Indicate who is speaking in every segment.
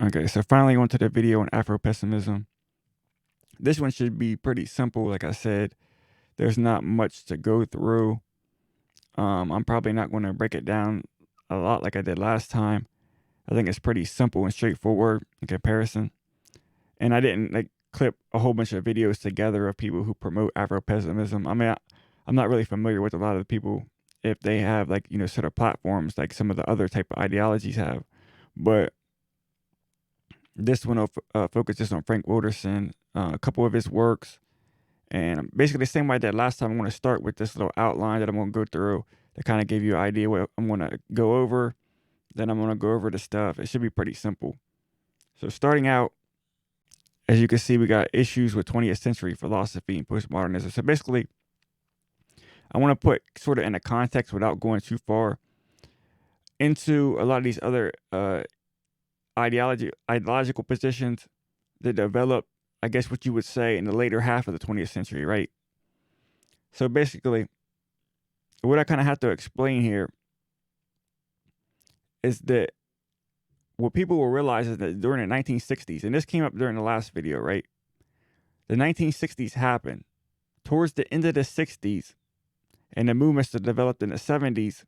Speaker 1: Okay, so finally on to the video on Afro-Pessimism. This one should be pretty simple. Like I said, there's not much to go through. I'm probably not going to break it down a lot like I did last time. I think it's pretty simple and straightforward in comparison. And I didn't like clip a whole bunch of videos together of people who promote Afro-Pessimism. I mean, I'm not really familiar with a lot of the people if they have like, sort of platforms like some of the other type of ideologies have. But this one will focuses on Frank Wilderson, a couple of his works, and basically the same way I did last time. I'm going to start with this little outline that I'm going to go through to kind of give you an idea what I'm going to go over. Then I'm going to go over the stuff. It should be pretty simple. So starting out, as you can see, we got issues with 20th century philosophy and postmodernism. So basically, I want to put sort of in a context without going too far into a lot of these other ideological positions that developed, I guess what you would say, in the later half of the 20th century, right? So basically, what I kind of have to explain here is that what people will realize is that during the 1960s, and this came up during the last video, right? The 1960s happened. Towards the end of the 60s and the movements that developed in the 70s,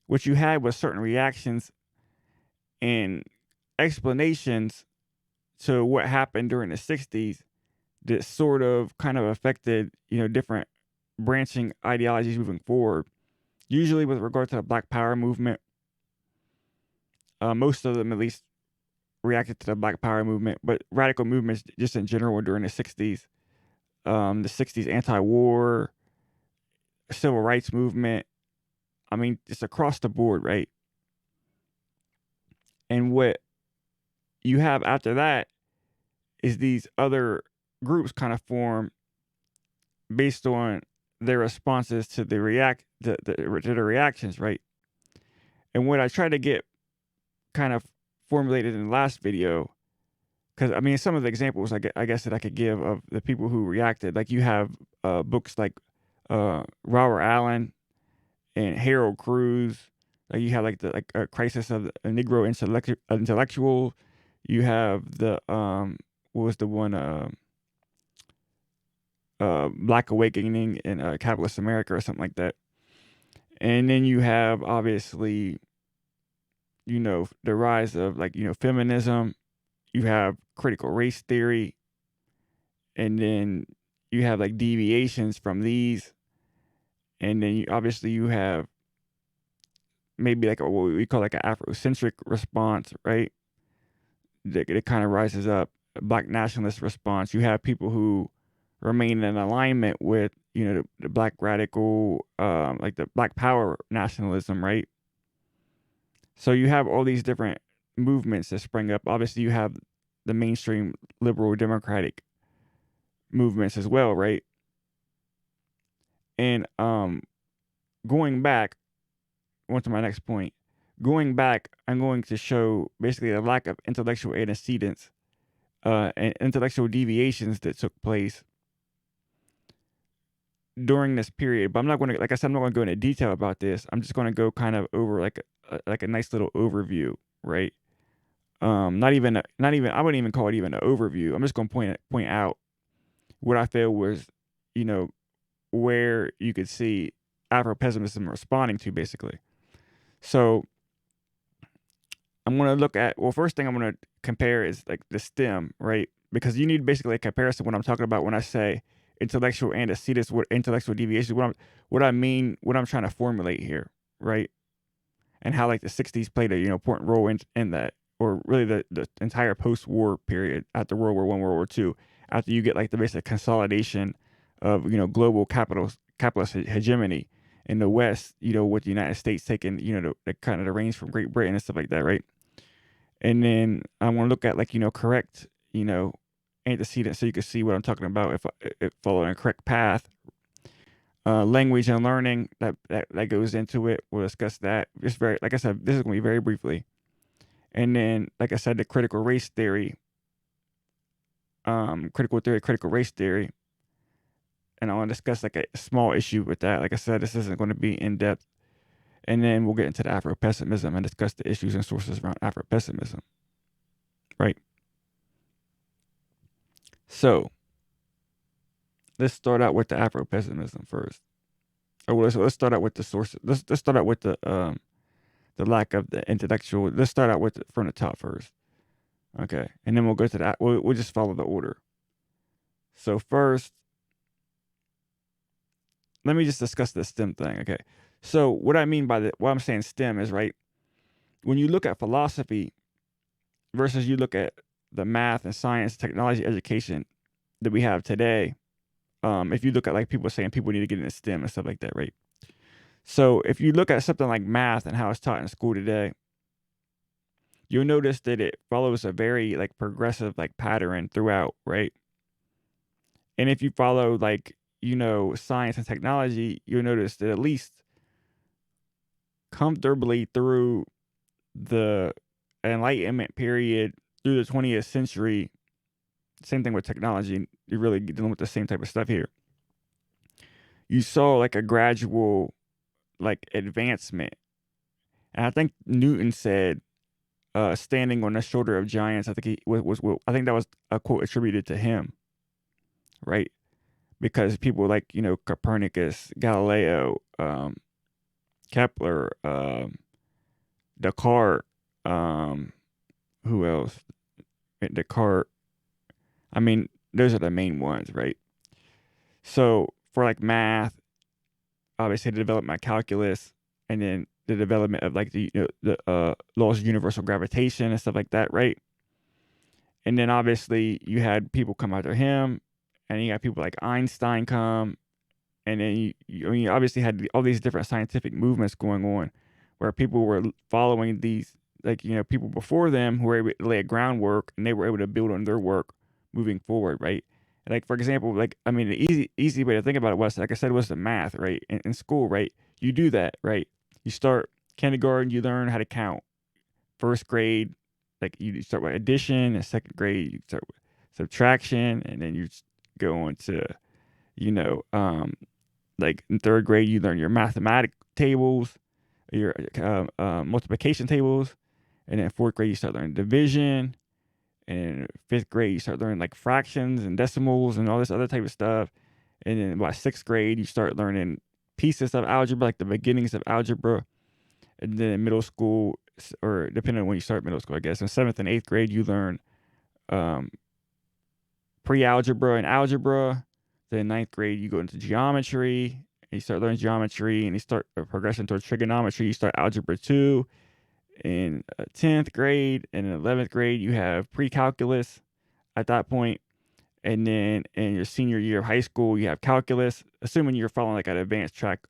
Speaker 1: what you had was certain reactions and explanations to what happened during the 60s that sort of kind of affected, different branching ideologies moving forward. Usually with regard to the Black Power movement, most of them at least reacted to the Black Power movement, but radical movements just in general during the 60s. The 60s anti-war, civil rights movement. I mean, it's across the board, right? And what you have after that is these other groups kind of form based on their responses to the reactions, right? And what I tried to get kind of formulated in the last video, because I mean, some of the examples I guess that I could give of the people who reacted, like you have books like Robert Allen and Harold Cruz. Like you have like the a crisis of a Negro intellectual. You have the what was the one Black Awakening in capitalist America or something like that. And then you have obviously, the rise of like, feminism. You have critical race theory, and then you have like deviations from these, and then obviously you have maybe like what we call like an Afrocentric response, right? That kind of rises up. A Black nationalist response. You have people who remain in alignment with, the Black radical, like the Black Power nationalism, right? So you have all these different movements that spring up. Obviously, you have the mainstream liberal democratic movements as well, right? And going back, on to my next point. Going back, I'm going to show basically a lack of intellectual antecedents and intellectual deviations that took place during this period. But I'm not going to, like I said, I'm not going to go into detail about this. I'm just going to go kind of over like a nice little overview, right? Not even I wouldn't even call it even an overview. I'm just going to point out what I feel was, where you could see Afro-pessimism responding to, basically. So I'm going to look at, well, first thing I'm going to compare is like the stem, right? Because you need basically a comparison when I'm talking about when I say intellectual antecedents, what intellectual deviations, what I mean, what I'm trying to formulate here, right? And how like the 60s played a, important role in that, or really the entire post-war period after World War I, World War II, after you get like the basic consolidation of, global capitalist hegemony in the West, with the United States taking, the kind of the reins from Great Britain and stuff like that, right? And then I want to look at like, correct, antecedents so you can see what I'm talking about if following a correct path. Language and learning that goes into it. We'll discuss that. Just very, like I said, this is going to be very briefly. And then, like I said, the critical race theory, critical race theory. And I want to discuss like a small issue with that. Like I said, this isn't going to be in depth. And then we'll get into the Afro-pessimism and discuss the issues and sources around Afro-pessimism. right? So let's start out with the Afro-Pessimism first. Or let's start out with the source. Let's start out with the lack of the intellectual. Let's start out with from the top first. Okay, and then we'll go to that. We'll just follow the order. So first, let me just discuss the STEM thing. Okay, so what I mean by what I'm saying STEM is, right, when you look at philosophy versus you look at the math and science, technology, education that we have today. If you look at like people saying people need to get into STEM and stuff like that, right? So if you look at something like math and how it's taught in school today, you'll notice that it follows a very like progressive like pattern throughout, right? And if you follow like, science and technology, you'll notice that at least comfortably through the Enlightenment period through the 20th century, same thing with technology, you're really dealing with the same type of stuff here. You saw like a gradual like advancement. And I think Newton said, standing on the shoulder of giants. I think I think that was a quote attributed to him, right? Because people like Copernicus, Galileo, Kepler, Descartes, who else? Descartes. I mean, those are the main ones, right? So for like math, obviously the development of calculus, and then the development of like the laws of universal gravitation and stuff like that, right? And then obviously you had people come after him, and you got people like Einstein come, and then you obviously had all these different scientific movements going on, where people were following these like people before them who were able to lay a groundwork, and they were able to build on their work moving forward, right? Like for example, like I mean, the easy way to think about it was, like I said, was the math, right? In school, right? You do that, right? You start kindergarten, you learn how to count. First grade, like you start with addition, and second grade you start with subtraction, and then you go on to, you know, um, like in third grade you learn your mathematic tables, your multiplication tables, and then fourth grade you start learning division, and in fifth grade you start learning like fractions and decimals and all this other type of stuff, and then by sixth grade you start learning pieces of algebra, like the beginnings of algebra, and then in middle school, or depending on when you start middle school, I guess in seventh and eighth grade you learn um, pre-algebra and algebra. Then ninth grade you go into geometry, and you start learning geometry, and you start a progression towards trigonometry. You start algebra 2 in 10th grade, and in 11th grade you have pre-calculus at that point. And then in your senior year of high school you have calculus, assuming you're following like an advanced track.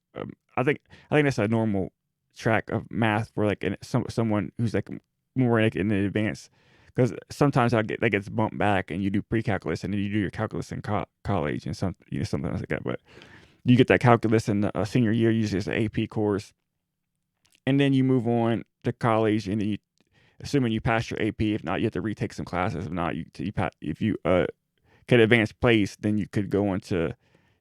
Speaker 1: I think that's a normal track of math for like someone who's like more like in the advanced, because sometimes that gets bumped back, and you do pre-calculus, and then you do your calculus in college, and something like that. But you get that calculus in the senior year, usually it's an AP course, and then you move on to college, and then assuming you pass your AP. If not, you have to retake some classes. If not, if you get advanced place, then you could go into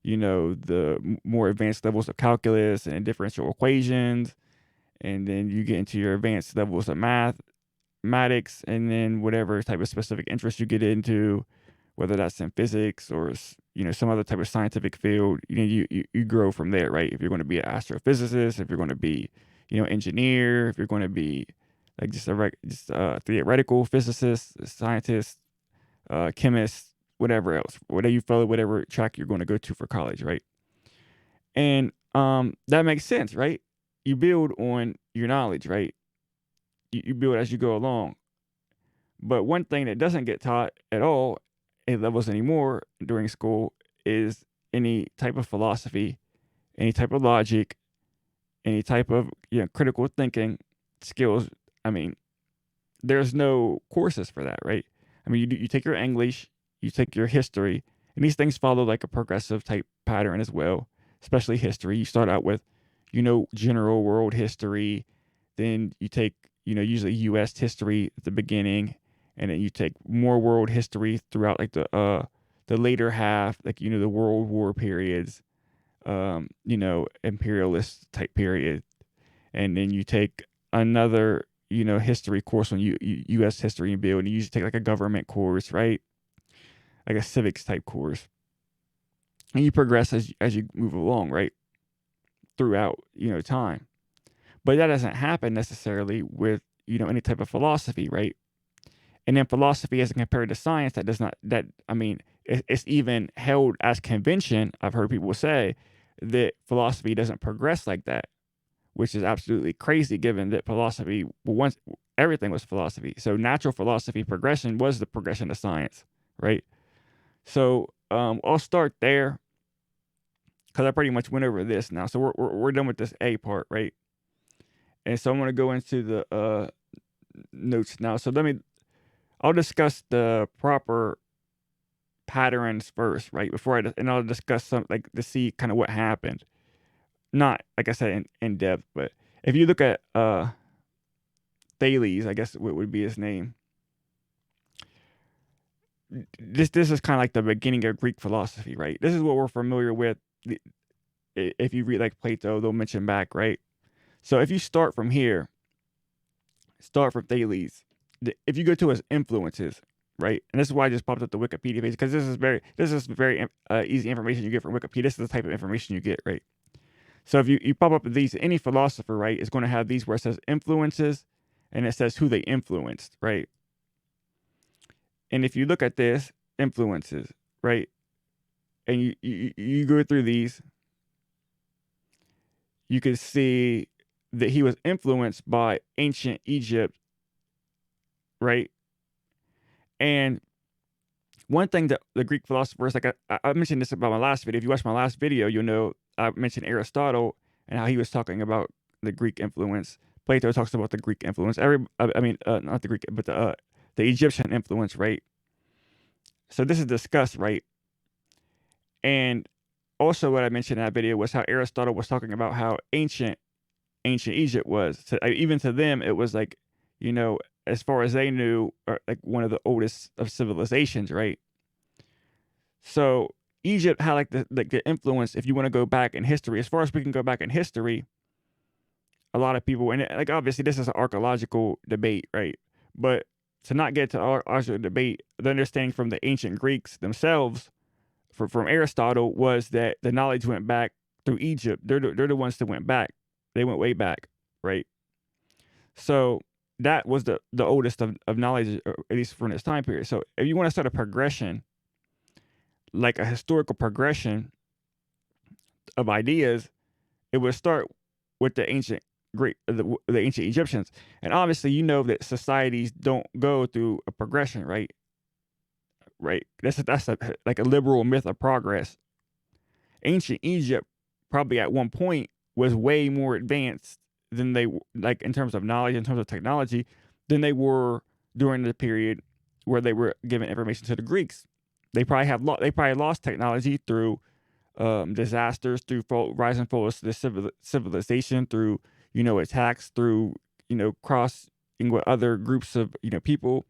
Speaker 1: the more advanced levels of calculus and differential equations, and then you get into your advanced levels of mathematics, and then whatever type of specific interest you get into, whether that's in physics or some other type of scientific field, you grow from there, right? If you're going to be an astrophysicist, if you're going to be engineer, if you're going to be like just a theoretical physicist, scientist, chemist, whatever else, whatever you follow, whatever track you're going to go to for college, right? And that makes sense, right? You build on your knowledge, right? You build as you go along. But one thing that doesn't get taught at all at levels anymore during school is any type of philosophy, any type of logic, any type of critical thinking skills. I mean, there's no courses for that, right? I mean, you take your English, you take your history, and these things follow like a progressive type pattern as well, especially history. You start out with, general world history, then you take, usually U.S. history at the beginning, and then you take more world history throughout like the later half, like the World War periods, imperialist type period, and then you take another history course on U.S. history and build, and you usually take like a government course, right? Like a civics type course, and you progress as you move along, right? Throughout time, but that doesn't happen necessarily with any type of philosophy, right? And then philosophy as compared to science, that does not that I mean it's even held as convention. I've heard people say that philosophy doesn't progress like that, which is absolutely crazy given that philosophy, once everything was philosophy. So natural philosophy progression was the progression of science, right? So I'll start there because I pretty much went over this now. So we're done with this A part, right? And so I'm going to go into the notes now. So I'll discuss the proper patterns first, right? And I'll discuss some like to see kind of what happened. Not like I said in depth, but if you look at Thales, I guess what would be his name. This is kind of like the beginning of Greek philosophy, right? This is what we're familiar with. If you read like Plato, they'll mention back, right? So if you start from here, start from Thales. If you go to his influences, right? And this is why I just popped up the Wikipedia page because this is very easy information you get from Wikipedia. This is the type of information you get, right? So if you pop up these, any philosopher, right, is going to have these where it says influences and it says who they influenced, right? And if you look at this, influences, right, and you go through these, you can see that he was influenced by ancient Egypt, right? And one thing that the Greek philosophers, like I mentioned this about my last video. If you watch my last video, you'll know I mentioned Aristotle and how he was talking about the Greek influence. Plato talks about the Greek influence. Not the Greek, but the Egyptian influence, right? So this is discussed, right? And also, what I mentioned in that video was how Aristotle was talking about how ancient Egypt was. So even to them, it was like, as far as they knew, like one of the oldest of civilizations, right? So Egypt had like the influence. If you want to go back in history, as far as we can go back in history, a lot of people, and like obviously this is an archaeological debate, right? But to not get to our archaeological debate, the understanding from the ancient Greeks themselves, from Aristotle, was that the knowledge went back through Egypt. They're the ones that went back. They went way back, right? So that was the oldest of knowledge, or at least from this time period. So if you want to start a progression, like a historical progression of ideas, it would start with the ancient Greek, the ancient Egyptians, and obviously you know that societies don't go through a progression, right? Right. That's like a liberal myth of progress. Ancient Egypt probably at one point was way more advanced than they, like in terms of knowledge, in terms of technology, than they were during the period where they were giving information to the Greeks. They probably lost technology through disasters, through rise and fall of the civilization, through attacks, through crossing with other groups of people,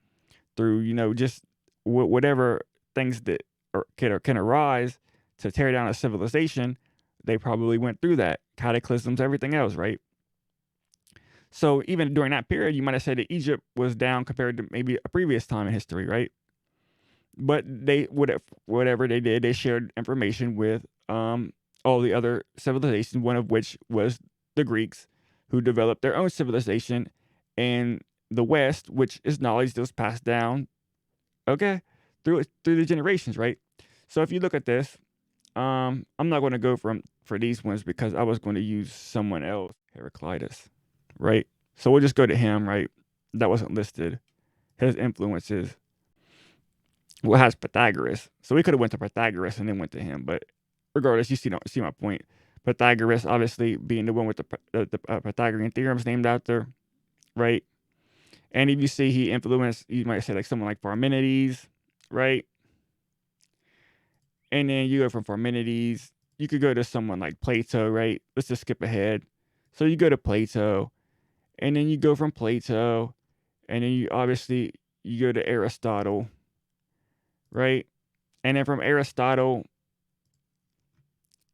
Speaker 1: through just whatever things that can arise to tear down a civilization. They probably went through that, cataclysms, everything else, right? So even during that period, you might have said that Egypt was down compared to maybe a previous time in history, right? But they whatever they did, they shared information with all the other civilizations, one of which was the Greeks, who developed their own civilization in the West, which is knowledge that was passed down, okay, through the generations, right? So if you look at this, I'm not going to go for these ones because I was going to use someone else, Heraclitus, right? So we'll just go to him, right? That wasn't listed. His influences. Well, has Pythagoras. So we could have went to Pythagoras and then went to him, but regardless, you see my point. Pythagoras, obviously being the one with the Pythagorean theorems named after, right? And if you see he influenced, you might say like someone like Parmenides, right? And then you go from Parmenides, you could go to someone like Plato, right? Let's just skip ahead. So you go to Plato, and then you go from Plato, and then you go to Aristotle, right? And then from Aristotle,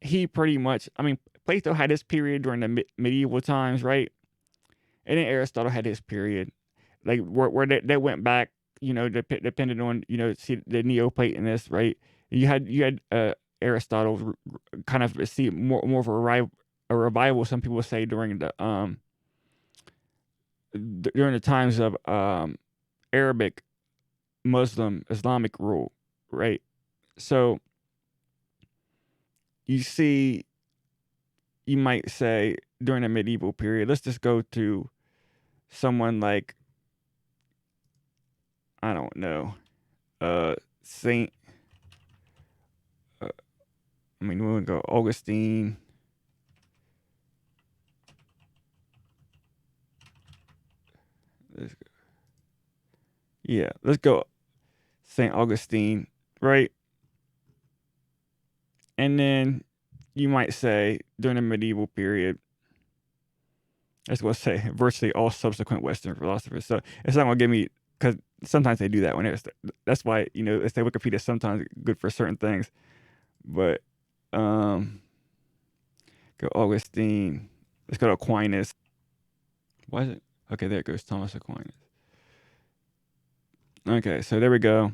Speaker 1: he pretty much, I mean, Plato had his period during the medieval times, right? And then Aristotle had his period, like where they went back, depending on see the Neoplatonists, right? You had Aristotle kind of see more of a revival. Some people say during the times of Arabic, Muslim, Islamic rule, right? So you might say during the medieval period. Let's just go to someone like, I don't know, Saint. We would go Augustine. Let's go Saint Augustine, right? And then you might say during the medieval period, let's go say virtually all subsequent Western philosophers. So it's not gonna give me, because sometimes they do that when that's why they say Wikipedia is sometimes good for certain things, but go Augustine. Let's go to Aquinas. Why is it? Okay, there it goes. Thomas Aquinas. Okay, so there we go.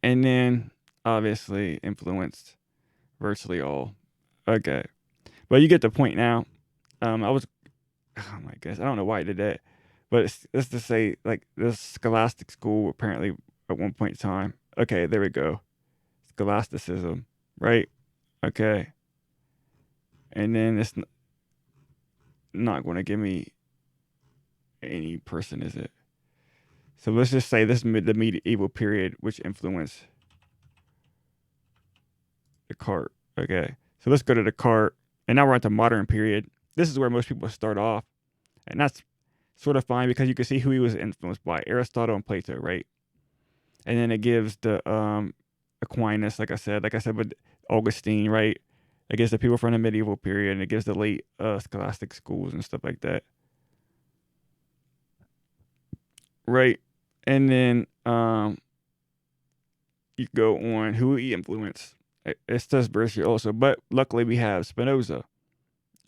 Speaker 1: And then obviously influenced virtually all. Okay, but you get the point now. Oh my gosh, I don't know why I did that, but let's just say like this scholastic school apparently at one point in time. Okay, there we go. Scholasticism, right? Okay, and then it's not going to give me any person, is it? So let's just say this is the medieval period, which influenced Descartes. Okay, so let's go to Descartes, and now we're at the modern period. This is where most people start off, and that's sort of fine because you can see who he was influenced by: Aristotle and Plato, right? And then it gives the Aquinas, like I said, but Augustine, right? It gives the people from the medieval period, and it gives the late scholastic schools and stuff like that, right? And then you go on who he influenced. It's just virtually also, but luckily we have Spinoza,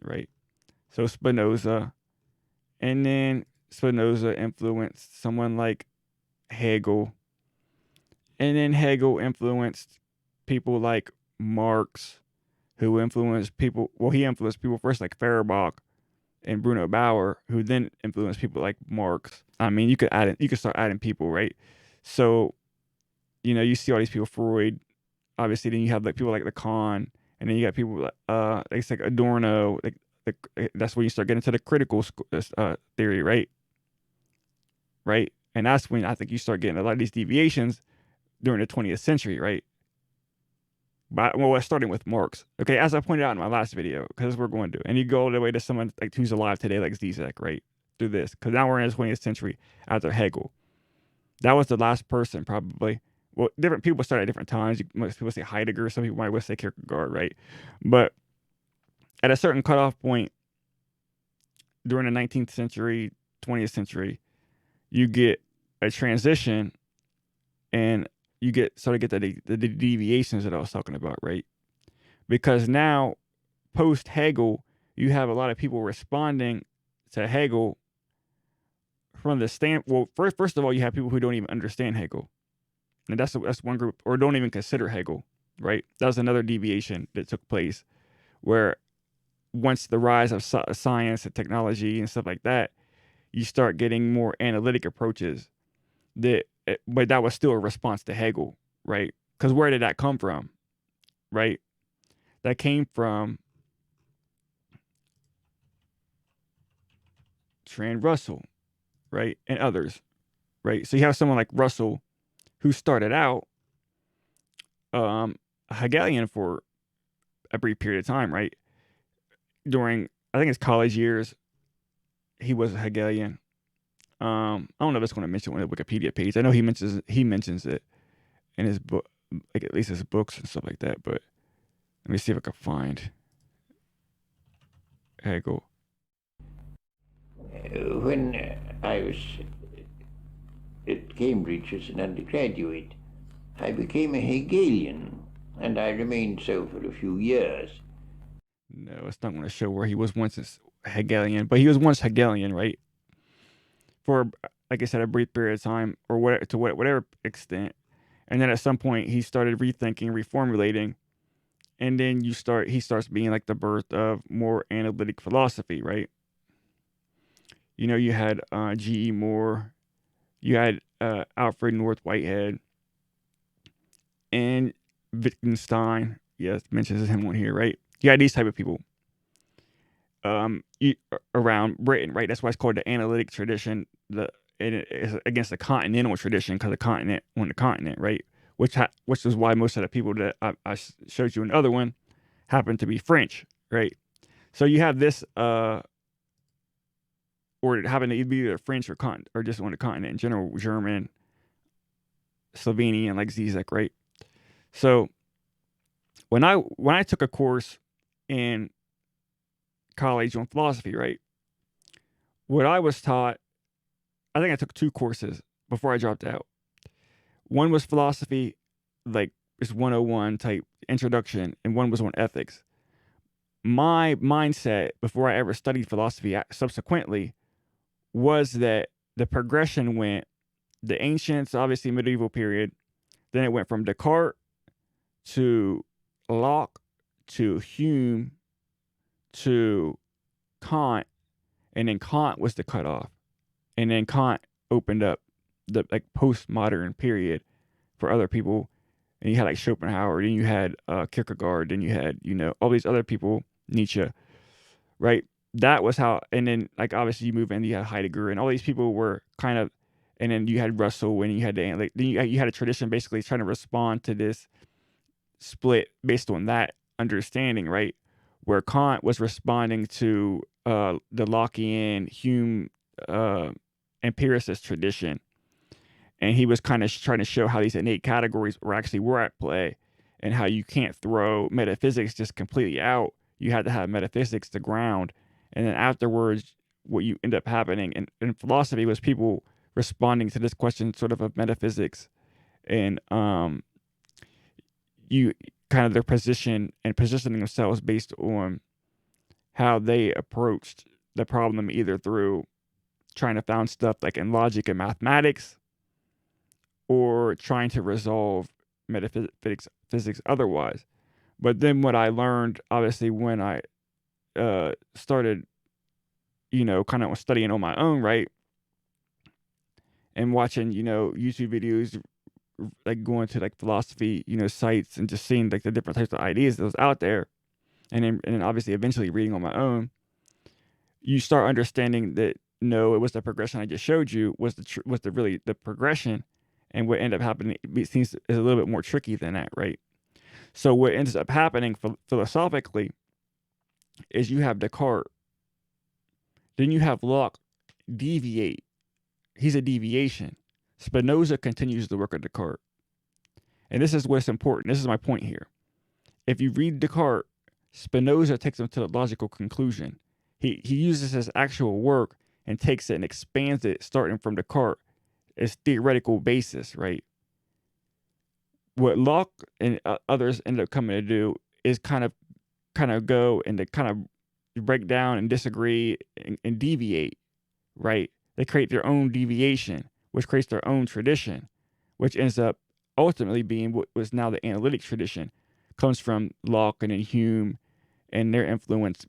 Speaker 1: right? So Spinoza, and then Spinoza influenced someone like Hegel, and then Hegel influenced people like Marx, who influenced people. Well, he influenced people first like Feuerbach and Bruno Bauer, who then influenced people like Marx. I mean, you could start adding people, right? So, you see all these people, Freud, obviously. Then you have like people like Lacan, and then you got people like Adorno. That's when you start getting to the critical theory, right? Right, and that's when I think you start getting a lot of these deviations during the 20th century, right? But well, starting with Marx. Okay, as I pointed out in my last video, because we're going to, and you go all the way to someone like who's alive today, like Zizek, right? Through this, because now we're in the 20th century after Hegel. That was the last person, probably. Well, different people start at different times. Most people say Heidegger. Some people might say Kierkegaard, right? But at a certain cutoff point during the 19th century, 20th century, you get a transition, and you get the deviations that I was talking about, right? Because now, post Hegel, you have a lot of people responding to Hegel from the stand. Well, first of all, you have people who don't even understand Hegel, and that's one group, or don't even consider Hegel, right? That was another deviation that took place, where once the rise of science and technology and stuff like that, you start getting more analytic approaches. But that was still a response to Hegel, right? Because where did that come from, right? That came from Trent Russell, right, and others, right? So you have someone like Russell, who started out a Hegelian for a brief period of time, right? During, I think, his college years, he was a Hegelian. I don't know if it's going to mention on the Wikipedia page. I know he mentions it in his book, like at least his books and stuff like that. But let me see if I can find Hegel.
Speaker 2: When I was at Cambridge as an undergraduate, I became a Hegelian, and I remained so for a few years.
Speaker 1: No, it's not going to show where he was once. Hegelian, but he was once Hegelian, right? For, like I said, a brief period of time, or whatever extent, and then at some point he started rethinking, reformulating, and then he starts being like the birth of more analytic philosophy, right? You had G.E. Moore, you had Alfred North Whitehead, and Wittgenstein. Yes, mentions him on here, right? You had these type of people around Britain, right? That's why it's called the analytic tradition. And it is against the continental tradition because the continent on the continent, right? Which is why most of the people that I showed you in the other one happen to be French, right? So you have this, or happen to be either French or just on the continent in general, German, Slovenian, like Zizek, right? So when I took a course in college on philosophy, right? What I was taught, I think I took 2 courses before I dropped out. One was philosophy, like it's 101 type introduction, and one was on ethics. My mindset before I ever studied philosophy subsequently was that the progression went the ancients, obviously medieval period, then it went from Descartes to Locke to Hume to Kant, and then Kant was the cutoff. And then Kant opened up the like postmodern period for other people. And you had like Schopenhauer, then you had Kierkegaard, then you had, all these other people, Nietzsche, right? That was how, and then like obviously you move in, you had Heidegger, and all these people were kind of, and then you had Russell, and you had then you had a tradition basically trying to respond to this split based on that understanding, right? Where Kant was responding to the Lockean Hume empiricist tradition, and he was kind of trying to show how these innate categories were at play, and how you can't throw metaphysics just completely out. You had to have metaphysics to ground, and then afterwards, what you end up happening in philosophy was people responding to this question sort of metaphysics, and you kind of their position and positioning themselves based on how they approached the problem, either through trying to found stuff like in logic and mathematics, or trying to resolve metaphysics physics otherwise. But then what I learned, obviously, when I started, kind of studying on my own, right, and watching, YouTube videos, like going to like philosophy, sites, and just seeing like the different types of ideas that was out there, and then obviously eventually reading on my own, you start understanding that no, it was the progression I just showed you was the really the progression, and what ended up happening, it seems, is a little bit more tricky than that, right? So what ends up happening philosophically is you have Descartes, then you have Locke deviate. He's a deviation. Spinoza continues the work of Descartes, and this is what's important. This is my point here. If you read Descartes, Spinoza takes him to the logical conclusion. He uses his actual work and takes it and expands it, starting from Descartes, as theoretical basis, right? What Locke and others end up coming to do is kind of go and to kind of break down and disagree and deviate, right? They create their own deviation, which creates their own tradition, which ends up ultimately being what was now the analytic tradition, comes from Locke and then Hume and their influence.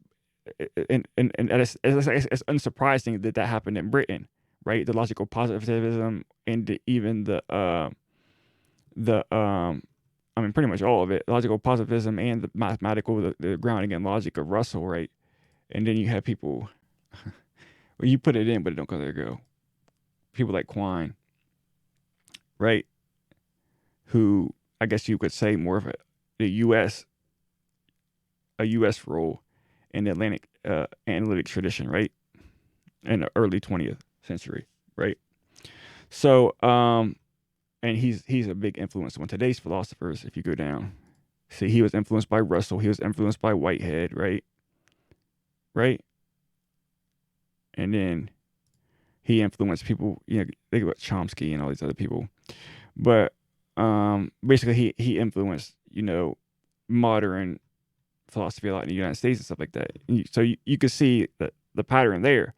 Speaker 1: And it's unsurprising that happened in Britain, right? The logical positivism and even I mean, pretty much all of it, logical positivism and the mathematical, the grounding in logic of Russell, right? And then you have people, well, you put it in, but it don't go there. Go people like Quine, right? Who I guess you could say more of a U.S. role in the Atlantic analytic tradition, right? In the early 20th century, right? So, and he's a big influence on today's philosophers. If you go down, see, he was influenced by Russell. He was influenced by Whitehead, right? Right, and then he influenced people. Think about Chomsky and all these other people. But basically, he influenced modern philosophy a lot in the United States and stuff like that. So you could see that the pattern there.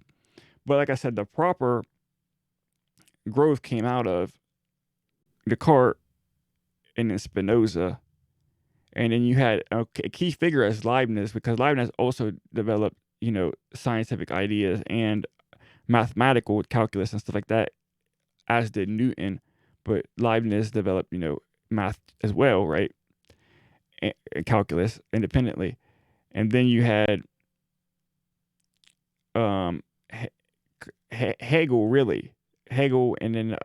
Speaker 1: But like I said, the proper growth came out of Descartes and then Spinoza. And then you had a key figure as Leibniz, because Leibniz also developed, scientific ideas and mathematical calculus and stuff like that, as did Newton. But Leibniz developed, math as well, right? And calculus independently. And then you had um, Hegel, really. Hegel and then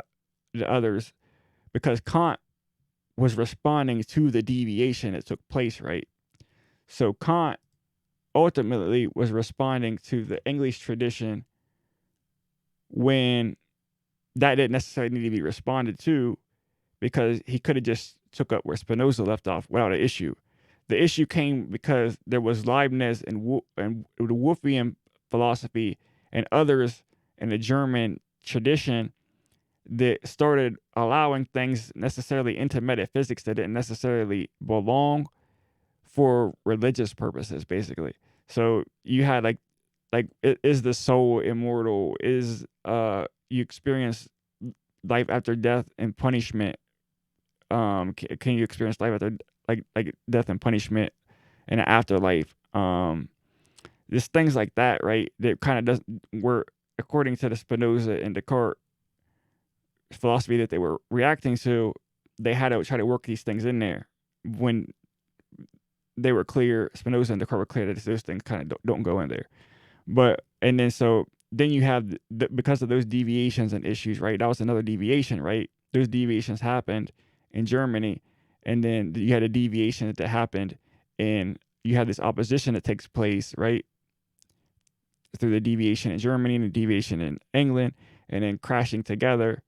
Speaker 1: the others, because Kant was responding to the deviation that took place, right? So Kant ultimately was responding to the English tradition when that didn't necessarily need to be responded to, because he could have just took up where Spinoza left off without an issue. The issue came because there was Leibniz and the Wolffian philosophy and others in the German tradition that started allowing things necessarily into metaphysics that didn't necessarily belong for religious purposes, basically. So you had like is the soul immortal? Is you experience life after death and punishment? Can you experience life after like death and punishment in an afterlife? There's things like that, right? That kind of doesn't were, according to the Spinoza and Descartes philosophy that they were reacting to, they had to try to work these things in there when they were clear. Spinoza and Descartes were clear that those things kind of don't go in there. But and then so then you have because of those deviations and issues, right? That was another deviation, right? Those deviations happened in Germany, and then you had a deviation that happened, and you had this opposition that takes place, right? Through the deviation in Germany and the deviation in England, and then crashing together,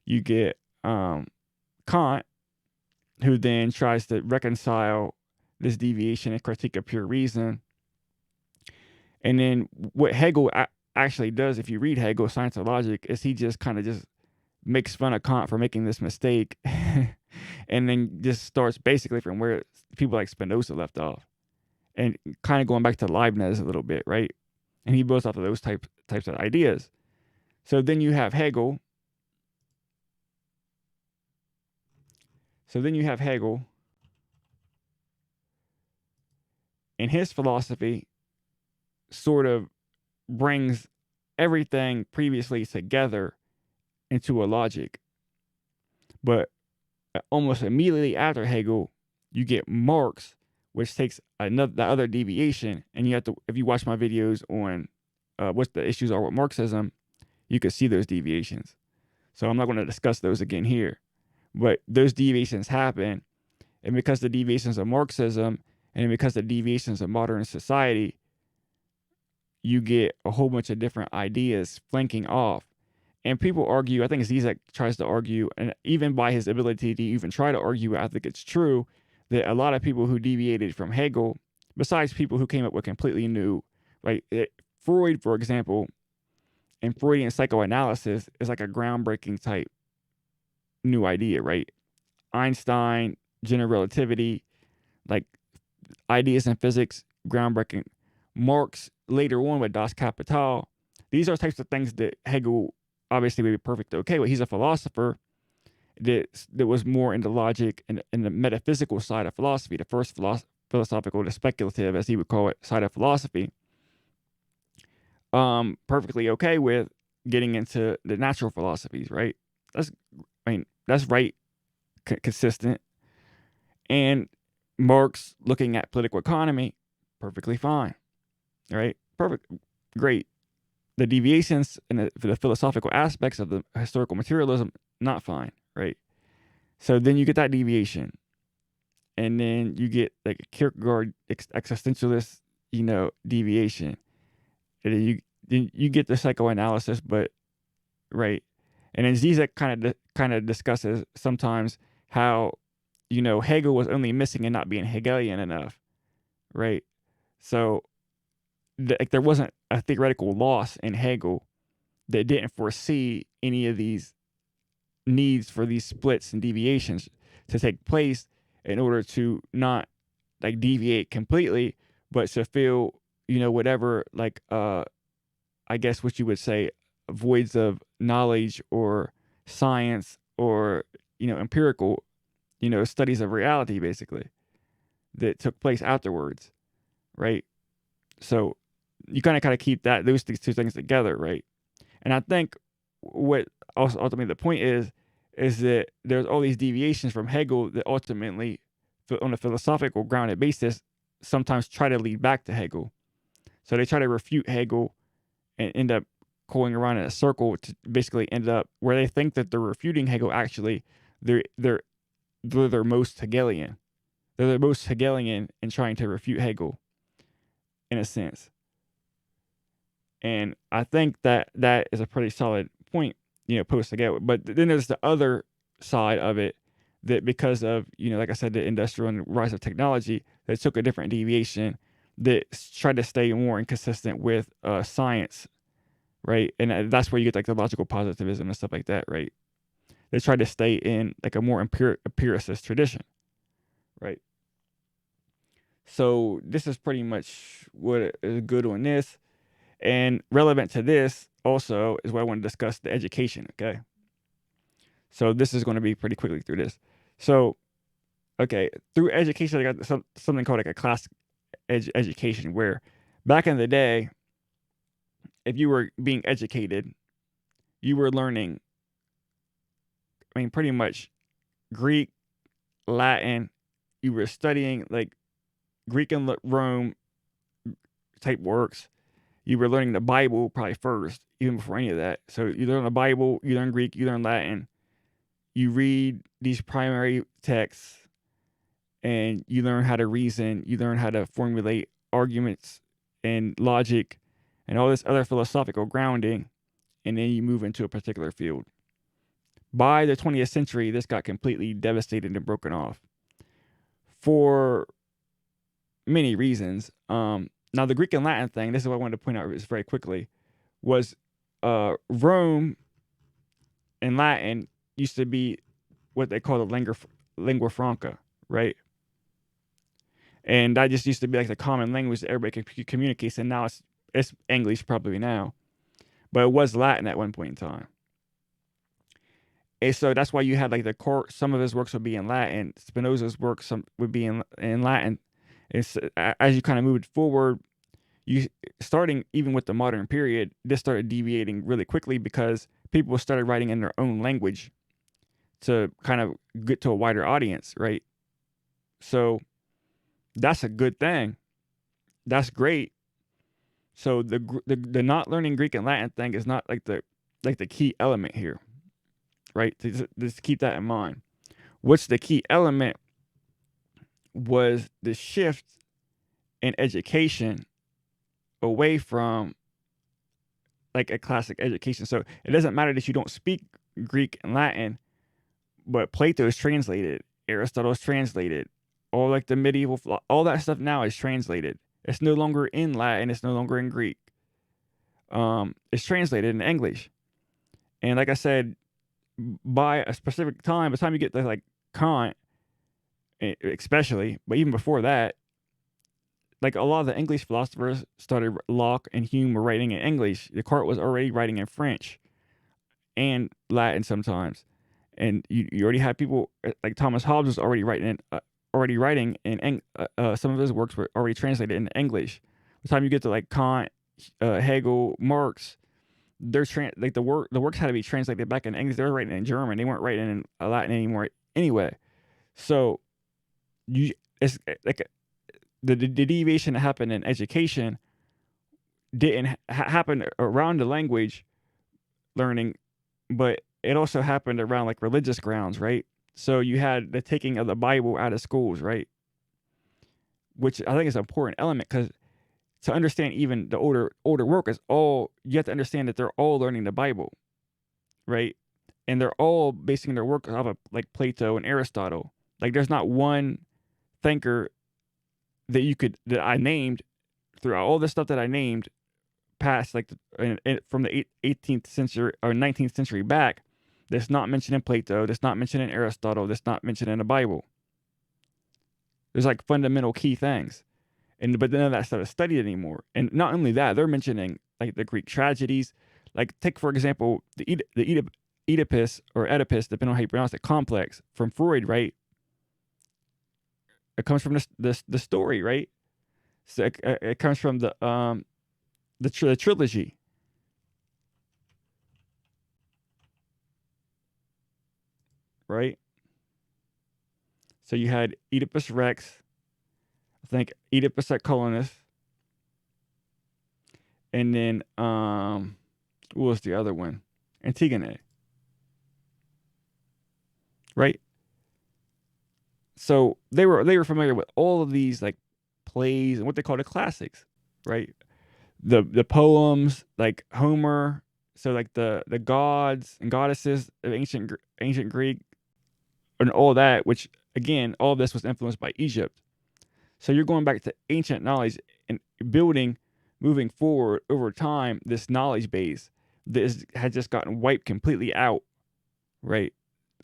Speaker 1: you get Kant, who then tries to reconcile this deviation and critique of pure reason. And then what Hegel actually does, if you read Hegel, Science of Logic, is he just kind of just makes fun of Kant for making this mistake and then just starts basically from where people like Spinoza left off, and kind of going back to Leibniz a little bit, right? And he builds off of those types of ideas. So then you have Hegel. And his philosophy sort of brings everything previously together into a logic. But almost immediately after Hegel, you get Marx, which takes the other deviation. And you have to, if you watch my videos on what the issues are with Marxism, you can see those deviations. So I'm not going to discuss those again here. But those deviations happen, and because the deviations of Marxism and because the deviations of modern society, you get a whole bunch of different ideas flanking off. And people argue, I think Zizek tries to argue, and even by his ability to even try to argue, I think it's true, that a lot of people who deviated from Hegel, besides people who came up with completely new, like Freud, for example, and Freudian psychoanalysis is like a groundbreaking type new idea, right? Einstein, general relativity, like ideas in physics, groundbreaking. Marx later on with Das Kapital, these are types of things that Hegel obviously would be perfect okay with. He's a philosopher that was more into logic and the metaphysical side of philosophy, the first philosophical, the speculative, as he would call it, side of philosophy. Perfectly okay with getting into the natural philosophies, right? That's right, consistent. And Marx looking at political economy, perfectly fine, right? Perfect, great. The deviations and the philosophical aspects of the historical materialism, not fine, right? So then you get that deviation, and then you get like a Kierkegaard existentialist, deviation, and then you get the psychoanalysis, but right, and then Zizek kind of discusses sometimes how Hegel was only missing and not being Hegelian enough, right? So there wasn't a theoretical loss in Hegel that didn't foresee any of these needs for these splits and deviations to take place in order to not like deviate completely, but to feel whatever like I guess what you would say, voids of knowledge or science or, empirical, studies of reality, basically, that took place afterwards, right? So you kind of keep those two things together, right? And I think what also ultimately the point is that there's all these deviations from Hegel that ultimately, on a philosophical grounded basis, sometimes try to lead back to Hegel. So they try to refute Hegel and end up going around in a circle to basically end up where they think that they're refuting Hegel. Actually, they're most Hegelian. They're the most Hegelian in trying to refute Hegel, in a sense. And I think that is a pretty solid point, post Hegel. But then there's the other side of it that, because of, like I said, the industrial and rise of technology, that took a different deviation that tried to stay more inconsistent with science, right? And that's where you get like the logical positivism and stuff like that, right? They tried to stay in like a more empiricist tradition, right? So this is pretty much what is good on this. And relevant to this also is what I want to discuss, the education, okay? So this is going to be pretty quickly through this. So, okay, through education, I got something called like a class education, where back in the day, if you were being educated, you were learning, pretty much Greek, Latin. You were studying like Greek and Rome type works. You were learning the Bible probably first, even before any of that. So you learn the Bible, you learn Greek, you learn Latin. You read these primary texts, and you learn how to reason. You learn how to formulate arguments and logic and all this other philosophical grounding. And then you move into a particular field. By the 20th century, this got completely devastated and broken off for many reasons. Now, the Greek and Latin thing, this is what I wanted to point out very quickly, was Rome and Latin used to be what they call the lingua franca, right? And that just used to be like the common language that everybody could communicate. And now it's English probably now, but it was Latin at one point in time. And so that's why you had like some of his works would be in Latin. Spinoza's works would be in Latin. It's as you kind of moved forward, you starting even with the modern period, this started deviating really quickly because people started writing in their own language to kind of get to a wider audience, right? So that's a good thing. That's great. So the not learning Greek and Latin thing is not like the key element here, right? Just keep that in mind. What's the key element was the shift in education away from like a classic education. So it doesn't matter that you don't speak Greek and Latin, but Plato is translated, Aristotle is translated, all like the medieval, all that stuff now is translated. It's no longer in Latin. It's no longer in Greek. It's translated in English. And like I said, by a specific time, by the time you get to like Kant, especially, but even before that, like a lot of the English philosophers started, Locke and Hume were writing in English. Descartes was already writing in French and Latin sometimes. And you already had people like Thomas Hobbes was already writing in some of his works were already translated into English. By the time you get to like Kant, Hegel, Marx, like the works had to be translated back in English. They were writing in German. They weren't writing in Latin anymore anyway. So it's like the deviation that happened in education didn't happen around the language learning, but it also happened around like religious grounds, right? So you had the taking of the Bible out of schools, right? Which I think is an important element, because to understand even the older work is all, you have to understand that they're all learning the Bible, right? And they're all basing their work off of like Plato and Aristotle. Like there's not one thinker that I named throughout all the stuff that I named past like from the 18th century or 19th century back, that's not mentioned in Plato, that's not mentioned in Aristotle, that's not mentioned in the Bible. There's like fundamental key things. But none of that stuff is studied anymore. And not only that, they're mentioning like the Greek tragedies. Like take for example the Oedipus or Oedipus, depending on how you pronounce it, complex from Freud, right? It comes from the story, right? So it comes from the trilogy, right? So you had Oedipus Rex, I think Oedipus at Colonus, and then what was the other one? Antigone, right? So they were familiar with all of these like plays and what they call the classics, right? The poems like Homer, so like the gods and goddesses of ancient Greek and all that, which again all of this was influenced by Egypt. So you're going back to ancient knowledge and building, moving forward over time, this knowledge base that had just gotten wiped completely out, right?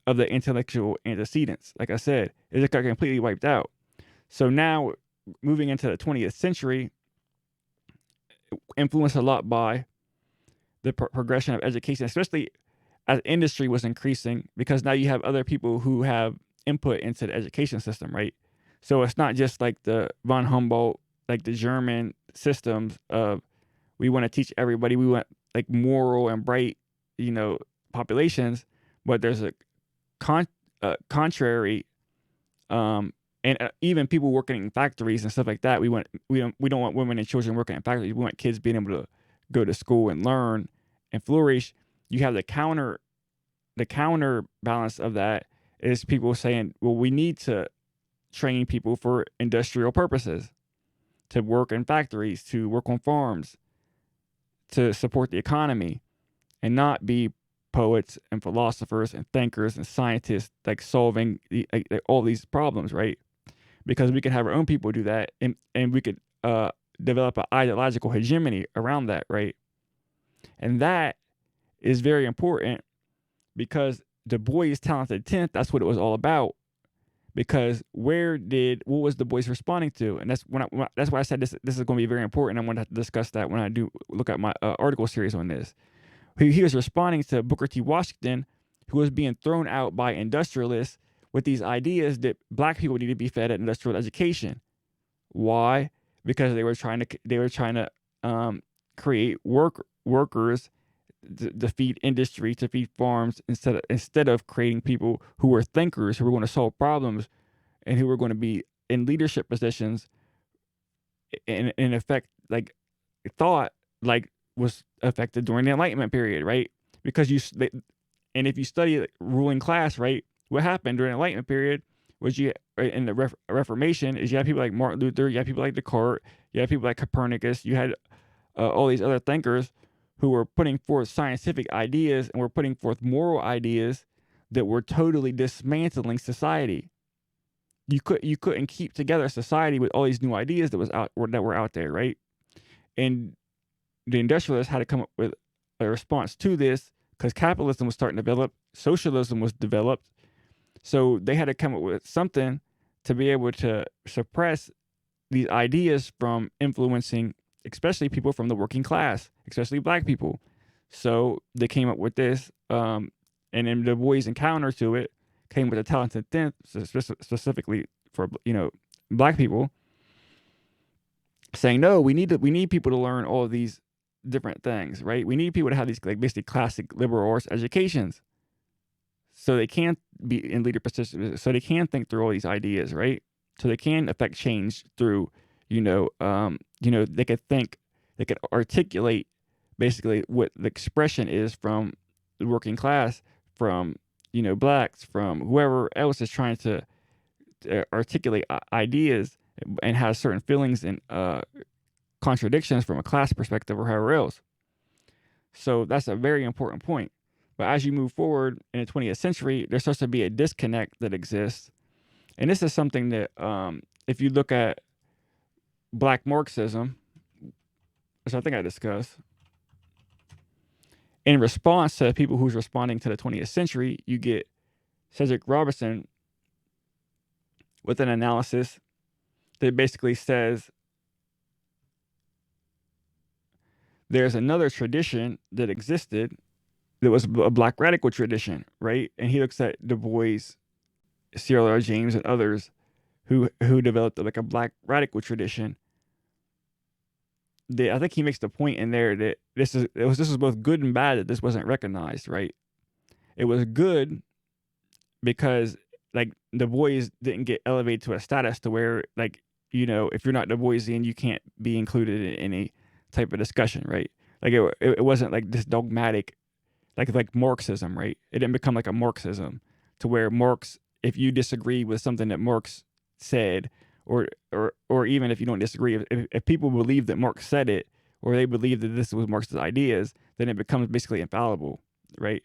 Speaker 1: Of the intellectual antecedents. Like I said, it just got completely wiped out. So now, moving into the 20th century, influenced a lot by the progression of education, especially as industry was increasing, because now you have other people who have input into the education system, right? So it's not just like the von Humboldt, like the German systems of we want to teach everybody, we want like moral and bright, populations, but there's a contrary, and even people working in factories and stuff like that. We don't want women and children working in factories. We want kids being able to go to school and learn and flourish. You have the counterbalance of that is people saying, well, we need to train people for industrial purposes, to work in factories, to work on farms, to support the economy, and not be poets and philosophers and thinkers and scientists like solving all these problems, right? Because we could have our own people do that, and we could develop an ideological hegemony around that, right? And that is very important because Du Bois' Talented Tenth, that's what it was all about. Because what was Du Bois responding to? And that's why I said this is going to be very important. I'm going to have to discuss that when I do look at my article series on this. He was responding to Booker T. Washington, who was being thrown out by industrialists with these ideas that black people need to be fed an industrial education. Why? Because they were trying to create workers to feed industry, to feed farms, instead of creating people who were thinkers, who were going to solve problems, and who were going to be in leadership positions, in effect, like thought like was affected during the Enlightenment period, right? Because and if you study like, ruling class, right, what happened during the Enlightenment period was in the Reformation is you had people like Martin Luther, you had people like Descartes, you had people like Copernicus, you had all these other thinkers who were putting forth scientific ideas and were putting forth moral ideas that were totally dismantling society. You couldn't keep together a society with all these new ideas that were out there, right? And the industrialists had to come up with a response to this because capitalism was starting to develop, socialism was developed, so they had to come up with something to be able to suppress these ideas from influencing, especially people from the working class, especially black people. So they came up with this, and then Du Bois' encounter to it came with the Talented Tenth, specifically for black people, saying no, we need people to learn all of these different things, right? We need people to have these like basically classic liberal arts educations, so they can be in leader positions, so they can think through all these ideas, right? So they can affect change through, they could think, they could articulate basically what the expression is from the working class, from blacks, from whoever else is trying to articulate ideas and has certain feelings and contradictions from a class perspective or however else. So that's a very important point. But as you move forward in the 20th century, there's supposed to be a disconnect that exists. And this is something that, if you look at Black Marxism, which I think I discussed, in response to people who's responding to the 20th century, you get Cedric Robinson with an analysis that basically says there's another tradition that existed that was a black radical tradition, right? And he looks at Du Bois, Cyril R. James, and others who developed like a black radical tradition. I think he makes the point in there that this was both good and bad that this wasn't recognized, right? It was good because like Du Bois didn't get elevated to a status to where like if you're not Du Boisian you can't be included in any type of discussion, right? Like it wasn't like this dogmatic like Marxism, right? It didn't become like a Marxism to where Marx, if you disagree with something that Marx said, or even if you don't disagree, if people believe that Marx said it, or they believe that this was Marx's ideas, then it becomes basically infallible, right?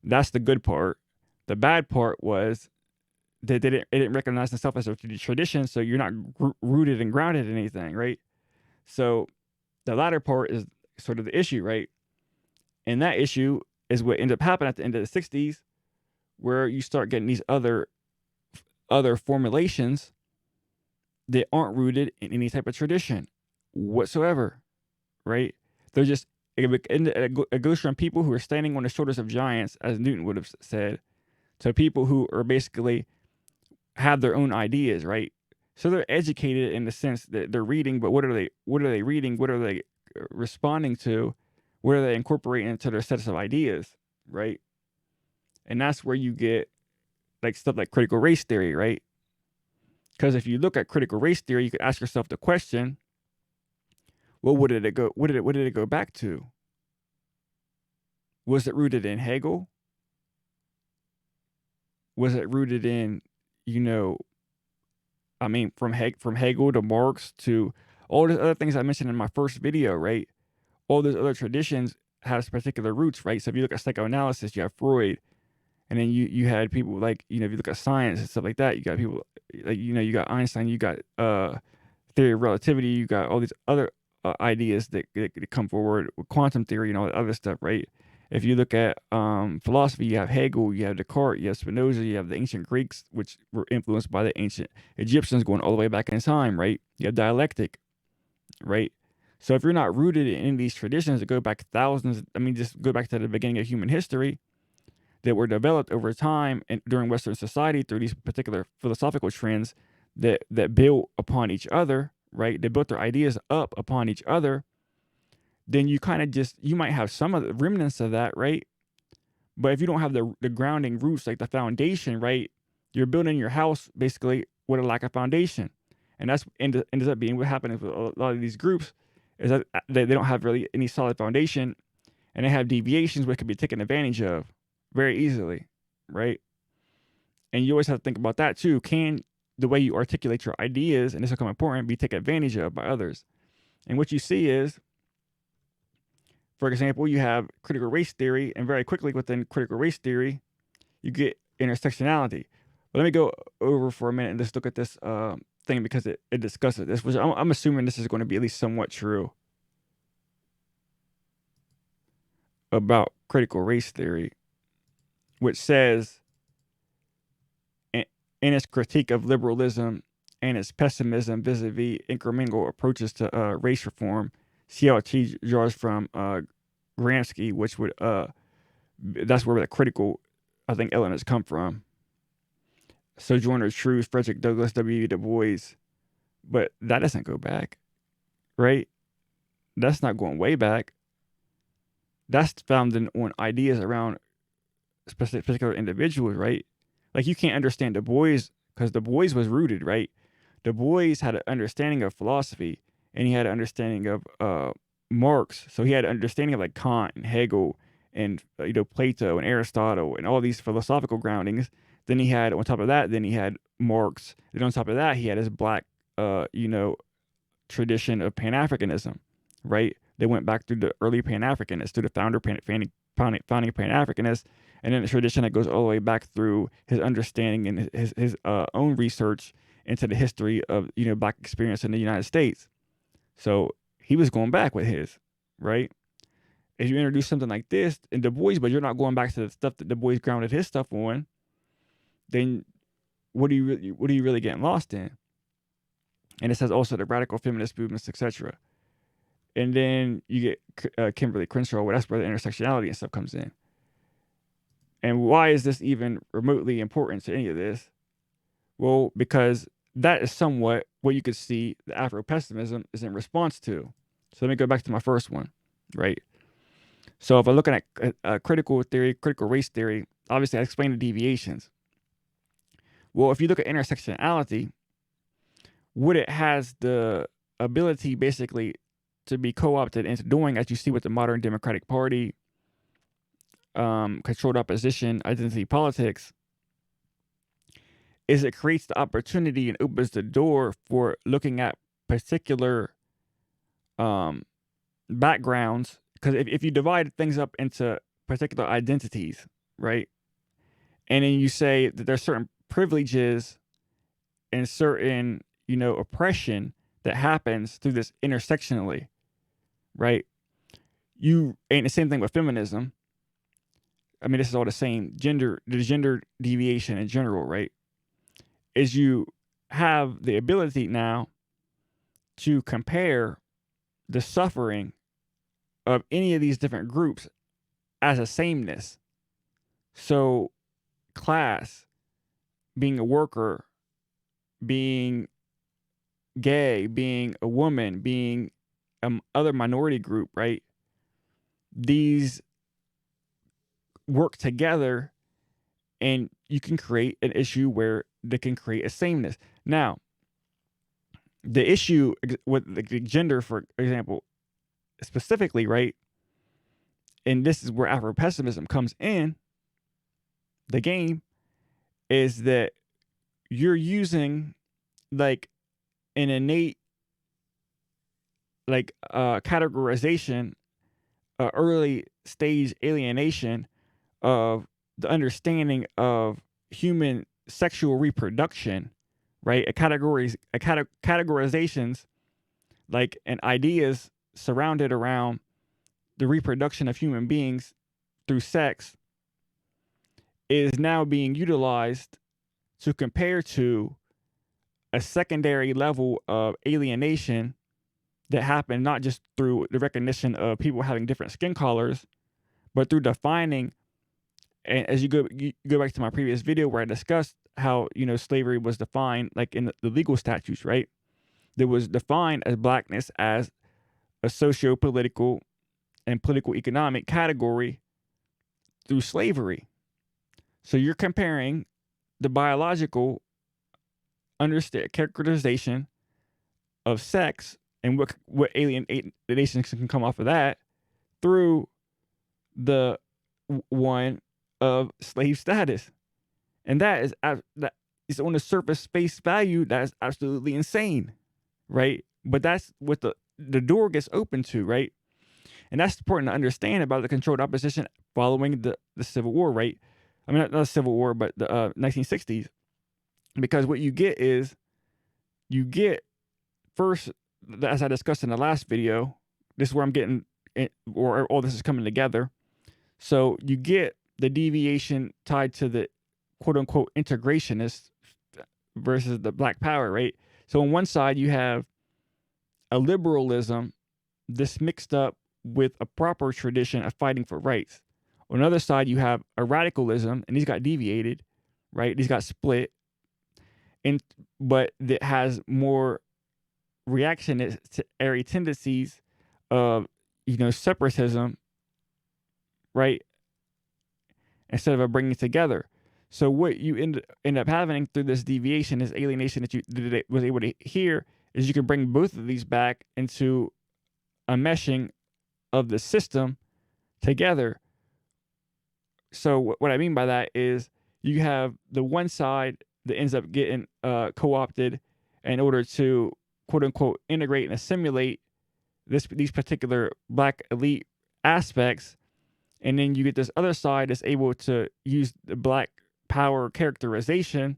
Speaker 1: That's the good part. The bad part was that it didn't recognize itself as a tradition, so you're not rooted and grounded in anything, right? So the latter part is sort of the issue, right? And that issue is what ended up happening at the end of the 60s, where you start getting these other formulations that aren't rooted in any type of tradition whatsoever, right? They're just it goes from people who are standing on the shoulders of giants, as Newton would have said, to people who are basically have their own ideas, right? So they're educated in the sense that they're reading, but what are they reading? What are they responding to? What are they incorporating into their sets of ideas, right? And that's where you get like stuff like critical race theory, right? Because if you look at critical race theory, you could ask yourself the question, well, what did it go back to? Was it rooted in Hegel? Was it rooted in, from Hegel to Marx to all the other things I mentioned in my first video, right? All those other traditions have particular roots, right? So if you look at psychoanalysis, you have Freud, and then you had people like, if you look at science and stuff like that, you got people like, you got Einstein, you got theory of relativity, you got all these other ideas that come forward with quantum theory and all that other stuff, right? If you look at philosophy, you have Hegel, you have Descartes, you have Spinoza, you have the ancient Greeks, which were influenced by the ancient Egyptians going all the way back in time, right? You have dialectic, right? So if you're not rooted in these traditions that go back thousands, just go back to the beginning of human history, that were developed over time and during Western society through these particular philosophical trends that built upon each other, right? They built their ideas up upon each other. Then you kind of you might have some of the remnants of that, right? But if you don't have the grounding roots, like the foundation, right? You're building your house basically with a lack of foundation. And that's ends up being what happens with a lot of these groups is that they don't have really any solid foundation, and they have deviations which can be taken advantage of very easily, right? And you always have to think about that too. Can the way you articulate your ideas, and this will become important, be taken advantage of by others? And what you see is, for example, you have critical race theory, and very quickly within critical race theory, you get intersectionality. But let me go over for a minute and just look at this thing because it discusses this, which I'm assuming this is going to be at least somewhat true about critical race theory, which says in its critique of liberalism and its pessimism vis-a-vis incremental approaches to race reform, CLT draws from Gramsci, which would that's where the critical, I think, elements come from. Sojourner Truth, Frederick Douglass, W. Du Bois, but that doesn't go back, right? That's not going way back. That's founded on ideas around particular individuals, right? Like you can't understand Du Bois because Du Bois was rooted, right? Du Bois had an understanding of philosophy, and he had an understanding of Marx. So he had an understanding of like Kant and Hegel and Plato and Aristotle and all these philosophical groundings. Then he had on top of that, then he had Marx. Then on top of that, he had his black, tradition of Pan-Africanism, right? They went back through the early Pan-Africanists, through the founding Pan-Africanists, and then the tradition that goes all the way back through his understanding and his own research into the history of black experience in the United States. So he was going back with his, right? If you introduce something like this in Du Bois, but you're not going back to the stuff that Du Bois grounded his stuff on, then what are you really getting lost in? And it says also the radical feminist movements, etc. And then you get Kimberly Crenshaw, well, that's where the intersectionality and stuff comes in. And why is this even remotely important to any of this? Well, because that is somewhat what you could see the Afro-Pessimism is in response to. So let me go back to my first one, right? So if I'm looking at critical theory, critical race theory, obviously I explained the deviations. Well, if you look at intersectionality, what it has the ability basically to be co-opted into doing, as you see with the modern Democratic Party, controlled opposition, identity politics, is it creates the opportunity and opens the door for looking at particular backgrounds. Because if you divide things up into particular identities, right, and then you say that there's certain privileges and certain, oppression that happens through this intersectionally, right? And the same thing with feminism. I mean, this is all the same. The gender deviation in general, right? Is you have the ability now to compare the suffering of any of these different groups as a sameness. So, class, being a worker, being gay, being a woman, being other minority group, right? These work together, and you can create an issue where they can create a sameness. Now, the issue with the gender, for example, specifically, right? And this is where Afro-Pessimism comes in the game, is that you're using like an innate categorization, early stage alienation of the understanding of human sexual reproduction, right? Categorizations like and ideas surrounded around the reproduction of human beings through sex is now being utilized to compare to a secondary level of alienation that happened not just through the recognition of people having different skin colors, but through defining. And as you go back to my previous video where I discussed how slavery was defined like in the legal statutes, right? That was defined as blackness as a socio-political and political economic category through slavery. So you're comparing the biological characterization of sex and what alienation can come off of that through the one of slave status. And that is on the surface face value, that is absolutely insane, right? But that's what the door gets open to, right? And that's important to understand about the controlled opposition following the Civil War, right? I mean, not the Civil War, but the 1960s. Because what you get is, first, as I discussed in the last video, this is where I'm getting, or all this is coming together. So you get the deviation tied to the quote unquote integrationists versus the Black Power, right? So on one side, you have a liberalism this mixed up with a proper tradition of fighting for rights. On the other side, you have a radicalism, and these got deviated, right? These got split, but that has more reactionary tendencies of separatism, right? Instead of bringing together. So what you end up having through this deviation, this alienation that you was able to hear, is you can bring both of these back into a meshing of the system together. So what I mean by that is you have the one side that ends up getting co-opted in order to quote unquote integrate and assimilate these particular Black elite aspects, and then you get this other side that's able to use the Black power characterization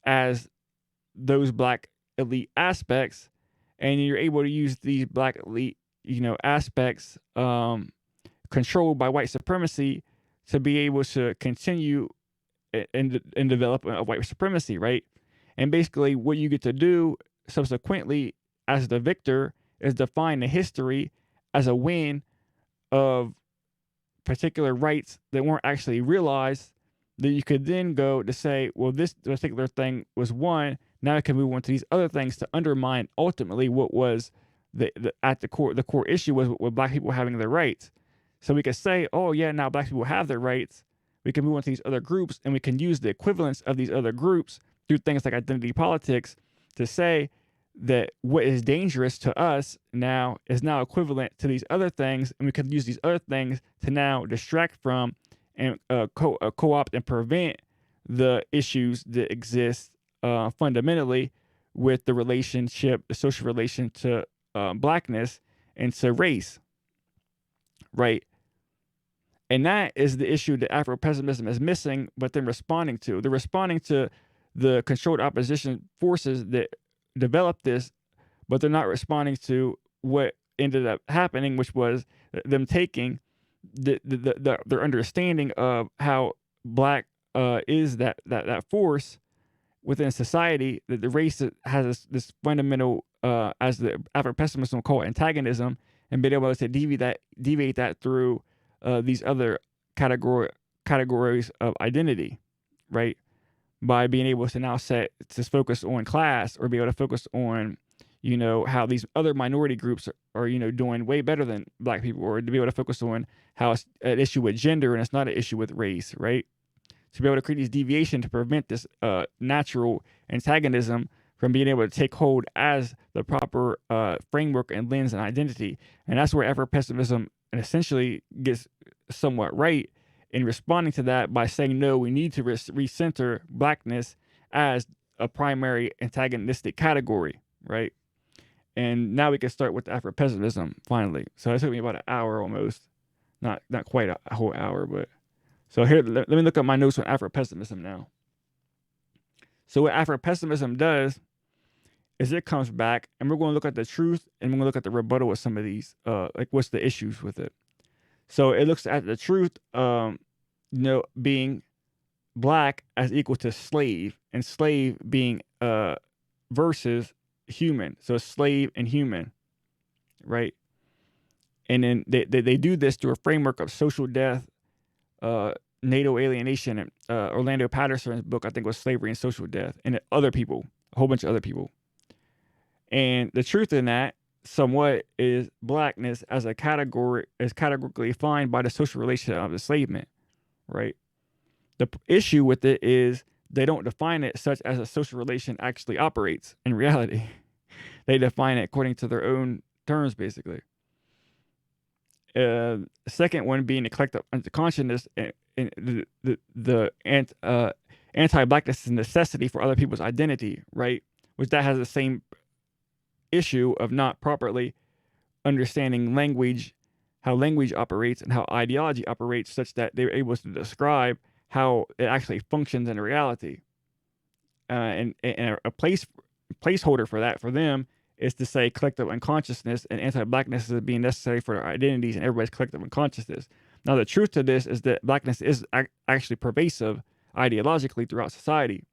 Speaker 1: as those Black elite aspects, and you're able to use these Black elite aspects controlled by white supremacy to be able to continue and develop a white supremacy, right? And basically what you get to do subsequently as the victor is define the history as a win of particular rights that weren't actually realized, that you could then go to say, well, this particular thing was won. Now I can move on to these other things to undermine ultimately what was at the core issue was with black people having their rights. So we could say, oh yeah, now black people have their rights. We can move on to these other groups, and we can use the equivalence of these other groups through things like identity politics to say that what is dangerous to us now is now equivalent to these other things, and we can use these other things to now distract from and co-opt and prevent the issues that exist fundamentally with the social relation to blackness and to race, right? And that is the issue that Afro-pessimism is missing, but then responding to. They're responding to the controlled opposition forces that developed this, but they're not responding to what ended up happening, which was them taking their understanding of how black is that force within society, that the race has this fundamental, as the Afro-pessimism call it, antagonism, and being able to deviate that through these other categories of identity, right? By being able to now focus on class, or be able to focus on, how these other minority groups are doing way better than black people, or to be able to focus on how it's an issue with gender and it's not an issue with race, right? To be able to create these deviations to prevent this natural antagonism from being able to take hold as the proper framework and lens and identity. And that's where Afro-pessimism essentially gets somewhat right in responding to that by saying, no, we need to recenter blackness as a primary antagonistic category, right? And now we can start with Afro-pessimism finally. So it took me about an hour almost, not quite a whole hour, but so here, let me look at my notes on Afro-pessimism now. So what Afro-pessimism does is it comes back, and we're going to look at the truth, and we're going to look at the rebuttal of some of these, like what's the issues with it. So it looks at the truth, being black as equal to slave, and slave being versus human. So slave and human, right? And then they do this through a framework of social death, NATO alienation, and Orlando Patterson's book, I think, was Slavery and Social Death, and other people, a whole bunch of other people. And the truth in that, somewhat, is blackness as a category is categorically defined by the social relation of enslavement, right? The issue with it is they don't define it such as a social relation actually operates in reality. They define it according to their own terms, basically. Second one being the collective unconsciousness and the anti-blackness is a necessity for other people's identity, right? Which that has the same issue of not properly understanding language, how language operates and how ideology operates, such that they're able to describe how it actually functions in reality. And a placeholder for that for them is to say collective unconsciousness and anti-blackness is being necessary for their identities and everybody's collective unconsciousness. Now, the truth to this is that blackness is actually pervasive ideologically throughout society.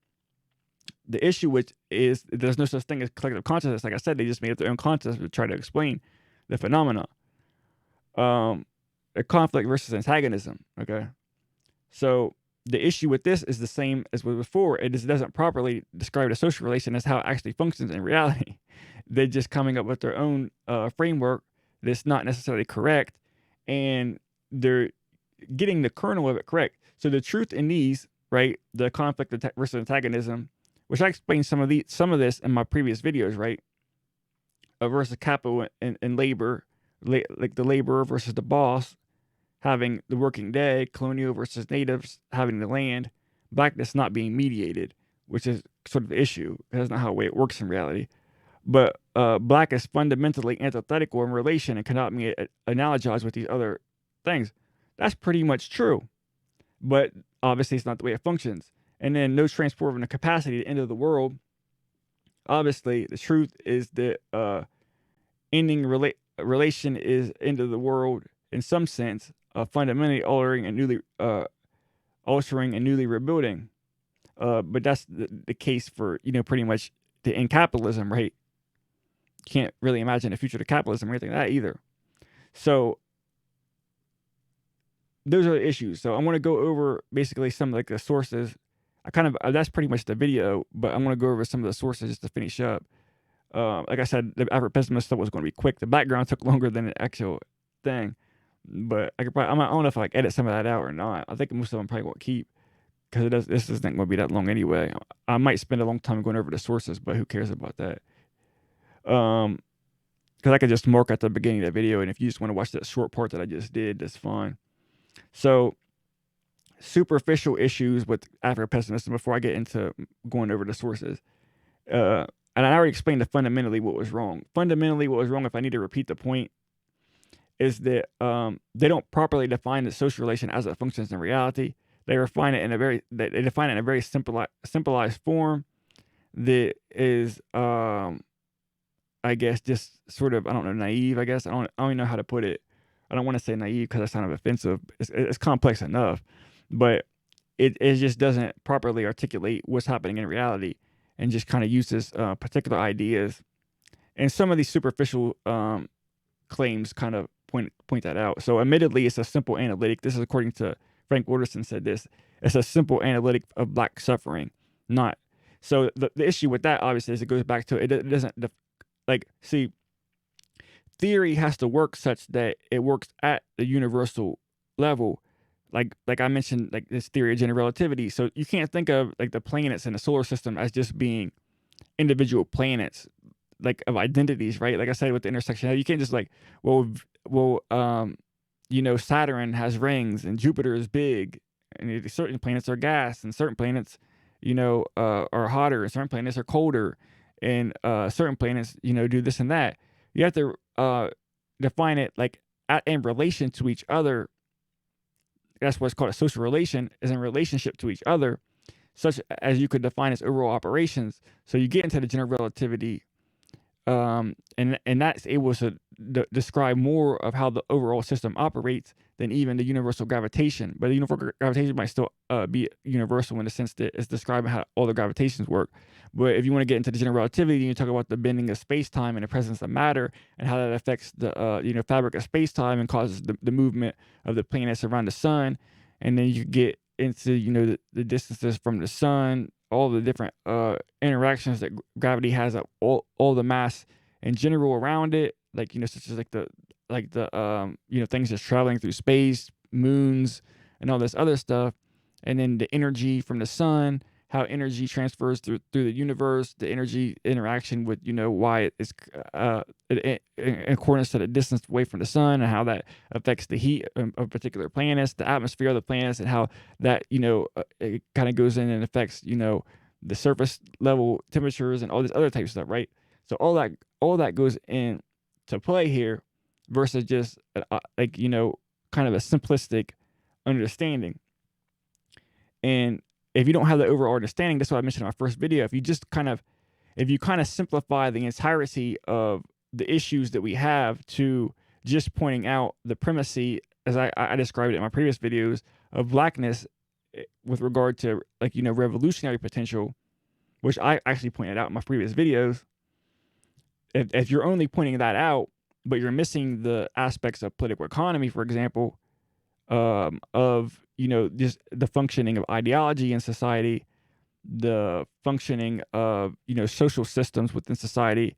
Speaker 1: The issue, which is there's no such thing as collective consciousness. Like I said, they just made up their own consciousness to try to explain the phenomena. A conflict versus antagonism. Okay, so the issue with this is the same as with before. It just doesn't properly describe the social relation as how it actually functions in reality. They're just coming up with their own framework that's not necessarily correct, and they're getting the kernel of it correct. So the truth in these, right, the conflict versus antagonism, which I explained some of this in my previous videos, right, versus capital and labor, like the laborer versus the boss, having the working day, colonial versus natives having the land, blackness not being mediated, which is sort of the issue. That's not how the way it works in reality. But black is fundamentally antithetical in relation and cannot be analogized with these other things. That's pretty much true. But obviously it's not the way it functions. And then no transport of the capacity to the end of the world. Obviously, the truth is that ending relation is end of the world in some sense, fundamentally altering and newly rebuilding. But that's the case for pretty much in capitalism, right? can't really imagine a future to capitalism or anything like that either. So those are the issues. So I want to go over basically some like the sources. I kind of that's pretty much the video, but I'm going to go over some of the sources just to finish up. Like I said, the Afro-Pessimist stuff was going to be quick. The background took longer than the actual thing, but I could probably, I don't know if I like edit some of that out or not. I think most of them probably won't keep because this isn't going to be that long anyway. I might spend a long time going over the sources, but who cares about that? Because I could just mark at the beginning of the video, and if you just want to watch that short part that I just did, that's fine. So superficial issues with Afro-pessimism before I get into going over the sources. And I already explained fundamentally what was wrong. Fundamentally, what was wrong, if I need to repeat the point, is that they don't properly define the social relation as it functions in reality. They define it in a very simplified form that is, I guess, just sort of, I don't know, naive. I guess I don't even know how to put it. I don't want to say naive because that's kind of offensive. It's complex enough, but it just doesn't properly articulate what's happening in reality, and just kind of uses particular ideas. And some of these superficial claims kind of point that out. So admittedly, it's a simple analytic. This is according to Frank Wooderson said this. It's a simple analytic of black suffering. Not so the issue with that obviously is it goes back to it doesn't like see theory has to work such that it works at the universal level. Like I mentioned, like this theory of general relativity. So you can't think of like the planets in the solar system as just being individual planets, like of identities, right? Like I said with the intersection, you can't just like, Saturn has rings and Jupiter is big, and certain planets are gas, and certain planets, are hotter, and certain planets are colder, and certain planets, do this and that. You have to define it like in relation to each other. That's what's called a social relation, is in relationship to each other, such as you could define as overall operations. So you get into the general relativity, and that's able to describe more of how the overall system operates than even the universal gravitation. But the universal gravitation might still be universal in the sense that it's describing how all the gravitations work. But if you want to get into the general relativity, you talk about the bending of space-time and the presence of matter, and how that affects the fabric of space-time and causes the movement of the planets around the sun. And then you get into the distances from the sun, all the different interactions that gravity has at all the mass in general around it, like such as the things just traveling through space, moons, and all this other stuff. And then the energy from the sun, how energy transfers through the universe, the energy interaction with why it is in accordance to the distance away from the sun, and how that affects the heat of particular planets, the atmosphere of the planets, and how that it kind of goes in and affects the surface level temperatures and all this other type of stuff, right? So all that goes in to play here, versus just kind of a simplistic understanding. And if you don't have the overall understanding, that's what I mentioned in my first video. If you kind of simplify the entirety of the issues that we have to just pointing out the primacy, as I described it in my previous videos, of blackness with regard to revolutionary potential, which I actually pointed out in my previous videos. If you're only pointing that out, but you're missing the aspects of political economy, for example, of just the functioning of ideology in society, the functioning of social systems within society,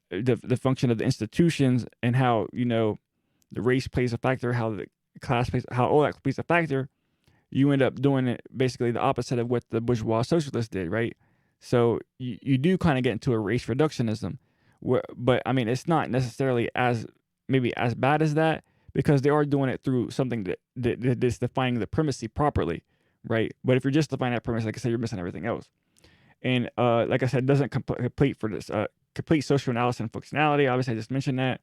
Speaker 1: the function of the institutions, and how the race plays a factor, how the class plays, how all that plays a factor, you end up doing it basically the opposite of what the bourgeois socialists did, right? So you do kind of get into a race reductionism, but I mean it's not necessarily as bad as that, because they are doing it through something that is defining the primacy properly, right? But if you're just defining that premise, like I said, you're missing everything else. And like I said, it doesn't complete for this complete social analysis and functionality. Obviously, I just mentioned that.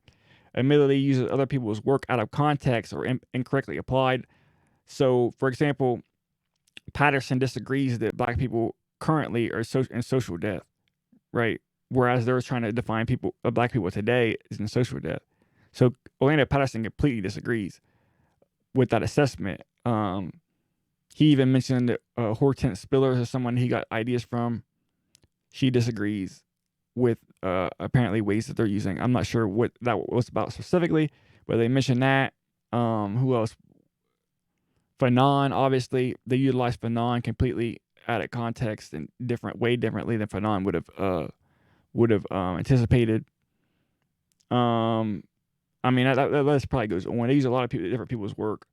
Speaker 1: Admittedly, uses other people's work out of context or incorrectly applied. So, for example, Patterson disagrees that black people currently are in social death, right? Whereas they're trying to define black people today is in social death. So Orlando Patterson completely disagrees with that assessment. He even mentioned that Hortense Spillers is someone he got ideas from. She disagrees. apparently ways that they're using. I'm not sure what that was about specifically, but they mentioned that. Who else? Fanon, obviously, they utilize Fanon completely out of context and way differently than Fanon would have anticipated. I mean, that list probably goes on. They use a lot of different people's work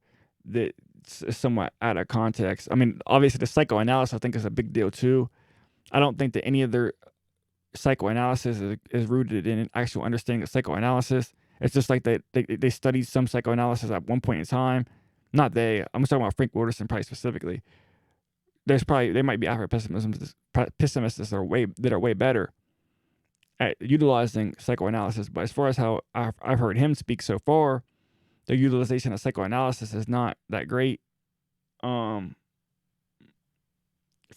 Speaker 1: that is somewhat out of context. I mean, obviously, the psychoanalysis I think is a big deal too. I don't think that any of their psychoanalysis is rooted in an actual understanding of psychoanalysis. It's just like they studied some psychoanalysis at one point in time. Not they. I'm talking about Frank Wilderson probably specifically. There might be Afro-pessimists that are way better at utilizing psychoanalysis. But as far as how I've heard him speak so far, the utilization of psychoanalysis is not that great. From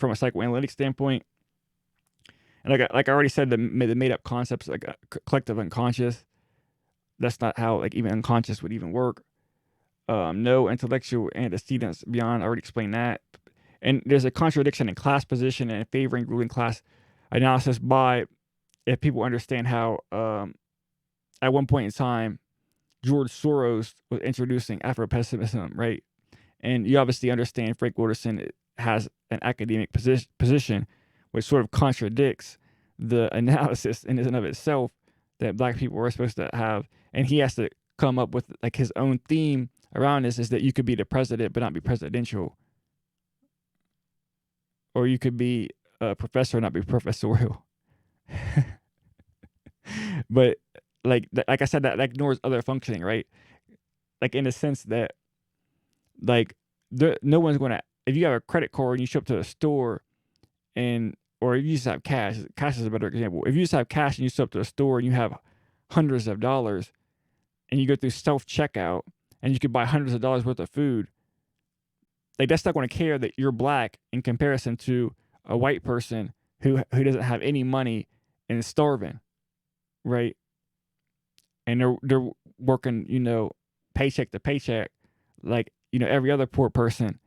Speaker 1: a psychoanalytic standpoint, and like I already said, the made up concepts like collective unconscious. That's not how like even unconscious would even work. No intellectual antecedents beyond. I already explained that. And there's a contradiction in class position and favoring ruling class analysis by if people understand how at one point in time George Soros was introducing Afro-Pessimism, right? And you obviously understand Frank Wilderson has an academic position which sort of contradicts the analysis in and of itself that black people are supposed to have. And he has to come up with like his own theme around this, is that you could be the president but not be presidential. Or you could be a professor and not be professorial. But like I said, that ignores other functioning, right? Like in the sense that like no one's gonna, if you have a credit card and you show up to a store and, or if you just have cash is a better example. If you just have cash and you show up to a store and you have hundreds of dollars and you go through self checkout and you could buy hundreds of dollars worth of food, like that's not going to care that you're black in comparison to a white person who doesn't have any money and is starving, right? And they're working, paycheck to paycheck, like every other poor person.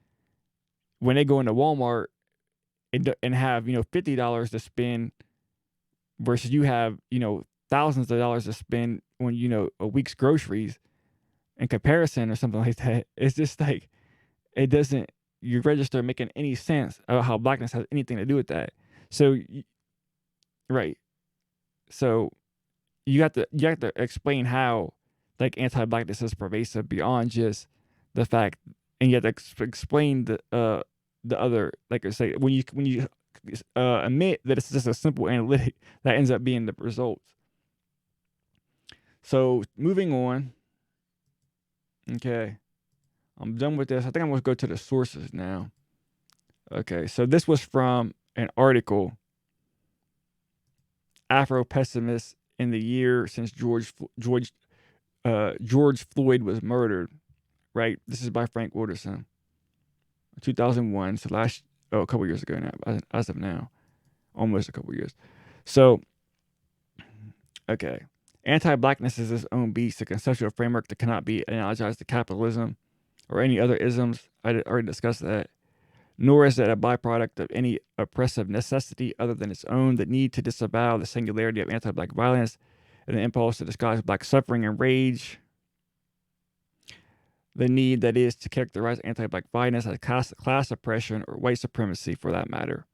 Speaker 1: When they go into Walmart and have $50 to spend, versus you have thousands of dollars to spend on a week's groceries, in comparison or something like that, it's just like it doesn't, you register making any sense about how blackness has anything to do with that. So right, so you have to explain how like anti-blackness is pervasive beyond just the fact, and you have to explain the other, like I say, when you admit that it's just a simple analytic that ends up being the results. So moving on. Okay, I'm done with this. I think I'm going to go to the sources now. Okay, so this was from an article, Afro-Pessimists in the year since George Floyd was murdered. Right, this is by Frank Wilderson, 2001. So a couple years ago now, as of now, almost a couple years. So, okay, anti-blackness is its own beast, a conceptual framework that cannot be analogized to capitalism or any other isms. I already discussed that. Nor is it a byproduct of any oppressive necessity other than its own, the need to disavow the singularity of anti-black violence and the impulse to disguise black suffering and rage. The need that is to characterize anti-black violence as class oppression or white supremacy for that matter.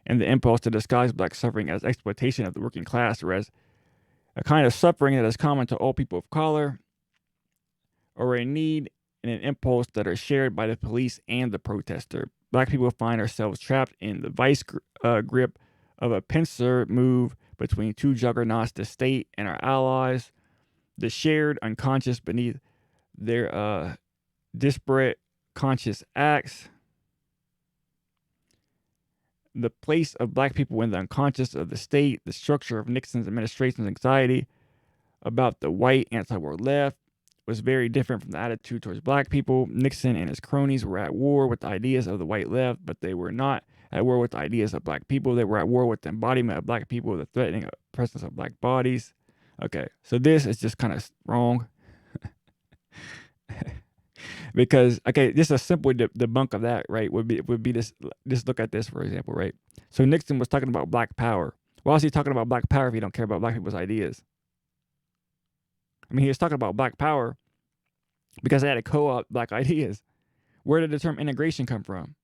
Speaker 1: And the impulse to disguise black suffering as exploitation of the working class, or as a kind of suffering that is common to all people of color, or a need and an impulse that are shared by the police and the protester. Black people find ourselves trapped in the vice grip of a pincer move between two juggernauts, the state and our allies, the shared unconscious beneath their disparate conscious acts. The place of black people in the unconscious of the state, the structure of Nixon's administration's anxiety about the white anti-war left was very different from the attitude towards black people. Nixon and his cronies were at war with the ideas of the white left, but they were not at war with the ideas of black people. They were at war with the embodiment of black people, the threatening presence of black bodies. Okay, so this is just kind of wrong. Because, okay, just a simple debunk of that, right, would be this. Just look at this, for example, right? So Nixon was talking about black power. Why is he talking about black power if he don't care about black people's ideas? I mean, he was talking about black power because they had to co-opt black ideas. Where did the term integration come from?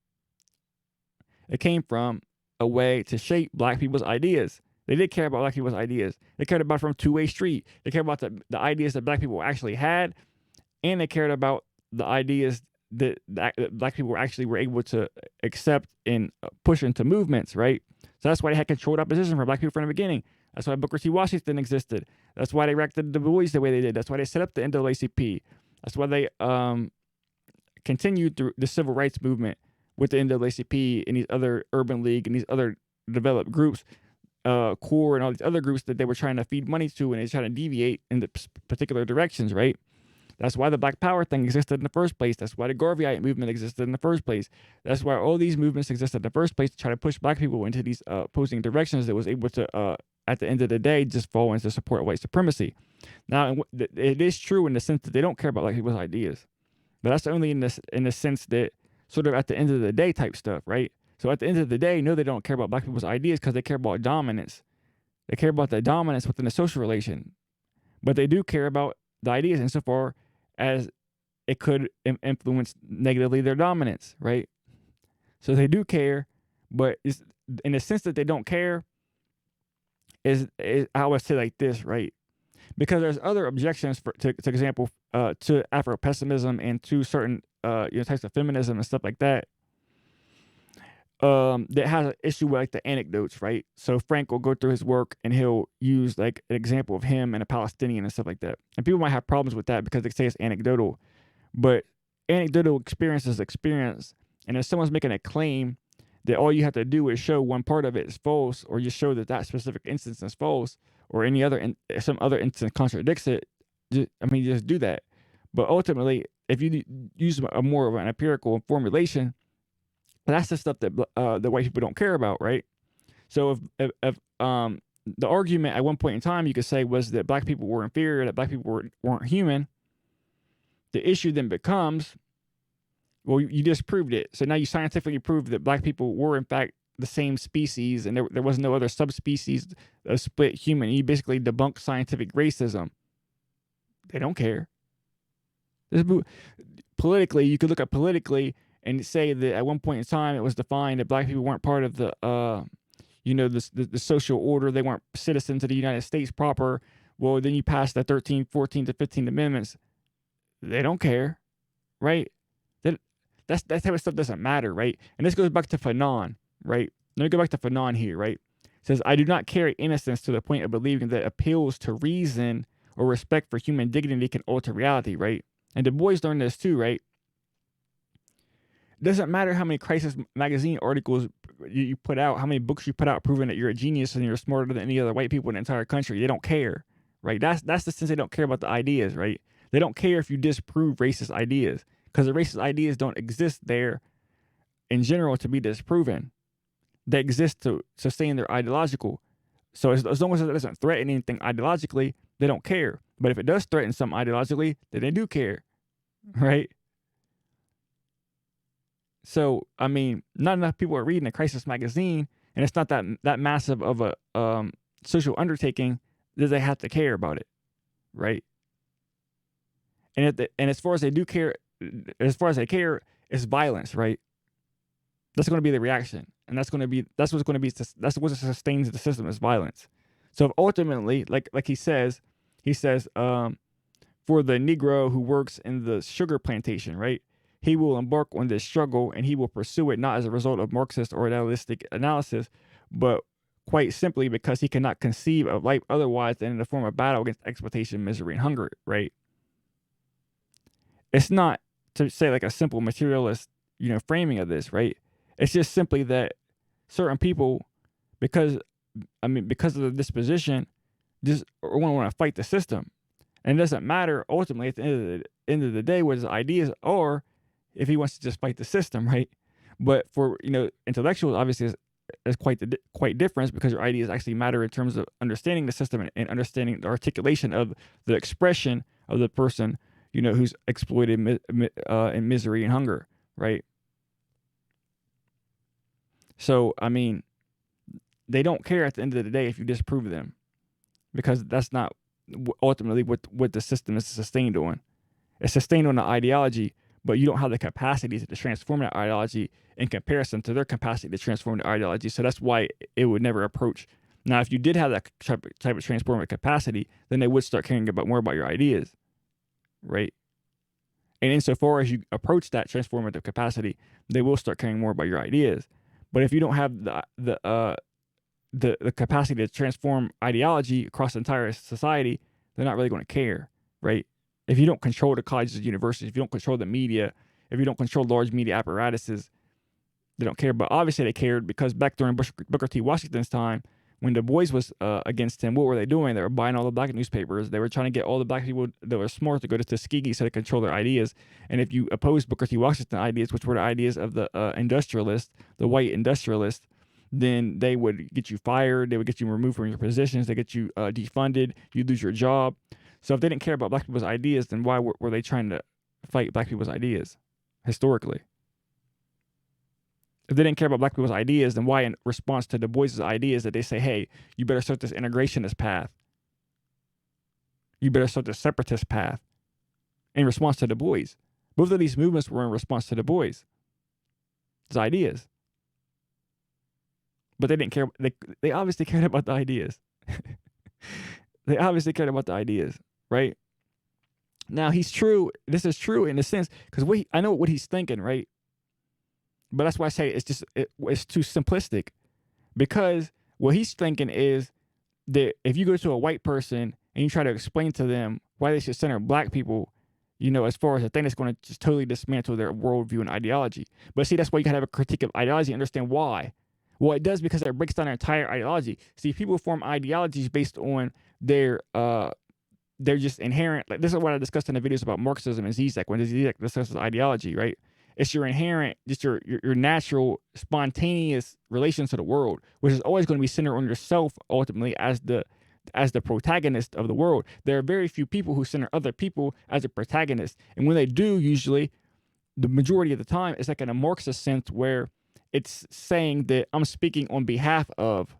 Speaker 1: It came from a way to shape black people's ideas. They did care about black people's ideas. They cared about from two-way street. They cared about the ideas that black people actually had, and they cared about the ideas that black people actually were able to accept and push into movements, right? So that's why they had controlled opposition for black people from the beginning. That's why Booker T. Washington existed. That's why they erected the Boys the way they did. That's why they set up the NAACP. That's why they continued through the civil rights movement with the NAACP and these other Urban League and these other developed groups, CORE and all these other groups that they were trying to feed money to, and they trying to deviate in the particular directions, right? That's why the Black Power thing existed in the first place. That's why the Garveyite movement existed in the first place. That's why all these movements existed in the first place to try to push black people into these opposing directions that was able to, at the end of the day, just fall into support of white supremacy. Now, it is true in the sense that they don't care about black people's ideas, but that's only in the sense that sort of at the end of the day type stuff, right? So at the end of the day, no, they don't care about black people's ideas because they care about dominance. They care about the dominance within the social relation, but they do care about the ideas insofar as it could influence negatively their dominance, right? So they do care, but it's, in the sense that they don't care is I would say like this, right? Because there's other objections to example, to Afro-Pessimism and to certain types of feminism and stuff like that. That has an issue with like the anecdotes, right? So Frank will go through his work and he'll use like an example of him and a Palestinian and stuff like that. And people might have problems with that because they say it's anecdotal, but anecdotal experience is experience. And if someone's making a claim that all you have to do is show one part of it is false, or just show that specific instance is false, or any other some other instance contradicts it, just do that. But ultimately, if you use a more of an empirical formulation, that's the stuff that the white people don't care about, right? So if the argument at one point in time you could say was that black people were inferior, that black people weren't human, the issue then becomes, well, you disproved it. So now you scientifically proved that black people were in fact the same species, and there was no other subspecies of split human. You basically debunk scientific racism. They don't care. Politically, you could look at politically and say that at one point in time it was defined that black people weren't part of the the social order. They weren't citizens of the United States proper. Well, then you pass the 13, 14 to 15 amendments. They don't care, right? That type of stuff doesn't matter, right? And this goes back to Fanon, right? Let me go back to Fanon here, right? It says, I do not carry innocence to the point of believing that appeals to reason or respect for human dignity can alter reality, right? And Du Bois learned this too, right? It doesn't matter how many Crisis magazine articles you put out, how many books you put out proving that you're a genius and you're smarter than any other white people in the entire country. They don't care, right? That's the sense they don't care about the ideas, right? They don't care if you disprove racist ideas because the racist ideas don't exist there in general to be disproven. They exist to sustain their ideological. So as long as it doesn't threaten anything ideologically, they don't care. But if it does threaten something ideologically, then they do care, right? So, I mean, not enough people are reading a Crisis magazine, and it's not that massive of a social undertaking that they have to care about it, right? And as far as they do care, as far as they care, it's violence, right? That's going to be the reaction, and that's what sustains the system is violence. So ultimately, like he says, for the Negro who works in the sugar plantation, right? He will embark on this struggle and he will pursue it not as a result of Marxist or idealistic analysis, but quite simply because he cannot conceive of life otherwise than in the form of battle against exploitation, misery, and hunger, right? It's not to say like a simple materialist, framing of this, right? It's just simply that certain people, because of the disposition, just want to fight the system. And it doesn't matter ultimately at the end of the day what his ideas are, if he wants to just fight the system, right? But for intellectuals, obviously, is quite different because your ideas actually matter in terms of understanding the system and understanding the articulation of the expression of the person, who's exploited in misery and hunger, right? So I mean, they don't care at the end of the day if you disprove them, because that's not ultimately what the system is sustained on. It's sustained on the ideology, but you don't have the capacity to transform that ideology in comparison to their capacity to transform the ideology. So that's why it would never approach. Now, if you did have that type of transformative capacity, then they would start caring about more about your ideas, right? And insofar as you approach that transformative capacity, they will start caring more about your ideas. But if you don't have the capacity to transform ideology across the entire society, they're not really going to care, right? If you don't control the colleges and universities, if you don't control the media, if you don't control large media apparatuses, they don't care. But obviously they cared, because back during Booker T. Washington's time, when Du Bois was against him, what were they doing? They were buying all the black newspapers. They were trying to get all the black people that were smart to go to Tuskegee so they could control their ideas. And if you opposed Booker T. Washington's ideas, which were the ideas of the industrialists, the white industrialists, then they would get you fired. They would get you removed from your positions. They get you defunded. You lose your job. So if they didn't care about black people's ideas, then why were they trying to fight black people's ideas historically? If they didn't care about black people's ideas, then why, in response to Du Bois's ideas, that they say, hey, you better start this integrationist path. You better start this separatist path, in response to Du Bois. Both of these movements were in response to Du Bois' ideas. But they didn't care. They obviously cared about the ideas. They obviously cared about the ideas, right? Now, he's true. This is true in a sense, because I know what he's thinking, right? But that's why I say it's too simplistic, because what he's thinking is that if you go to a white person and you try to explain to them why they should center black people, as far as a thing that's going to just totally dismantle their worldview and ideology. But see, that's why you got to have a critique of ideology and understand why. Well, it does, because it breaks down their entire ideology. See, people form ideologies based on their just inherent. Like, this is what I discussed in the videos about Marxism and Zizek, when Zizek discusses ideology, right? It's your inherent, just your natural, spontaneous relation to the world, which is always going to be centered on yourself ultimately as the protagonist of the world. There are very few people who center other people as a protagonist, and when they do, usually, the majority of the time, it's like in a Marxist sense where it's saying that I'm speaking on behalf of,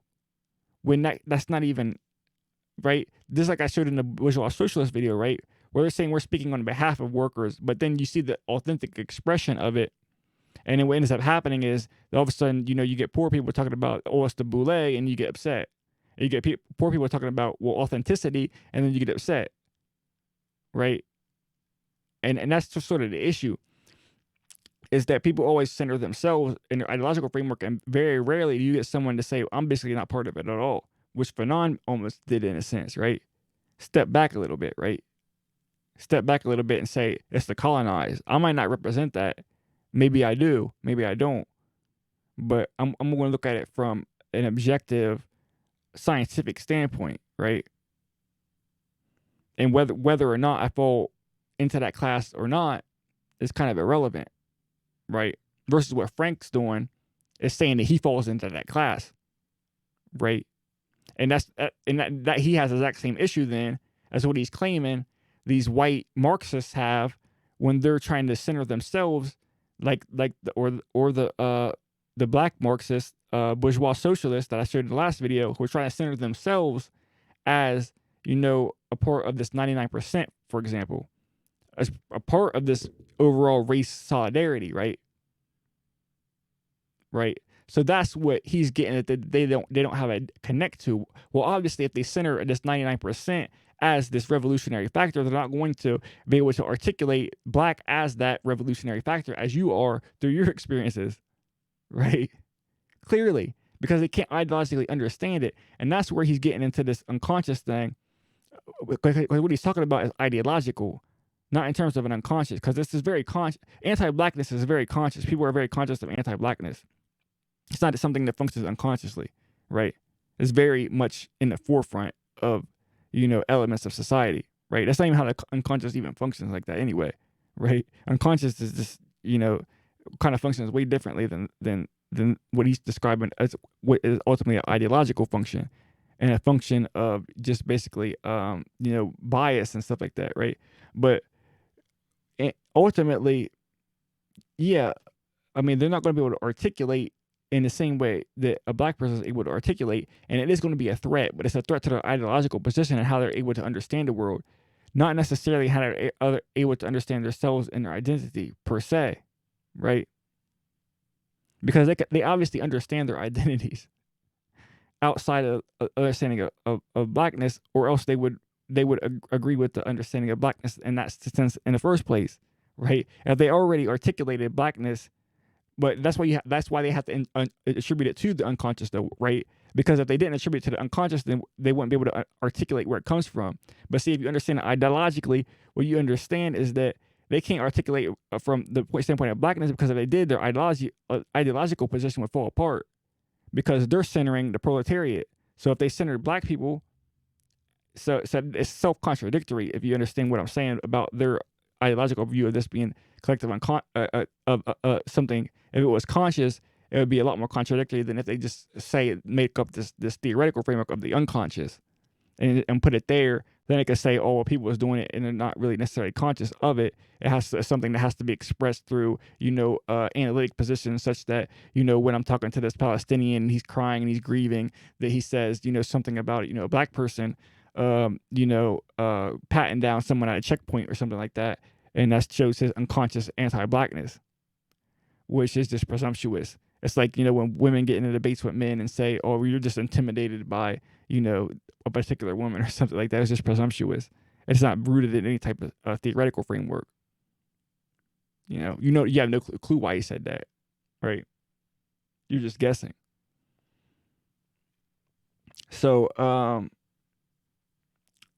Speaker 1: when that's not even right. This is like I showed in the bourgeois socialist video, right? Where they're saying we're speaking on behalf of workers, but then you see the authentic expression of it. And then what ends up happening is all of a sudden, you get poor people talking about, oh, it's the boule, and you get upset. And you get poor people talking about, well, authenticity, and then you get upset, right? And that's just sort of the issue, is that people always center themselves in their ideological framework, and very rarely do you get someone to say, I'm basically not part of it at all, which Fanon almost did in a sense, right? Step back a little bit, right? Step back a little bit and say, it's the colonized. I might not represent that. Maybe I do. Maybe I don't. But I'm going to look at it from an objective, scientific standpoint, right? And whether or not I fall into that class or not is kind of irrelevant, right? Versus what Frank's doing is saying that he falls into that class, right? And that he has the exact same issue then as what he's claiming these white Marxists have when they're trying to center themselves, like the black Marxist bourgeois socialists that I showed in the last video, who are trying to center themselves as a part of this 99%, for example, as a part of this overall race solidarity, right? Right. So that's what he's getting at, that they don't have a connect to. Well, obviously, if they center this 99% as this revolutionary factor, they're not going to be able to articulate black as that revolutionary factor as you are through your experiences, right? Clearly, because they can't ideologically understand it. And that's where he's getting into this unconscious thing. What he's talking about is ideological, not in terms of an unconscious, because this is very conscious. Anti-blackness is very conscious. People are very conscious of anti-blackness. It's not something that functions unconsciously, right? It's very much in the forefront of, elements of society, right? That's not even how the unconscious even functions like that anyway, right? Unconscious is just, kind of functions way differently than what he's describing as what is ultimately an ideological function, and a function of just basically, bias and stuff like that, right? But ultimately, yeah, I mean, they're not going to be able to articulate in the same way that a black person is able to articulate, and it is going to be a threat, but it's a threat to their ideological position and how they're able to understand the world, not necessarily how they're able to understand themselves and their identity per se, right? Because they obviously understand their identities outside of understanding of blackness, or else they would agree with the understanding of blackness in that sense in the first place, right? If they already articulated blackness, but that's why they have to attribute it to the unconscious, though, right? Because if they didn't attribute it to the unconscious, then they wouldn't be able to articulate where it comes from. But see, if you understand it ideologically, what you understand is that they can't articulate from the standpoint of blackness, because if they did, their ideological position would fall apart, because they're centering the proletariat. So if they centered black people, so it's self-contradictory if you understand what I'm saying about their ideological view of this being collective something. If it was conscious, it would be a lot more contradictory than if they just make up this theoretical framework of the unconscious and put it there. Then it could say, oh, well, people was doing it and they're not really necessarily conscious of it. It's something that has to be expressed through, analytic positions, such that, when I'm talking to this Palestinian and he's crying and he's grieving, that he says, something about, a black person, patting down someone at a checkpoint or something like that. And that shows his unconscious anti-blackness, which is just presumptuous. It's like, when women get into debates with men and say, oh, you're just intimidated by, a particular woman or something like that. It's just presumptuous. It's not rooted in any type of theoretical framework. You have no clue why he said that, right? You're just guessing. So,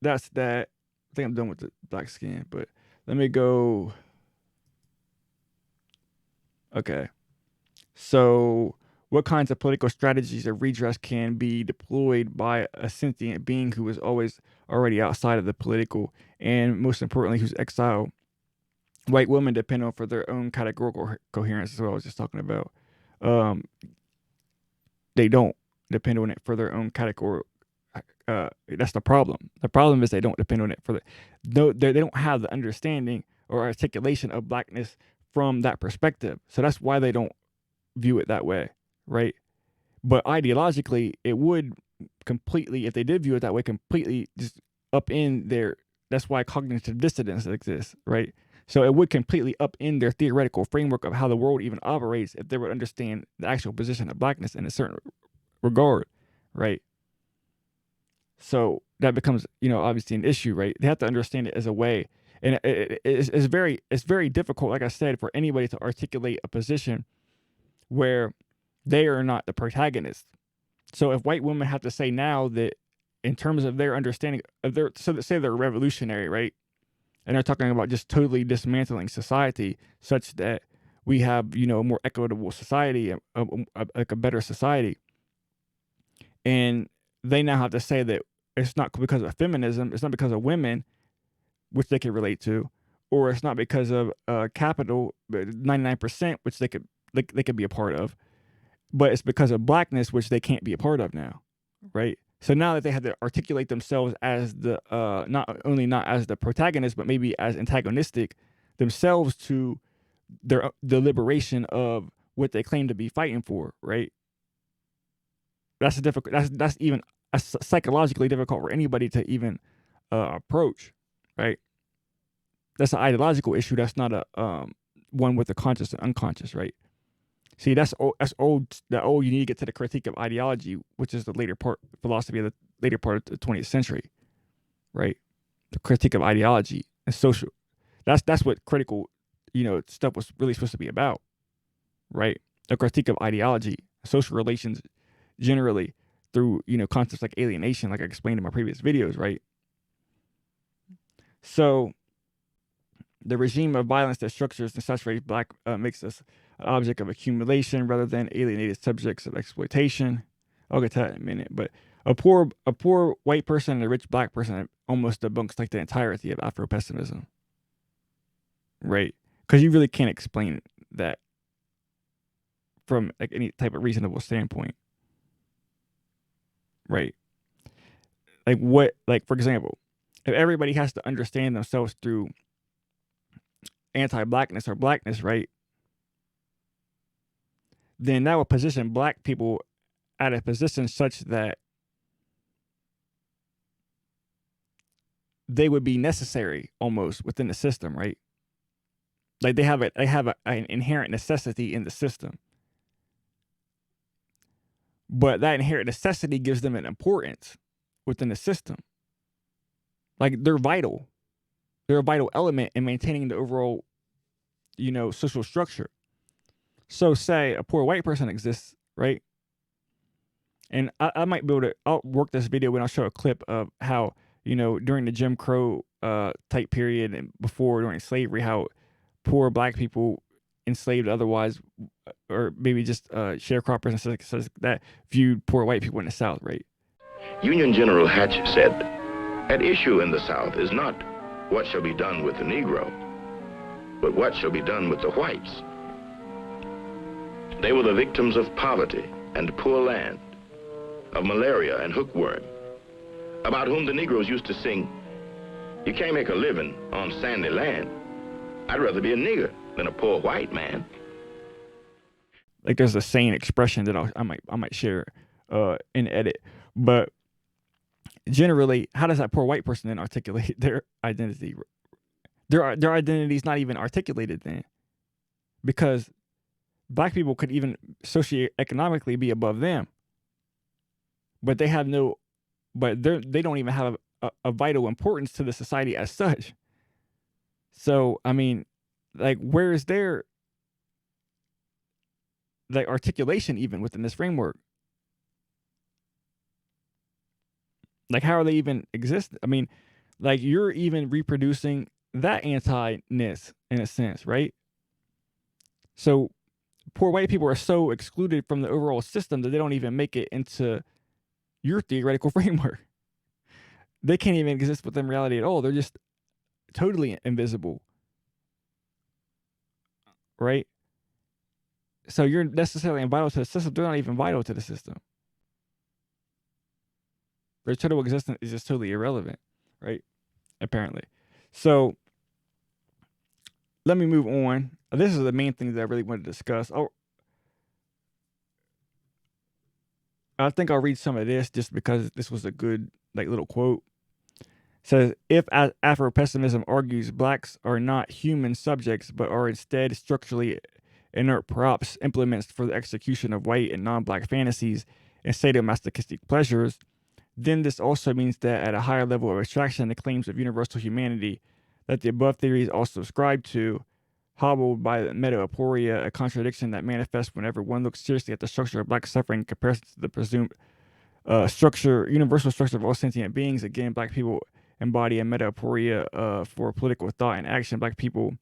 Speaker 1: that's that. I think I'm done with the black skin, but let me go. Okay. So, what kinds of political strategies of redress can be deployed by a sentient being who is always already outside of the political, and most importantly, who's exiled? White women depend on for their own categorical coherence, is what I was just talking about. They don't depend on it for their own categorical. That's the problem. The problem is they don't depend on it for they don't have the understanding or articulation of blackness from that perspective. So that's why they don't view it that way, right? But ideologically, it would completely, if they did view it that way, completely just upend their. That's why cognitive dissonance exists, right? So it would completely upend their theoretical framework of how the world even operates if they would understand the actual position of blackness in a certain regard, right? So that becomes, obviously an issue, right? They have to understand it as a way, and it's very difficult, like I said, for anybody to articulate a position where they are not the protagonist. So if white women have to say now that, in terms of their understanding of say they're revolutionary, right? And they're talking about just totally dismantling society such that we have, a more equitable society, like a better society. And they now have to say that it's not because of feminism, it's not because of women, which they can relate to, or it's not because of capital, 99%, which they could be a part of, but it's because of blackness, which they can't be a part of now, right? So now that they have to articulate themselves as the not as the protagonist, but maybe as antagonistic themselves to the liberation of what they claim to be fighting for, right? That's a difficult. That's even psychologically difficult for anybody to even approach, right? That's an ideological issue. That's not a one with the conscious and unconscious, right? See, that's old. You need to get to the critique of ideology, which is the later part philosophy of the later part of the 20th century, right? The critique of ideology and social. That's what critical, stuff was really supposed to be about, right? The critique of ideology, social relations, generally through concepts like alienation, like I explained in my previous videos, right? So the regime of violence that structures and saturates black makes us an object of accumulation rather than alienated subjects of exploitation. I'll get to that in a minute. But a poor white person and a rich black person almost debunks like the entirety of Afro-Pessimism, right? Because you really can't explain that from like any type of reasonable standpoint, right? Like for example, if everybody has to understand themselves through anti-blackness or blackness, right? then that would position black people at a position such that they would be necessary almost within the system, right? Like they have an inherent necessity in the system, but that inherent necessity gives them an importance within the system. Like they're vital. They're a vital element in maintaining the overall, social structure. So say a poor white person exists, right? And I might be able to, I'll work this video when I'll show a clip of how, during the Jim Crow type period and before, during slavery, how poor black people enslaved otherwise, or maybe just sharecroppers and stuff like that, viewed poor white people in the South, right?
Speaker 3: Union General Hatch said, "At issue in the South is not what shall be done with the Negro, but what shall be done with the whites. They were the victims of poverty and poor land, of malaria and hookworm, about whom the Negroes used to sing, 'You can't make a living on sandy land. I'd rather be a nigger than a poor white man.'"
Speaker 1: Like there's a saying expression that I might share in edit, but generally, how does that poor white person then articulate their identity? Their identity is not even articulated then, because black people could even socioeconomically be above them, but they have no, but they don't even have a vital importance to the society as such. So I mean, like, where is their like articulation even within this framework? Like, how are they even exist? I mean, like, you're even reproducing that anti-ness in a sense, right? So poor white people are so excluded from the overall system that they don't even make it into your theoretical framework. They can't even exist within reality at all. They're just totally invisible, right? So you're necessarily vital to the system. They're not even vital to the system. Their total existence is just totally irrelevant, right? Apparently. So let me move on. This is the main thing that I really wanted to discuss. I think I'll read some of this just because this was a good little quote. It says, if Afro-Pessimism argues blacks are not human subjects but are instead structurally inert props, implements for the execution of white and non-black fantasies and sadomasochistic pleasures, then this also means that at a higher level of abstraction, the claims of universal humanity that the above theories also ascribe to, hobbled by the meta-aporia, a contradiction that manifests whenever one looks seriously at the structure of black suffering in comparison to the presumed universal structure of all sentient beings. Again, black people embody a meta-aporia for political thought and action. Black people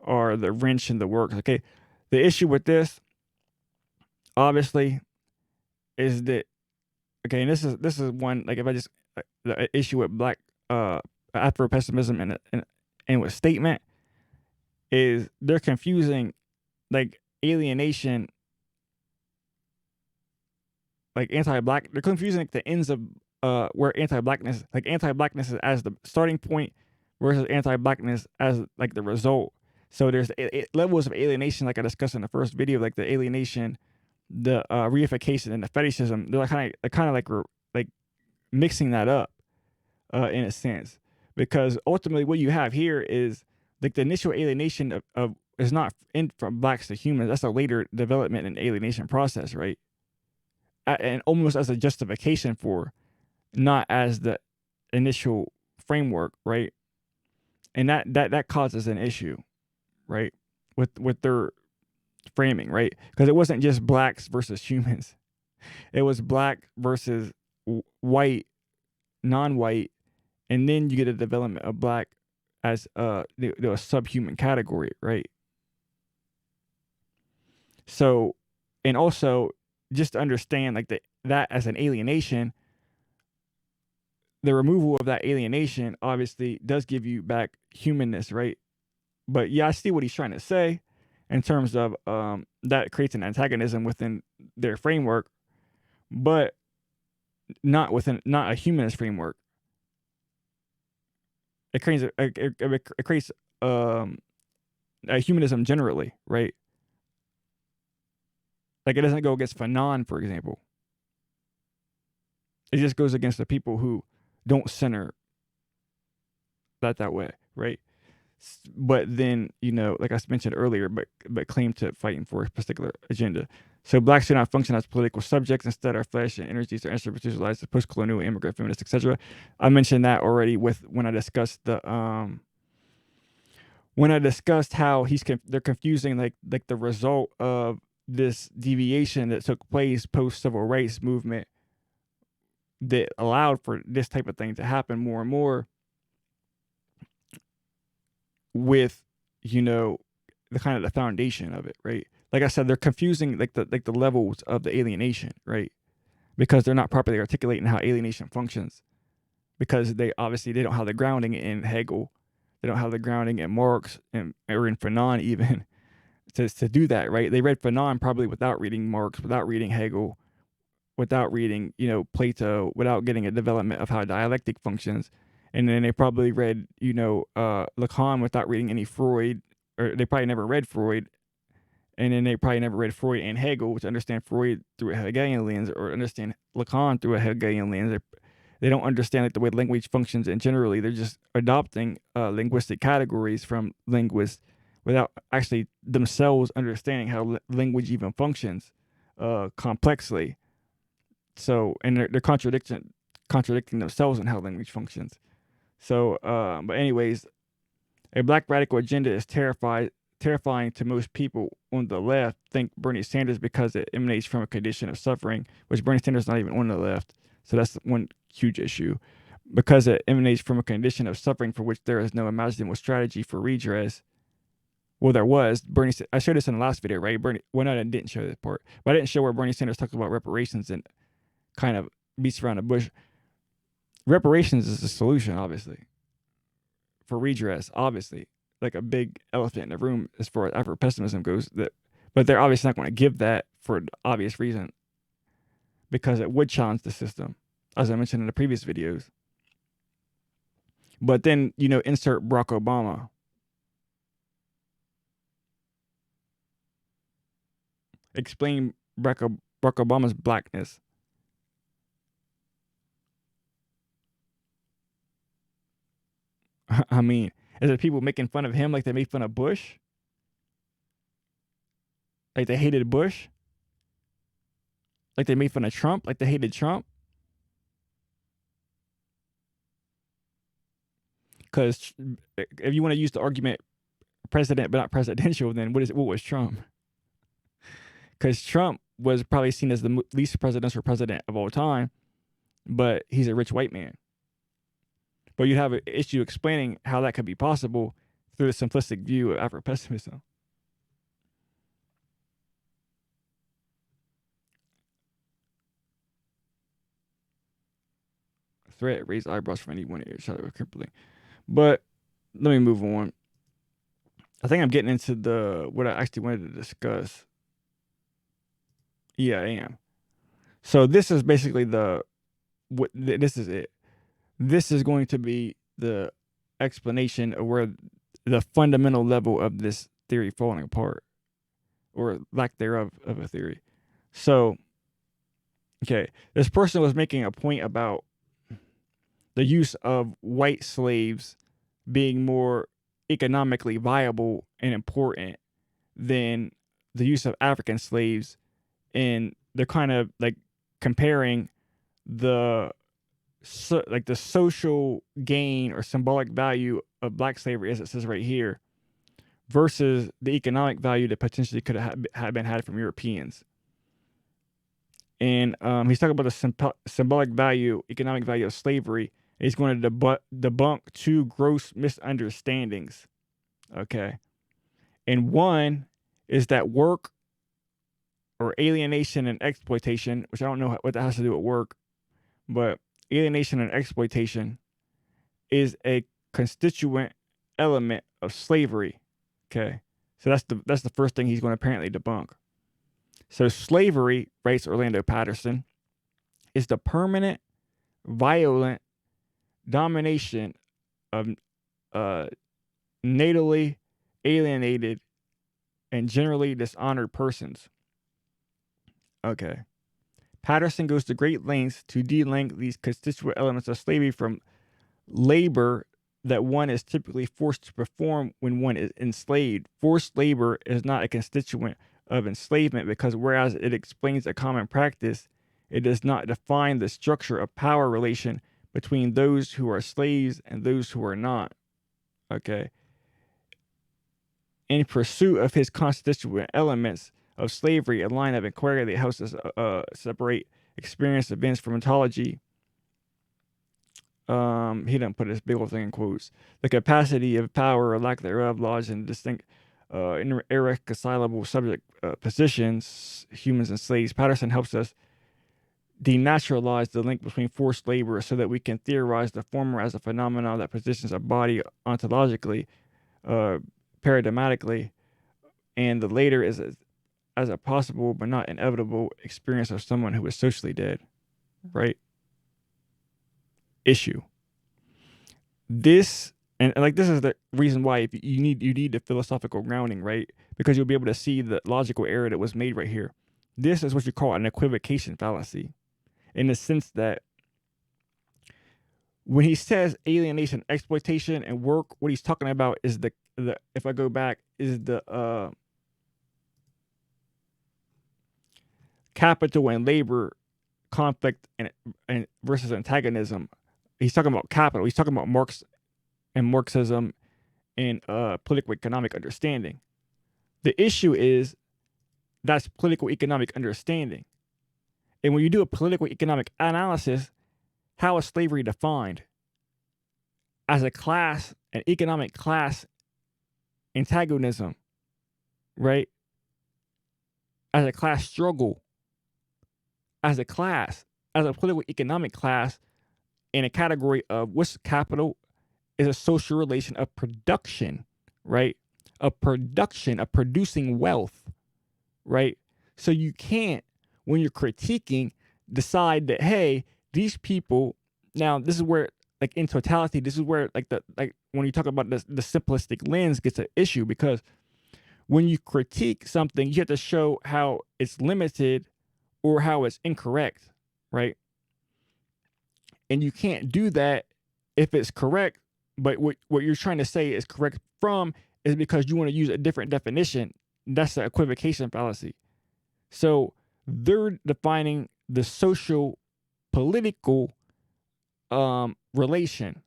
Speaker 1: are the wrench in the works. Okay, the issue with this, obviously, is that, okay, and this is one, like, if I just the issue with black Afro-pessimism and with statement is they're confusing like alienation, like anti-black. They're confusing like, the ends of where anti-blackness is as the starting point versus anti-blackness as like the result. So there's levels of alienation, like I discussed in the first video, like the alienation, the reification, and the fetishism. They're kind of like mixing that up in a sense, because ultimately what you have here is like the initial alienation of is not from blacks to humans. That's a later development and alienation process, right? And almost as a justification for, not as the initial framework, right? And that causes an issue, right, with their framing, right? Because it wasn't just blacks versus humans; it was black versus white, non-white, and then you get a development of black as a subhuman category, right? So, and also just to understand like that as an alienation, the removal of that alienation obviously does give you back humanness, right? But yeah, I see what he's trying to say in terms of that creates an antagonism within their framework, but not a humanist framework. It creates a humanism generally, right? Like, it doesn't go against Fanon, for example. It just goes against the people who don't center that way, right? But then, like I mentioned earlier, but claim to fighting for a particular agenda. So blacks do not function as political subjects. Instead, our flesh and energies are institutionalized as post-colonial, immigrant, feminists, etc. I mentioned that already when I discussed how they're confusing like the result of this deviation that took place post civil rights movement that allowed for this type of thing to happen more and more with the kind of the foundation of it, right? Like I said, they're confusing like the levels of the alienation, right? Because they're not properly articulating how alienation functions. Because they don't have the grounding in Hegel, they don't have the grounding in Marx or in Fanon even to do that, right? They read Fanon probably without reading Marx, without reading Hegel, without reading Plato, without getting a development of how dialectic functions. And then they probably read, Lacan without reading any Freud, or they probably never read Freud. And then they probably never read Freud and Hegel, which understand Freud through a Hegelian lens or understand Lacan through a Hegelian lens. They don't understand like the way language functions, and generally they're just adopting linguistic categories from linguists without actually themselves understanding how language even functions complexly. So, and they're contradicting themselves on how language functions. So, but anyways, a black radical agenda is terrifying to most people on the left. Think Bernie Sanders because it emanates from a condition of suffering, which Bernie Sanders is not even on the left. So that's one huge issue. Because it emanates from a condition of suffering for which there is no imaginable strategy for redress. Well, there was. I showed this in the last video, right? No, I didn't show this part. But I didn't show where Bernie Sanders talks about reparations and kind of beats around the bush. Reparations is the solution, obviously, for redress, obviously. Like a big elephant in the room as far as Afro-Pessimism goes. But they're obviously not going to give that for the obvious reason. Because it would challenge the system, as I mentioned in the previous videos. But then, insert Barack Obama. Explain Barack Obama's blackness. I mean, is it people making fun of him like they made fun of Bush? Like they hated Bush? Like they made fun of Trump? Like they hated Trump? Because if you want to use the argument president but not presidential, then what was Trump? Because Trump was probably seen as the least presidential president of all time, but he's a rich white man. But you'd have an issue explaining how that could be possible through the simplistic view of Afro-Pessimism. Threat, raise eyebrows from anyone ear, shadow crippling. But let me move on. I think I'm getting into what I actually wanted to discuss. Yeah, I am. So this is basically this is it. This is going to be the explanation of where the fundamental level of this theory falling apart, or lack thereof of a theory. So, okay, this person was making a point about the use of white slaves being more economically viable and important than the use of African slaves, and they're kind of like comparing the social gain or symbolic value of black slavery, as it says right here, versus the economic value that potentially could have been had from Europeans. And he's talking about the symbolic value, economic value of slavery. He's going to debunk two gross misunderstandings. Okay. And one is that work or alienation and exploitation, which I don't know what that has to do with work, but alienation and exploitation is a constituent element of slavery. Okay. So that's the first thing he's going to apparently debunk. So slavery, writes Orlando Patterson, is the permanent, violent domination of natally alienated and generally dishonored persons. Okay. Patterson goes to great lengths to de-link these constituent elements of slavery from labor that one is typically forced to perform when one is enslaved. Forced labor is not a constituent of enslavement because whereas it explains a common practice, it does not define the structure of power relation between those who are slaves and those who are not. Okay. In pursuit of his constituent elements of slavery, a line of inquiry that helps us separate experience events from ontology. He didn't put this big old thing in quotes. The capacity of power or lack thereof lodged in distinct, irreconcilable subject positions, humans and slaves. Patterson helps us denaturalize the link between forced labor so that we can theorize the former as a phenomenon that positions a body ontologically, paradigmatically, and the later is as a possible but not inevitable experience of someone who is socially dead, right? Issue. This and like this is the reason why if you need the philosophical grounding, right? Because you'll be able to see the logical error that was made right here. This is what you call an equivocation fallacy, in the sense that when he says alienation, exploitation, and work, what he's talking about is the if I go back is the capital and labor conflict and versus antagonism. He's talking about capital. He's talking about Marx and Marxism and political economic understanding. The issue is that's political economic understanding. And when you do a political economic analysis, how is slavery defined? As a class, an economic class antagonism, right? As a class struggle, as a class, as a political economic class, in a category of what's capital is a social relation of production, right? A production, of producing wealth, right? So you can't, when you're critiquing, decide that, hey, these people, now this is where, like in totality, this is where like when you talk about the simplistic lens gets an issue, because when you critique something, you have to show how it's limited or how it's incorrect, right? And you can't do that if it's correct, but what you're trying to say is correct from is because you want to use a different definition. That's the equivocation fallacy. So they're defining the social political relation,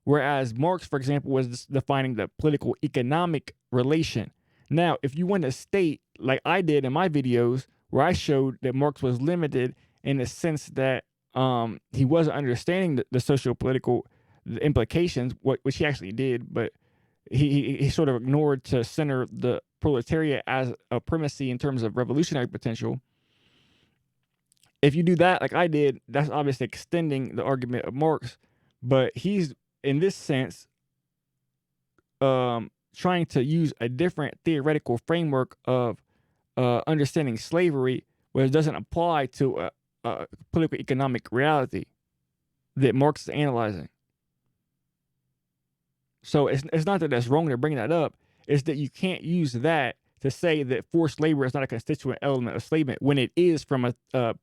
Speaker 1: whereas Marx, for example, was defining the political economic relation. Now, if you want to state, like I did in my videos, where I showed that Marx was limited in the sense that he wasn't understanding the socio-political implications, which he actually did, but he sort of ignored to center the proletariat as a primacy in terms of revolutionary potential. If you do that, like I did, that's obviously extending the argument of Marx, but he's, in this sense, trying to use a different theoretical framework of understanding slavery, where it doesn't apply to a political economic reality that Marx is analyzing. So it's not that that's wrong to bring that up. It's that you can't use that to say that forced labor is not a constituent element of enslavement when it is from a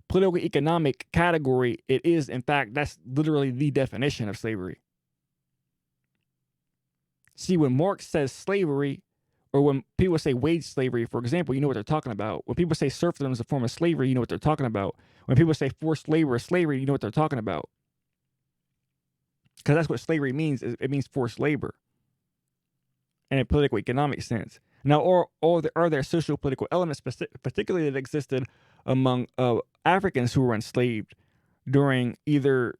Speaker 1: political economic category. It is, in fact, that's literally the definition of slavery. See, when Marx says slavery, or when people say wage slavery, for example, you know what they're talking about. When people say serfdom is a form of slavery, you know what they're talking about. When people say forced labor is slavery, you know what they're talking about. Because that's what slavery means. It means forced labor in a political economic sense. Now, are there social political elements, particularly that existed among Africans who were enslaved during either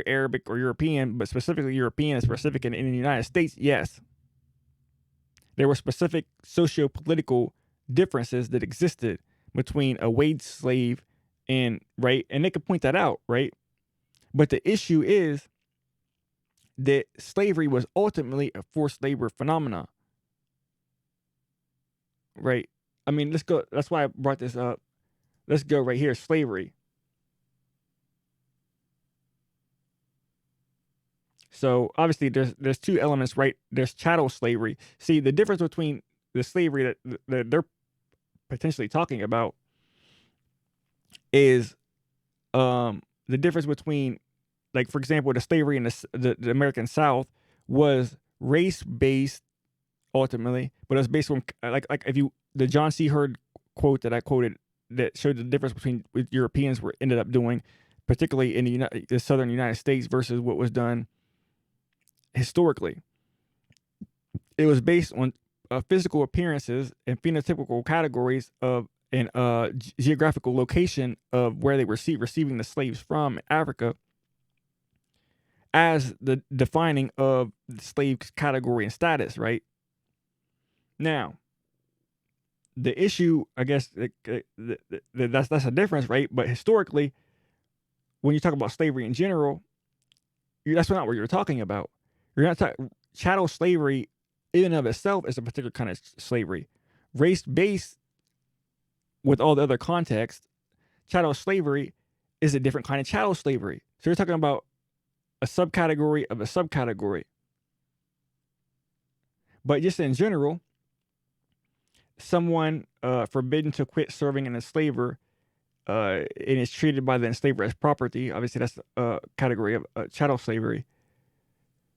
Speaker 1: Arabic or European, but specifically European and specific in the United States? Yes. There were specific socio-political differences that existed between a wage slave and, right? And they could point that out, right? But the issue is that slavery was ultimately a forced labor phenomenon, right? I mean, let's go. That's why I brought this up. Let's go right here. Slavery. So obviously, there's two elements, right? There's chattel slavery. See, the difference between the slavery that they're potentially talking about is the difference between, like, for example, the slavery in the American South was race based ultimately, but it was based on like if you the John C. Hurd quote that I quoted that showed the difference between what Europeans were ended up doing, particularly in the southern United States versus what was done historically. It was based on physical appearances and phenotypical categories of and geographical location of where they were receiving the slaves from Africa as the defining of the slave category and status, right? Now, the issue, I guess, that's a difference, right? But historically, when you talk about slavery in general, that's not what you're talking about. You're not talking chattel slavery in and of itself is a particular kind of slavery. Race-based, with all the other context, chattel slavery is a different kind of chattel slavery. So you're talking about a subcategory of a subcategory. But just in general, someone forbidden to quit serving an enslaver and is treated by the enslaver as property. Obviously, that's a category of chattel slavery.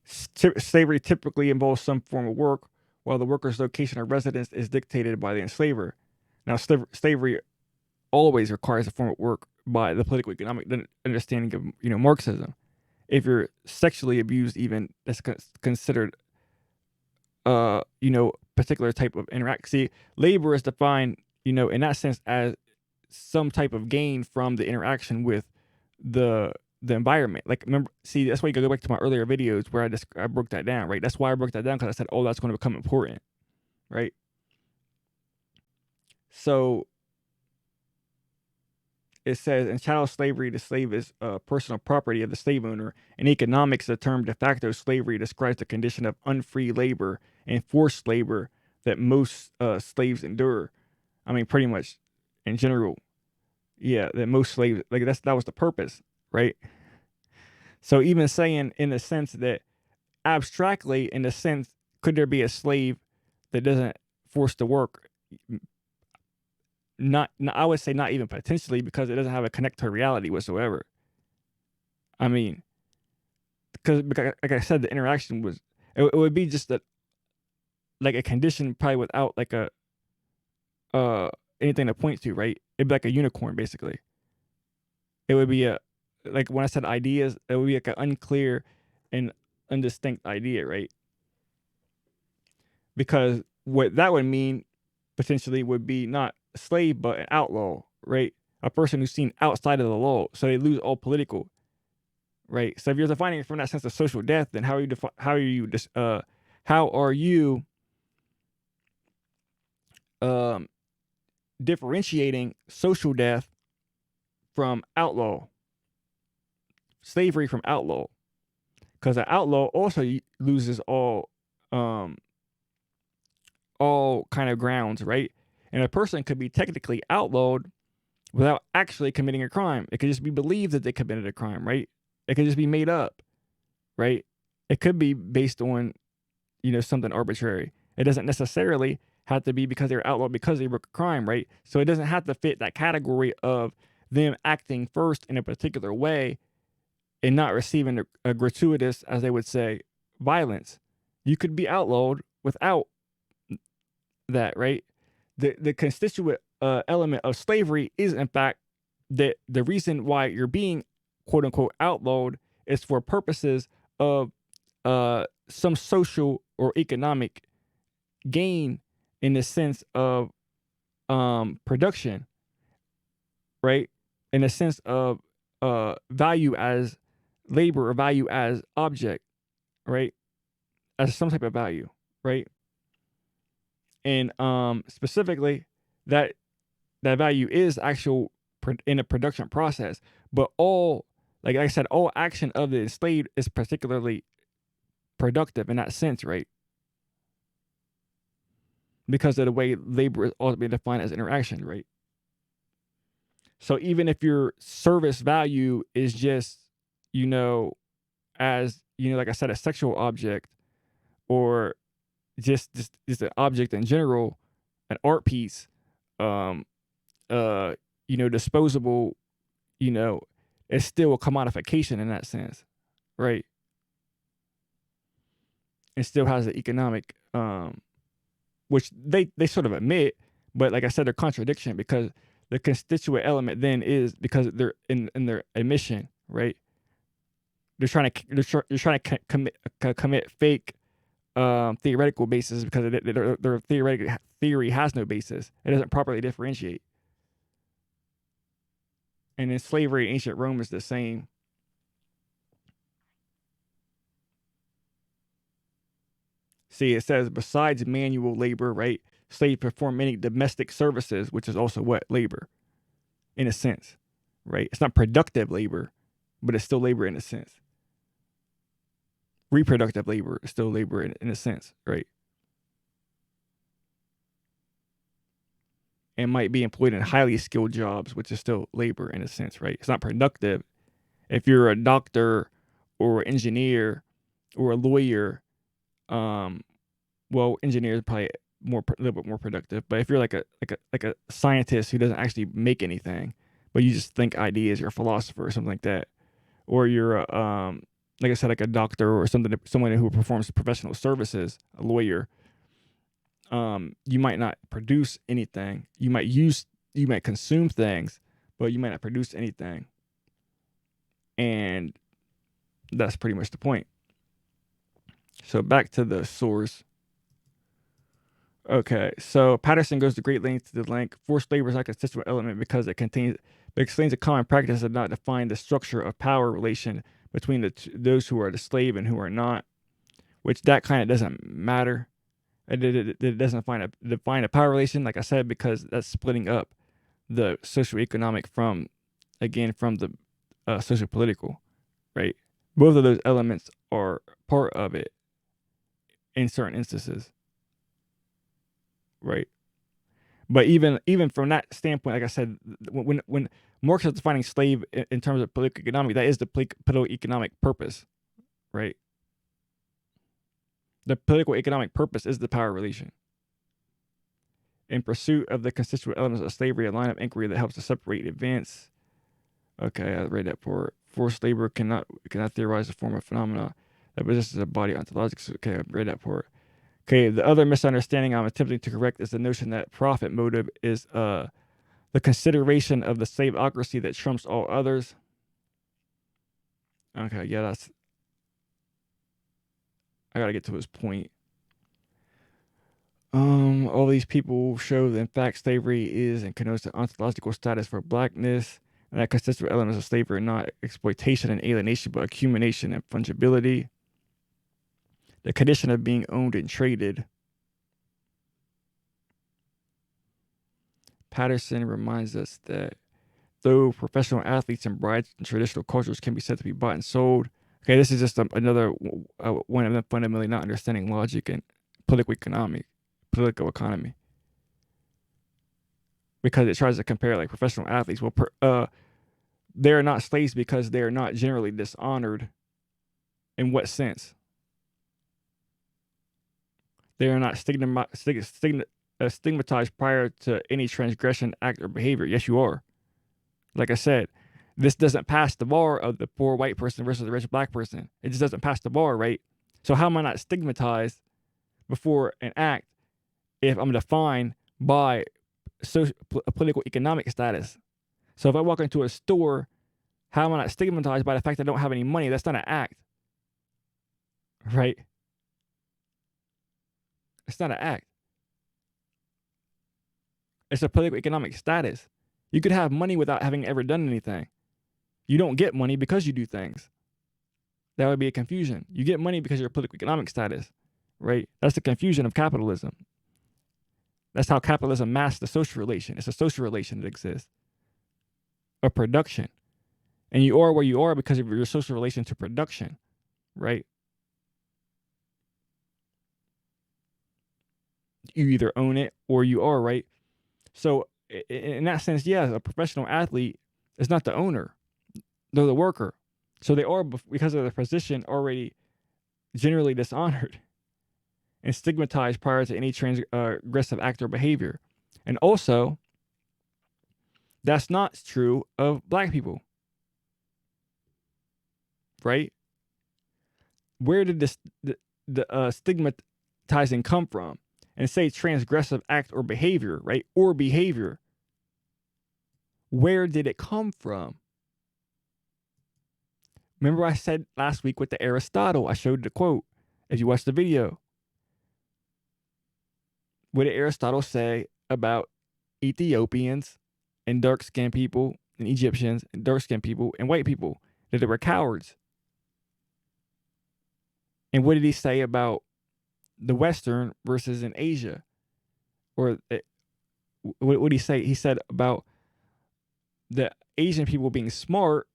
Speaker 1: Slavery typically involves some form of work, while the worker's location or residence is dictated by the enslaver. Now, slavery always requires a form of work by the political economic understanding of Marxism. If you're sexually abused, even that's considered particular type of interact. See, labor is defined, in that sense as some type of gain from the interaction with the environment. Like, remember, see, that's why you gotta go back to my earlier videos where I broke that down, right? That's why I broke that down, because I said, oh, that's going to become important, right? So it says, in chattel slavery, the slave is personal property of the slave owner. In economics, the term de facto slavery describes the condition of unfree labor and forced labor that most slaves endure. I mean, pretty much in general, yeah, that most slaves, like, that was the purpose, right? So even saying, in the sense that abstractly, in the sense, could there be a slave that doesn't force to work? Not, I would say not even potentially, because it doesn't have a connect to reality whatsoever. I mean, because like I said, the interaction was, it would be just like a condition, probably without like a anything to point to, right? It'd be like a unicorn, basically. It would be like when I said ideas, it would be like an unclear and undistinct idea, right? Because what that would mean potentially would be not a slave, but an outlaw, right? A person who's seen outside of the law, so they lose all political, right? So if you're defining it from that sense of social death, then how are you differentiating social death from outlaw, slavery from outlaw? Because an outlaw also loses all kind of grounds, right? And a person could be technically outlawed without actually committing a crime. It could just be believed that they committed a crime, right? It could just be made up, right? It could be based on, something arbitrary. It doesn't necessarily have to be because they're outlawed because they broke a crime, right? So it doesn't have to fit that category of them acting first in a particular way and not receiving a gratuitous, as they would say, violence. You could be outlawed without that, right? The constituent element of slavery is, in fact, that the reason why you're being quote unquote outlawed is for purposes of some social or economic gain, in the sense of production, right? In the sense of value as labor or value as object, right? As some type of value, right? And specifically, that value is actual in a production process. But all, like I said, all action of the enslaved is particularly productive in that sense, right? Because of the way labor is ultimately defined as interaction, right? So even if your service value is just, as, like I said, a sexual object, or just an object in general, an art piece, um, disposable, it's still a commodification in that sense, right? It still has the economic, which they sort of admit, but like I said, they're contradiction because the constituent element then is because they're in their admission, right? They're trying to commit fake theoretical basis because their theory has no basis. It doesn't properly differentiate. And in slavery, ancient Rome is the same. See, it says besides manual labor, right? Slaves perform many domestic services, which is also what? Labor, in a sense, right? It's not productive labor, but it's still labor in a sense. Reproductive labor is still labor in a sense, right? And might be employed in highly skilled jobs, which is still labor in a sense, right? It's not productive. If you're a doctor or an engineer or a lawyer, well, engineers probably a little bit more productive. But if you're like a scientist who doesn't actually make anything, but you just think ideas, you're a philosopher or something like that, or you're a like I said, like a doctor or someone who performs professional services, a lawyer, you might not produce anything. You might consume things, but you might not produce anything. And that's pretty much the point. So back to the source. Okay, so Patterson goes to great lengths to link forced labor is not a constituent element because it explains a common practice that not define the structure of power relation between those who are the slave and who are not, which that kind of doesn't matter. It doesn't define a power relation, like I said, because that's splitting up the socioeconomic from the sociopolitical, right? Both of those elements are part of it in certain instances, right? But even from that standpoint, like I said, when Marx is defining slave in terms of political economic, that is the political economic purpose, right? The political economic purpose is the power relation. In pursuit of the constituent elements of slavery, a line of inquiry that helps to separate advance. Okay, I read that part. Forced labor cannot theorize a form of phenomena that possesses a body ontologically. Okay, I read that part. Okay, the other misunderstanding I'm attempting to correct is the notion that profit motive is the consideration of the slaveocracy that trumps all others. Okay, yeah, I gotta get to his point. All these people show that in fact slavery is and connotes the ontological status for blackness, and that constituent elements of slavery are not exploitation and alienation, but accumulation and fungibility. The condition of being owned and traded. Patterson reminds us that though professional athletes and brides in traditional cultures can be said to be bought and sold. Okay, this is just another one of them fundamentally not understanding logic and political economy. Because it tries to compare like professional athletes. Well, they're not slaves because they're not generally dishonored. In what sense? They are not stigmatized prior to any transgression, act, or behavior. Yes, you are. Like I said, this doesn't pass the bar of the poor white person versus the rich black person. It just doesn't pass the bar, right? So how am I not stigmatized before an act if I'm defined by political economic status? So if I walk into a store, how am I not stigmatized by the fact that I don't have any money? That's not an act, right? It's not an act. It's a political economic status. You could have money without having ever done anything. You don't get money because you do things. That would be a confusion. You get money because of your political economic status, right? That's the confusion of capitalism. That's how capitalism masks the social relation. It's a social relation that exists, a production. And you are where you are because of your social relation to production, right? You either own it or you are, right? So in that sense, yeah, a professional athlete is not the owner. They're the worker. So they are, because of their position, already generally dishonored and stigmatized prior to any transgressive act or behavior. And also, That's not true of black people, right? Where did the stigmatizing come from? And say transgressive act or behavior, right? Or behavior. Where did it come from? Remember I said last week with the Aristotle, I showed the quote, if you watched the video. What did Aristotle say about Ethiopians and dark-skinned people and Egyptians and dark-skinned people and white people? That they were cowards. And what did he say about the Western versus in Asia? Or what did he say? He said about the Asian people being smart,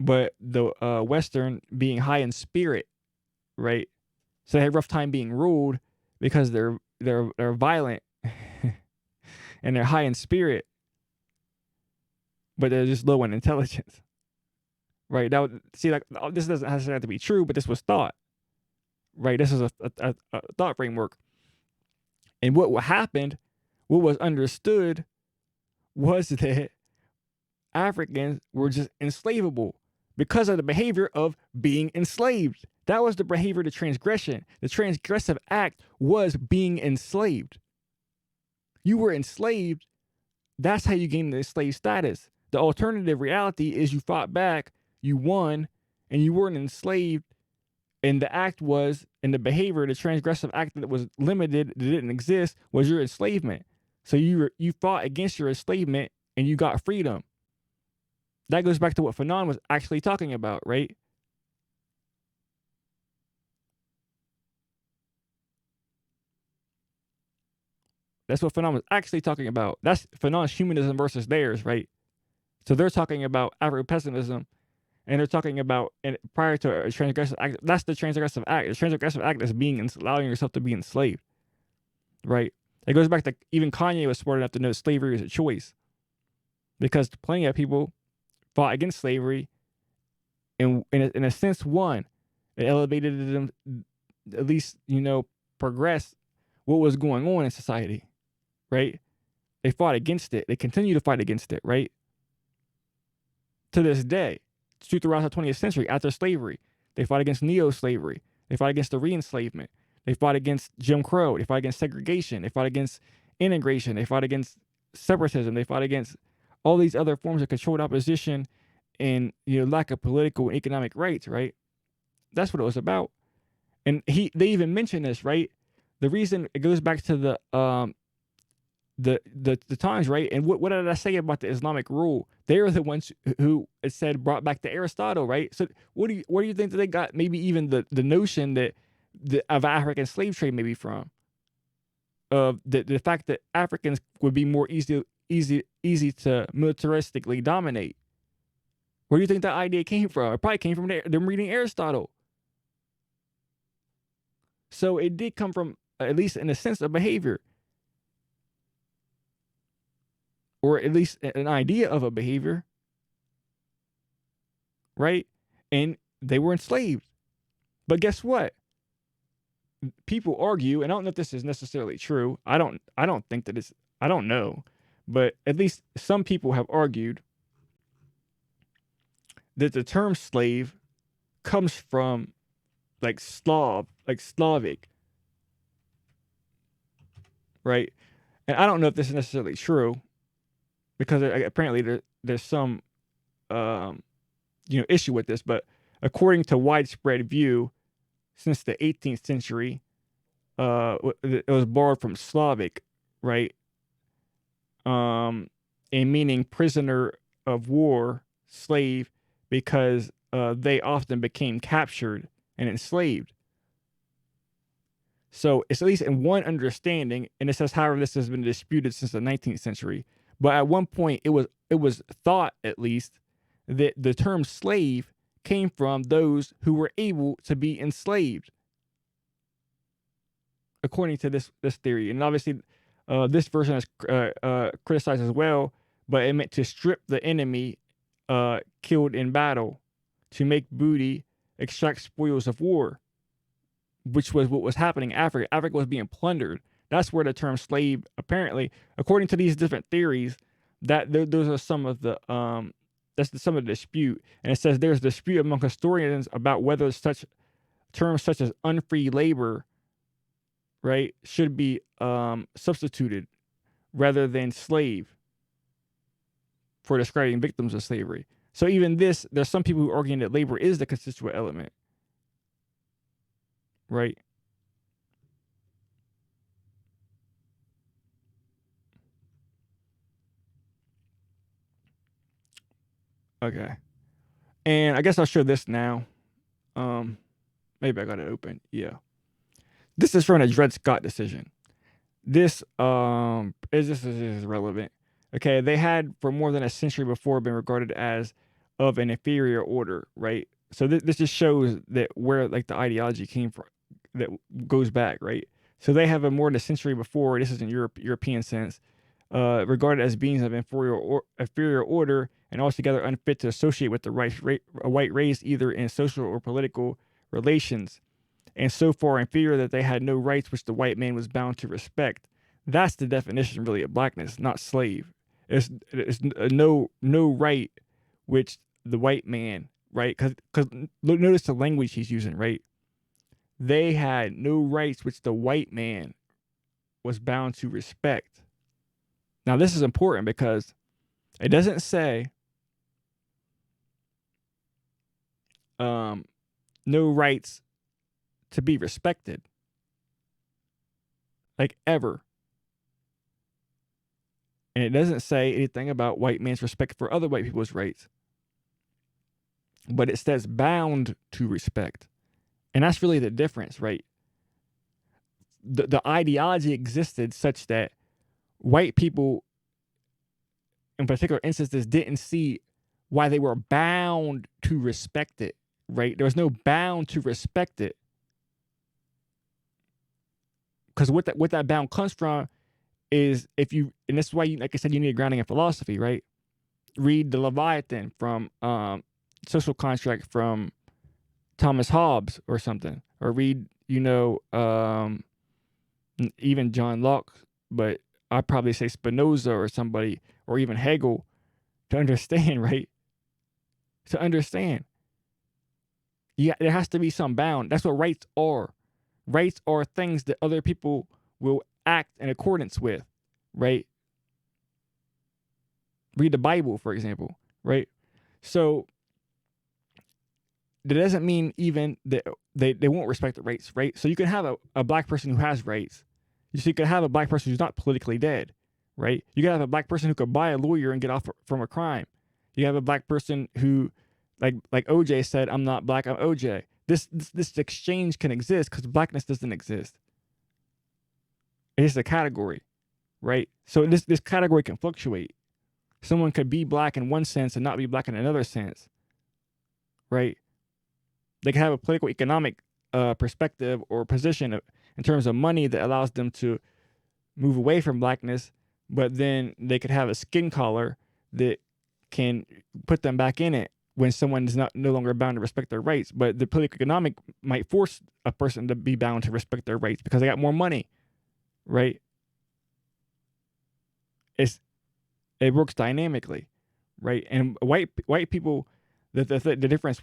Speaker 1: but the Western being high in spirit, right? So they had a rough time being ruled because they're violent and they're high in spirit, but they're just low in intelligence, right? Now, see, like this doesn't have to be true, but this was thought, right? This is a thought framework, and what happened, what was understood, was that Africans were just enslavable because of the behavior of being enslaved. That was the behavior, the transgression. The transgressive act was being enslaved. You were enslaved. That's how you gained the slave status. The alternative reality is you fought back, you won, and you weren't enslaved. And the act was, and the behavior, the transgressive act that was limited, that didn't exist, was your enslavement. So you fought against your enslavement and you got freedom. That goes back to what Fanon was actually talking about, right? That's what Fanon was actually talking about. That's Fanon's humanism versus theirs, right? So they're talking about Afro-Pessimism, and they're talking about, and prior to a transgressive act, that's the transgressive act. The transgressive act is allowing yourself to be enslaved, right? It goes back to even Kanye was smart enough to know slavery is a choice, because plenty of people fought against slavery, and in a sense won. It elevated them, at least, progressed what was going on in society, right? They fought against it. They continue to fight against it, right? To this day, throughout the 20th century, after slavery, they fought against neo-slavery. They fought against the re-enslavement. They fought against Jim Crow. They fought against segregation. They fought against integration. They fought against separatism. They fought against all these other forms of controlled opposition and lack of political and economic rights, right? That's what it was about. And they even mentioned this, right? The reason it goes back to the times, right? And what did I say about the Islamic rule? They were the ones who it said brought back to Aristotle, right? So where do you think that they got maybe even the notion that of African slave trade maybe from? Of the fact that Africans would be more easy to militaristically dominate. Where do you think that idea came from? It probably came from them reading Aristotle. So it did come from, at least in a sense, of behavior. Or at least an idea of a behavior. Right? And they were enslaved. But guess what? People argue, and I don't know if this is necessarily true. I don't think that I don't know. But at least some people have argued that the term slave comes from Slavic, right? And I don't know if this is necessarily true, because apparently there's some issue with this. But according to widespread view, since the 18th century, it was borrowed from Slavic, right? And meaning prisoner of war, slave, because they often became captured and enslaved. So it's at least in one understanding, and it says, however, this has been disputed since the 19th century. But at one point, it was thought, at least, that the term slave came from those who were able to be enslaved, according to this theory. And obviously, this version is criticized as well, but it meant to strip the enemy killed in battle, to make booty, extract spoils of war, which was what was happening in Africa. Africa was being plundered. That's where the term slave, apparently, according to these different theories, those are some of the some of the dispute. And it says there's dispute among historians about whether such terms such as unfree labor, right, should be substituted rather than slave for describing victims of slavery. So even this, there's some people who argue that labor is the constituent element, right? Okay. And I guess I'll show this now. Maybe I got it open. Yeah. This is from the Dred Scott decision. This is relevant. Okay, they had for more than a century before been regarded as of an inferior order, right? So this just shows that where like the ideology came from, that goes back, right? So they have a more than a century before. This is in European sense, regarded as beings of inferior order and altogether unfit to associate with the white race, either in social or political relations, and so far inferior that they had no rights which the white man was bound to respect. That's the definition, really, of blackness, not slave. It's no right which the white man, right? Because notice the language he's using, right? They had no rights which the white man was bound to respect. Now, this is important because it doesn't say no rights to be respected, like ever. And it doesn't say anything about white man's respect for other white people's rights. But it says bound to respect. And that's really the difference, right? The ideology existed such that white people, in particular instances, didn't see why they were bound to respect it, right? There was no bound to respect it. Because what that bound comes from is and this is why, like I said, you need a grounding in philosophy, right? Read the Leviathan from Social Contract from Thomas Hobbes or something, or read, even John Locke, but I'd probably say Spinoza or somebody, or even Hegel, to understand, right? To understand. Yeah, there has to be some bound. That's what rights are. Rights are things that other people will act in accordance with, right? Read the Bible, for example, right? So that doesn't mean even that they won't respect the rights, right? So you can have a black person who has rights. So you can have a black person who's not politically dead, right? You can have a black person who could buy a lawyer and get off from a crime. You have a black person who, like OJ said, I'm not black, I'm OJ. This exchange can exist because blackness doesn't exist. It's a category, right? So this category can fluctuate. Someone could be black in one sense and not be black in another sense, right? They can have a political economic perspective or position in terms of money that allows them to move away from blackness, but then they could have a skin color that can put them back in it when someone is no longer bound to respect their rights. But the political economic might force a person to be bound to respect their rights because they got more money, right? It works dynamically, right? And white people, the difference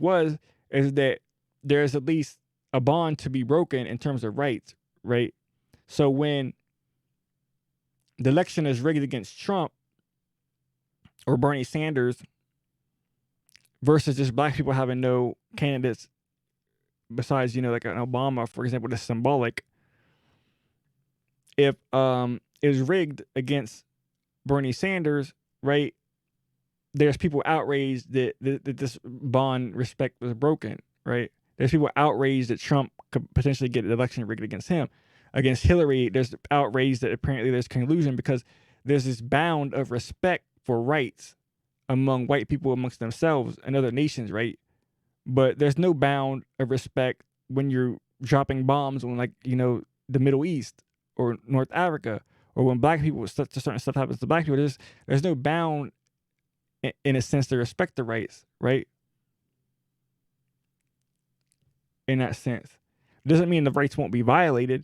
Speaker 1: is that there's at least a bond to be broken in terms of rights, right? So when the election is rigged against Trump or Bernie Sanders versus just black people having no candidates besides, like an Obama, for example, that's symbolic. If it was rigged against Bernie Sanders, right, there's people outraged that this bond respect was broken, right? There's people outraged that Trump could potentially get an election rigged against him. Against Hillary, there's outrage that apparently there's collusion because there's this bound of respect for rights among white people amongst themselves and other nations, right? But there's no bound of respect when you're dropping bombs on, the Middle East or North Africa, or when black people, certain stuff happens to black people. There's no bound in a sense to respect the rights, right? In that sense. Doesn't mean the rights won't be violated,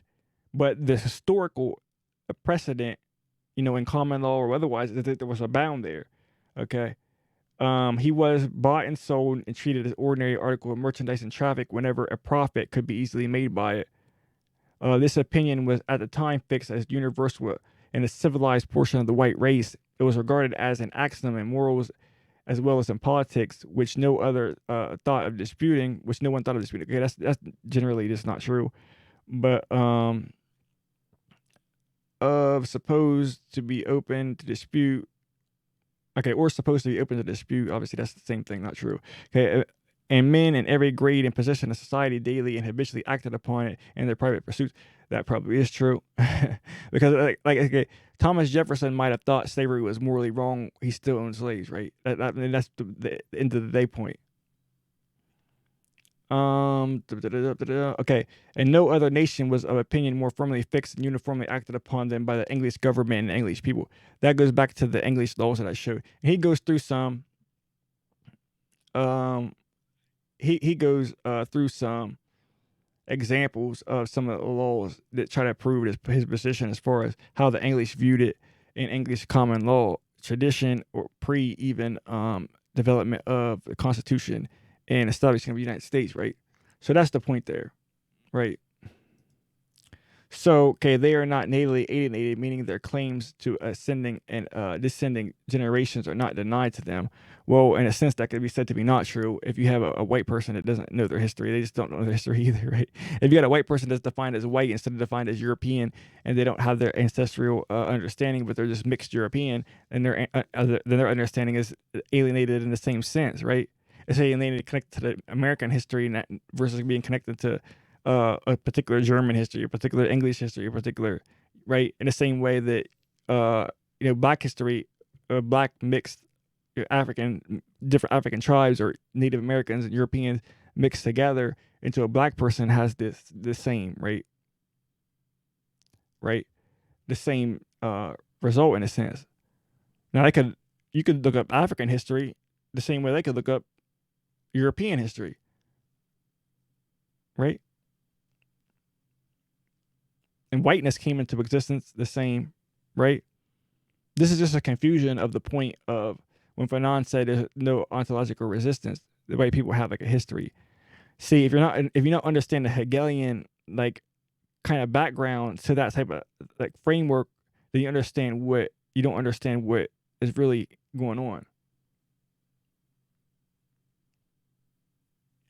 Speaker 1: but the historical precedent in common law or otherwise, that there was a bound there. Okay. He was bought and sold and treated as ordinary article of merchandise and traffic whenever a profit could be easily made by it. This opinion was at the time fixed as universal in the civilized portion of the white race. It was regarded as an axiom in morals as well as in politics, which no other thought of disputing, which no one thought of disputing. Okay, that's generally just not true. But of supposed to be open to dispute. Okay, or supposed to be open to dispute. Obviously, that's the same thing, not true. Okay, and men in every grade and position of society daily and habitually acted upon it in their private pursuits. That probably is true, because okay, Thomas Jefferson might have thought slavery was morally wrong. He still owned slaves, right? That's the end of the day point. Okay, and no other nation was of opinion more firmly fixed and uniformly acted upon than by the English government and the English people. That goes back to the English laws that I showed. And he goes through some. He goes through some examples of some of the laws that try to prove his position as far as how the English viewed it in English common law tradition or pre even development of the Constitution and establishing of the United States, right? So that's the point there, right? So, okay, they are not natally alienated, meaning their claims to ascending and descending generations are not denied to them. Well, in a sense, that could be said to be not true. If you have a white person that doesn't know their history, they just don't know their history either, right? If you got a white person that's defined as white instead of defined as European, and they don't have their ancestral understanding, but they're just mixed European, and then their understanding is alienated in the same sense, right? It's alienated connected to the American history versus being connected to a particular German history, a particular English history, a particular, right? In the same way that Black history, Black mixed different African tribes or Native Americans and Europeans mixed together into a Black person has the same, right? Right, the same result in a sense. Now you could look up African history the same way they could look up European history, right? And whiteness came into existence the same, right? This is just a confusion of the point of when Fanon said there's no ontological resistance. The white people have like a history. See, if you don't understand the Hegelian like kind of background to that type of like framework, then you don't understand what is really going on.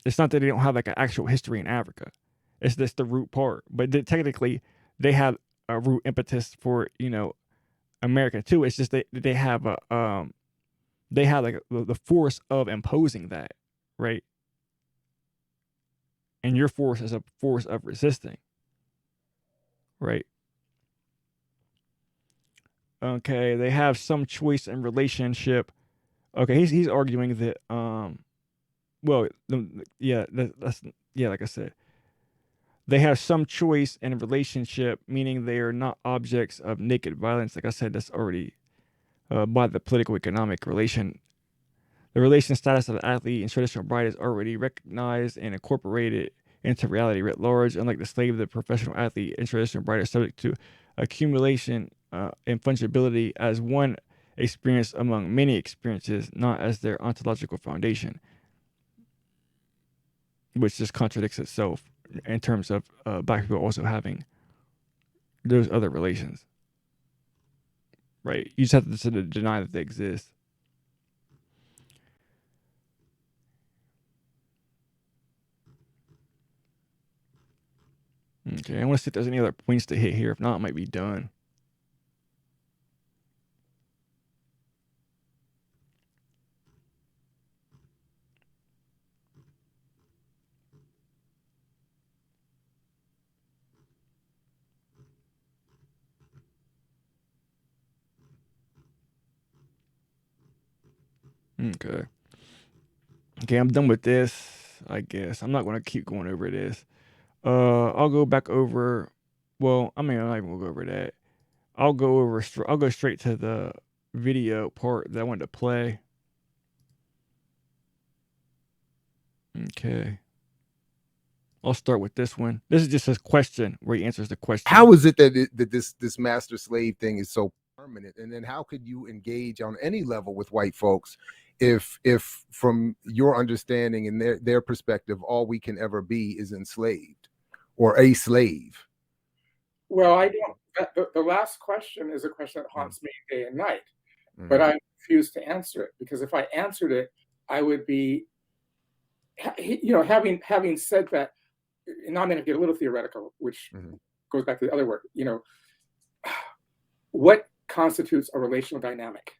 Speaker 1: It's not that they don't have like an actual history in Africa. It's just the root part. But technically, they have a root impetus for America too. It's just they have like the force of imposing that, right? And your force is a force of resisting, right? Okay, they have some choice in relationship. Okay, he's arguing that like I said, they have some choice in a relationship, meaning they are not objects of naked violence. Like I said, that's already by the political economic relation. The relation status of the athlete and traditional bride is already recognized and incorporated into reality writ large. Unlike the slave, the professional athlete and traditional bride are subject to accumulation and fungibility as one experience among many experiences, not as their ontological foundation, which just contradicts itself in terms of Black people also having those other relations, right? You just have to sort of deny that they exist. Okay, I want to see if there's any other points to hit here. If not, it might be done. Okay. Okay, I'm done with this, I guess. I'm not going to keep going over this. I'll go back over. Well, I mean, I'm not even gonna go over that. I'll go straight to the video part that I wanted to play. Okay. I'll start with this one. This is just his question where he answers the question.
Speaker 4: How is it that this master slave thing is so permanent. And then how could you engage on any level with white folks if from your understanding and their perspective, all we can ever be is enslaved or a slave?
Speaker 5: Well, I don't. The last question is a question that haunts me day and night, but I refuse to answer it, because if I answered it, I would be, having said that. Now I'm going to get a little theoretical, which goes back to the other work. What constitutes a relational dynamic?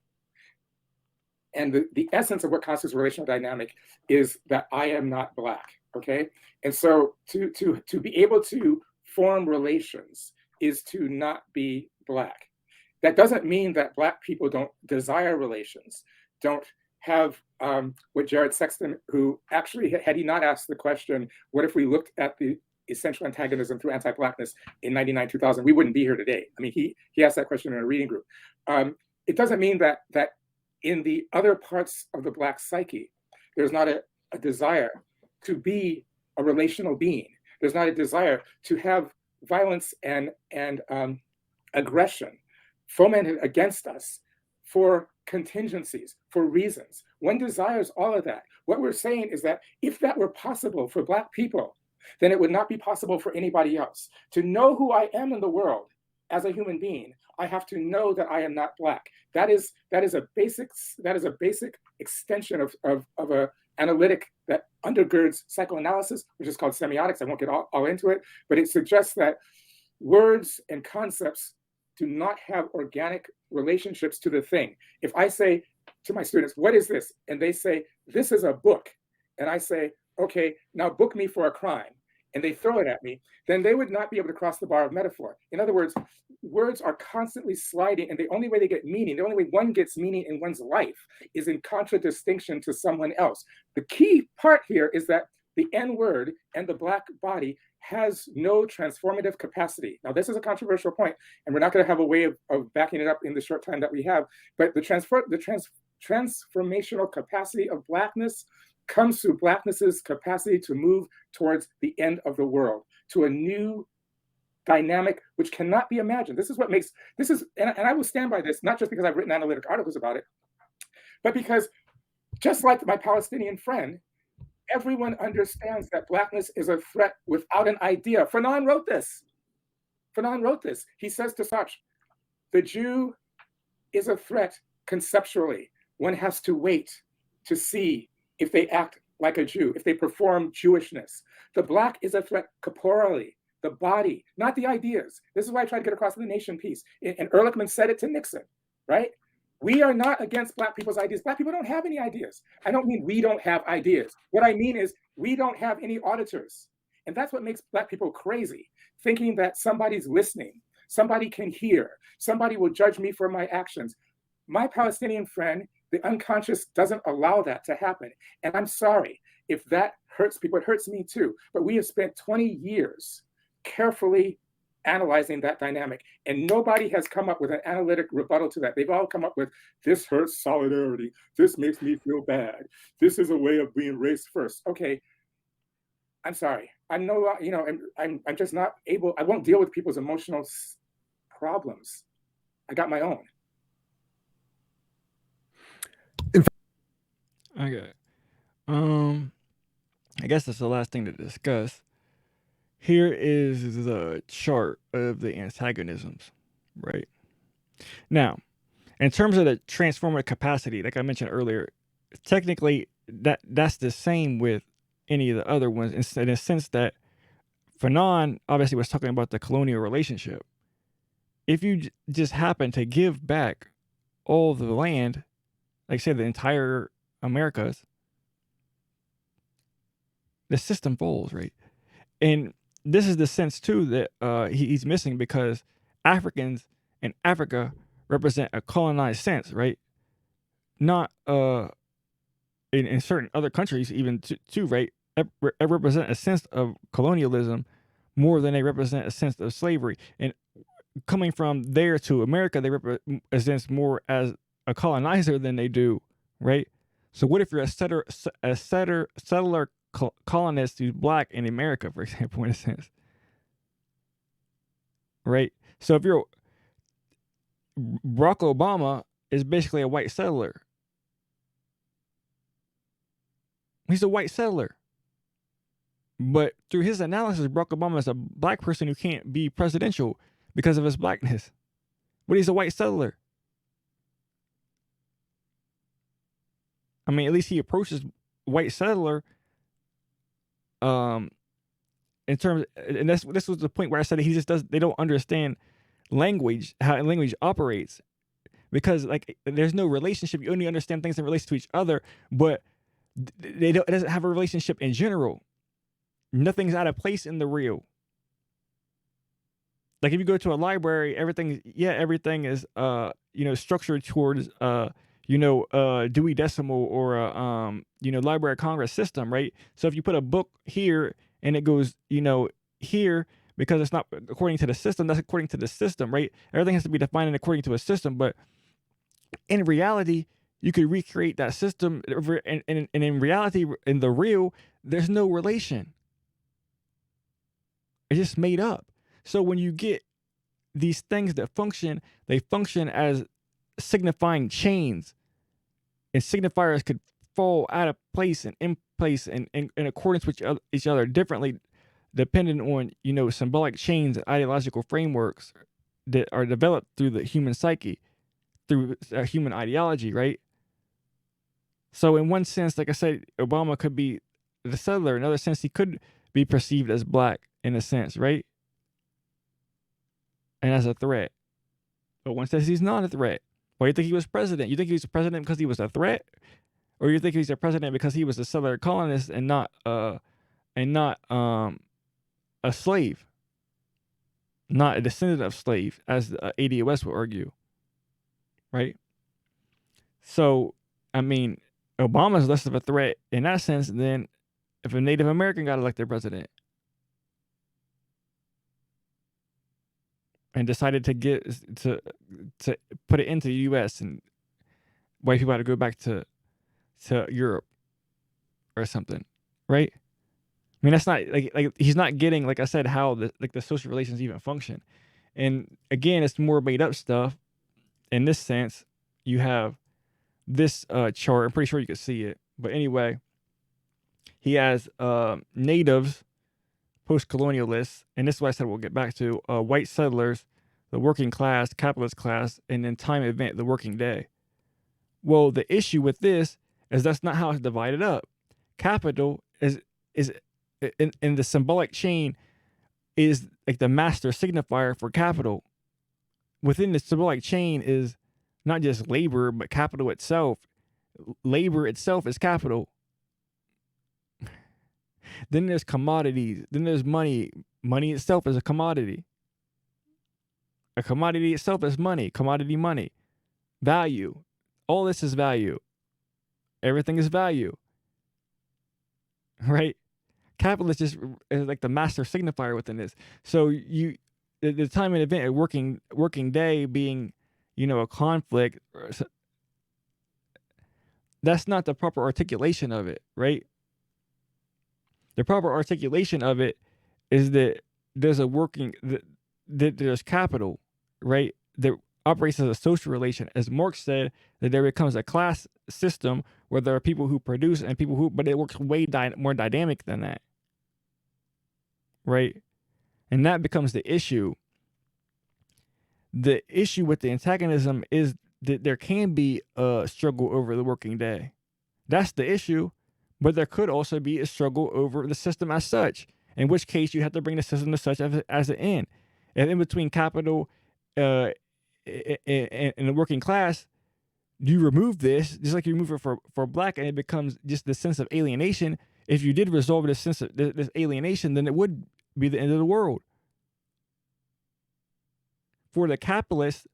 Speaker 5: And the essence of what constitutes a relational dynamic is that I am not Black. Okay, and so to be able to form relations is to not be Black. That doesn't mean that Black people don't desire relations, don't have what Jared Sexton, who actually, had he not asked the question, what if we looked at the essential antagonism through anti-Blackness in 99, 2000, we wouldn't be here today. I mean, he asked that question in a reading group. It doesn't mean that in the other parts of the Black psyche, there's not a desire to be a relational being. There's not a desire to have violence and aggression fomented against us for contingencies, for reasons. One desires all of that. What we're saying is that if that were possible for Black people, then it would not be possible for anybody else. To know who I am in the world as a human being, I have to know that I am not Black. That is a basic extension of a analytic that undergirds psychoanalysis, which is called semiotics. I won't get all into it, but it suggests that words and concepts do not have organic relationships to the thing. If I say to my students, what is this? And they say, this is a book. And I say, okay, now book me for a crime. And they throw it at me, then they would not be able to cross the bar of metaphor. In other words, words are constantly sliding, and the only way they get meaning, the only way one gets meaning in one's life is in contradistinction to someone else. The key part here is that the N word and the Black body has no transformative capacity. Now, this is a controversial point, and we're not going to have a way of backing it up in the short time that we have, but the transformational capacity of Blackness comes through Blackness's capacity to move towards the end of the world, to a new dynamic which cannot be imagined. This is what makes, and I will stand by this, not just because I've written analytic articles about it, but because just like my Palestinian friend, everyone understands that Blackness is a threat without an idea. Fanon wrote this. He says to Sartre, the Jew is a threat conceptually. One has to wait to see if they act like a Jew, if they perform Jewishness. The Black is a threat corporally, the body, not the ideas. This is why I try to get across in the Nation piece. And Ehrlichman said it to Nixon, right? We are not against Black people's ideas. Black people don't have any ideas. I don't mean we don't have ideas. What I mean is we don't have any auditors. And that's what makes Black people crazy, thinking that somebody's listening, somebody can hear, somebody will judge me for my actions. My Palestinian friend, the unconscious doesn't allow that to happen. And I'm sorry if that hurts people. It hurts me too. But we have spent 20 years carefully analyzing that dynamic. And nobody has come up with an analytic rebuttal to that. They've all come up with, this hurts solidarity. This makes me feel bad. This is a way of being race first. Okay, I'm sorry. I'm just not able, I won't deal with people's emotional problems. I got my own.
Speaker 1: Okay. I guess that's the last thing to discuss. Here is the chart of the antagonisms, right? Now, in terms of the transformative capacity, like I mentioned earlier, technically that's the same with any of the other ones in a sense that Fanon obviously was talking about the colonial relationship. If you just happen to give back all the land, like say the entire Americas, the system falls, right? And this is the sense too that he's missing, because Africans in Africa represent a colonized sense, right? Not in certain other countries even too, right? Represent a sense of colonialism more than they represent a sense of slavery. And coming from there to America, they represent more as a colonizer than they do, right? So what if you're a settler colonist who's Black in America, for example, in a sense, right? So if you're, Barack Obama is basically a white settler. He's a white settler. But through his analysis, Barack Obama is a black person who can't be presidential because of his blackness. But he's a white settler. I mean, at least he approaches white settler in terms, and this was the point where I said that they don't understand language, how language operates, because like there's no relationship. You only understand things in relation to each other, but it doesn't have a relationship in general. Nothing's out of place in the real. Like if you go to a library, everything is structured towards Dewey Decimal or Library of Congress system, right? So if you put a book here and it goes, here, because it's not according to the system, that's according to the system, right? Everything has to be defined according to a system, but in reality, you could recreate that system, and in reality, in the real, there's no relation. It's just made up. So when you get these things that function, they function as signifying chains, and signifiers could fall out of place and in place and in accordance with each other differently, depending on symbolic chains and ideological frameworks that are developed through the human psyche, through human ideology, right? So in one sense, like I said, Obama could be the settler. In another sense, he could be perceived as black in a sense, right? And as a threat. But one says he's not a threat. Why do you think he was president? You think he was president because he was a threat? Or you think he's a president because he was a settler colonist and not a slave? Not a descendant of slave, as ADOS would argue. Right? So, I mean, Obama's less of a threat in that sense than if a Native American got elected president and decided to put it into the U.S. and white people had to go back to Europe or something, right? I mean, that's not like he's not getting, like I said, how the social relations even function. And again, it's more made up stuff. In this sense, you have this chart. I'm pretty sure you can see it. But anyway, he has natives, post-colonialists, and this is what I said we'll get back to, white settlers, the working class, capitalist class, and then time event, the working day. Well, the issue with this is that's not how it's divided up. Capital is in the symbolic chain is like the master signifier for capital. Within the symbolic chain is not just labor, but capital itself. Labor itself is capital. Then there's commodities. Then there's money. Money itself is a commodity. A commodity itself is money. Commodity money. Value. All this is value. Everything is value. Right? Capital is just like the master signifier within this. So the time and event, a working day being, a conflict, that's not the proper articulation of it, right? The proper articulation of it is that there's that there's capital, right? That operates as a social relation. As Marx said, that there becomes a class system where there are people who produce and people who, but it works way more dynamic than that, right? And that becomes the issue. The issue with the antagonism is that there can be a struggle over the working day. That's the issue. But there could also be a struggle over the system as such, in which case you have to bring the system as such as an end. And in between capital and the working class, you remove this, just like you remove it for black, and it becomes just the sense of alienation. If you did resolve this sense of this alienation, then it would be the end of the world. For the capitalist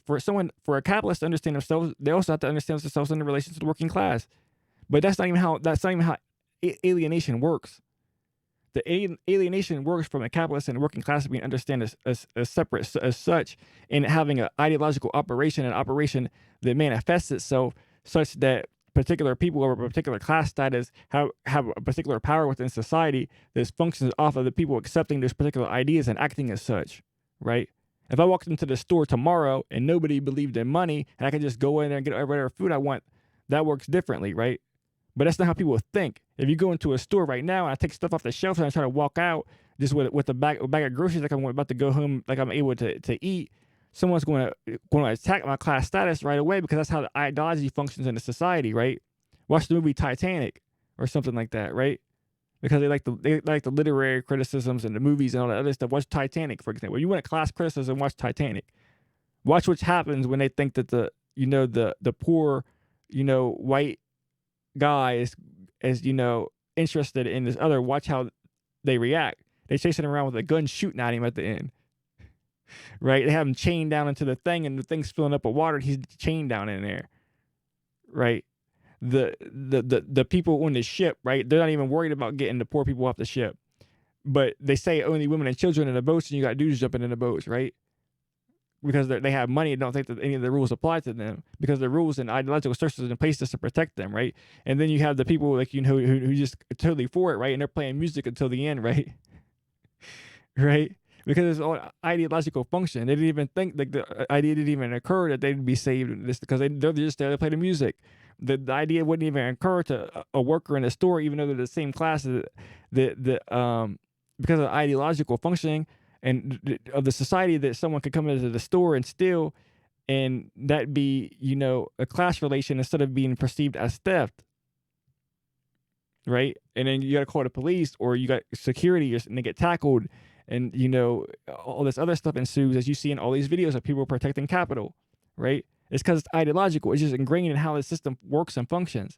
Speaker 1: for a capitalist to understand themselves, they also have to understand themselves in relation to the working class. But that's not even how alienation works. The alienation works from a capitalist and working class being understood as separate as such, and having an ideological operation, an operation that manifests itself such that particular people or a particular class status have a particular power within society that functions off of the people accepting those particular ideas and acting as such, right? If I walked into the store tomorrow and nobody believed in money and I could just go in there and get whatever food I want, that works differently, right? But that's not how people think. If you go into a store right now and I take stuff off the shelf and I try to walk out just with a bag of groceries like I'm about to go home, like I'm able to eat, someone's going to attack my class status right away, because that's how the ideology functions in a society, right? Watch the movie Titanic or something like that, right? Because they like the literary criticisms and the movies and all that other stuff. Watch Titanic, for example. You want a class criticism, watch Titanic. Watch what happens when they think that the poor, white guy is interested in this other. Watch how they react. They chasing him around with a gun shooting at him at the end. Right? They have him chained down into the thing, and the thing's filling up with water, and he's chained down in there. Right? The people on the ship, right? They're not even worried about getting the poor people off the ship. But they say only women and children in the boats, and you got dudes jumping in the boats, right? Because they have money and don't think that any of the rules apply to them, because the rules and ideological structures are in place just to protect them, right? And then you have the people like who just are totally for it, right? And they're playing music until the end, right? Right? Because it's all ideological function. They didn't even think, like, the idea didn't even occur that they'd be saved in this, because they're just there to play the music. The idea wouldn't even occur to a worker in a store, even though they're the same class as because of the ideological functioning and of the society, that someone could come into the store and steal, and that be a class relation instead of being perceived as theft, right? And then you got to call the police, or you got security, and they get tackled, and all this other stuff ensues, as you see in all these videos of people protecting capital, right? It's because it's ideological. It's just ingrained in how the system works and functions.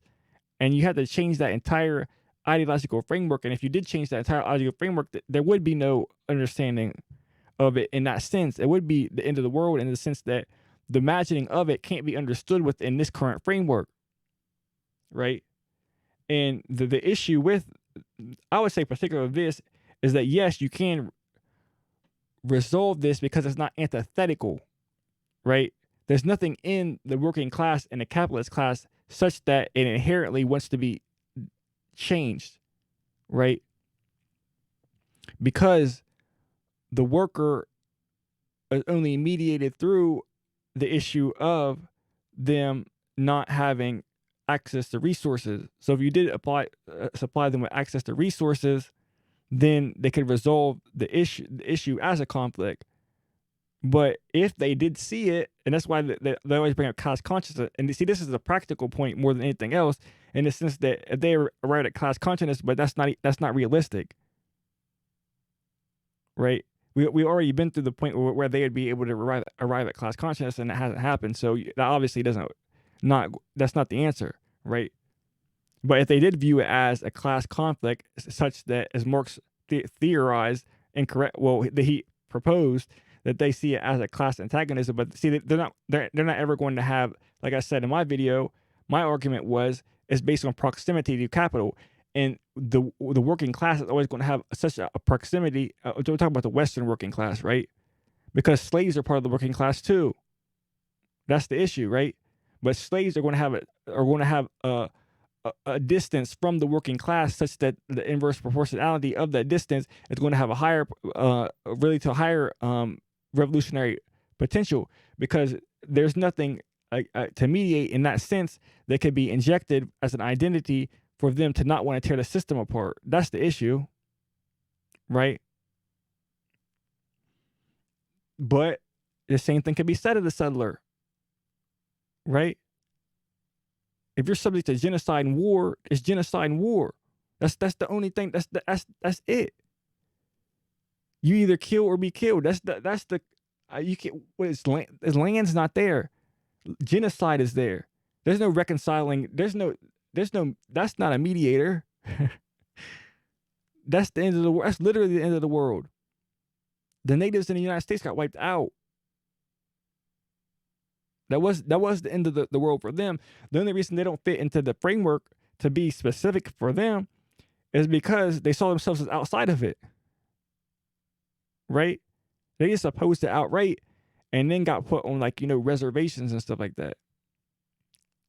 Speaker 1: And you have to change that entire ideological framework. And if you did change that entire ideological framework, there would be no understanding of it in that sense. It would be the end of the world, in the sense that the imagining of it can't be understood within this current framework, right? And the issue with, I would say, particular of this, is that yes, you can resolve this because it's not antithetical, right? There's nothing in the working class and the capitalist class such that it inherently wants to be changed, right? Because the worker is only mediated through the issue of them not having access to resources. So if you did supply them with access to resources, then they could resolve the issue as a conflict. But if they did see it, and that's why they always bring up class consciousness, and you see, this is a practical point more than anything else, in the sense that if they arrive at class consciousness, but that's not realistic, right? We already been through the point where they would be able to arrive at class consciousness, and it hasn't happened. So that obviously that's not the answer, right? But if they did view it as a class conflict, such that, as Marx theorized and he proposed, that they see it as a class antagonism. But see, they're not ever going to have, like I said in my video, my argument is based on proximity to capital, and the working class is always going to have such a proximity. We're talking about the Western working class, right? Because slaves are part of the working class too. That's the issue, right? But slaves are going to have a distance from the working class, such that the inverse proportionality of that distance is going to have a higher revolutionary potential, because there's nothing to mediate in that sense that could be injected as an identity for them to not want to tear the system apart. That's the issue, right? But the same thing can be said of the settler, right? If you're subject to genocide and war, it's genocide and war. That's the only thing. That's it. You either kill or be killed. You can't. Land's not there. Genocide is there. There's no reconciling. There's no. That's not a mediator. That's the end of the world. That's literally the end of the world. The natives in the United States got wiped out. That was the end of the world for them. The only reason they don't fit into the framework to be specific for them is because they saw themselves as outside of it. Right? They just opposed it outright, and then got put on reservations and stuff like that.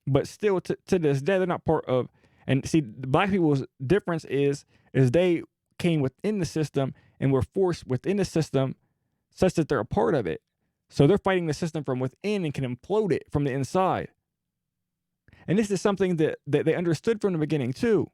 Speaker 1: But still, to this day, they're not part of. And see, the black people's difference is they came within the system and were forced within the system, such that they're a part of it. So they're fighting the system from within and can implode it from the inside. And this is something that they understood from the beginning too.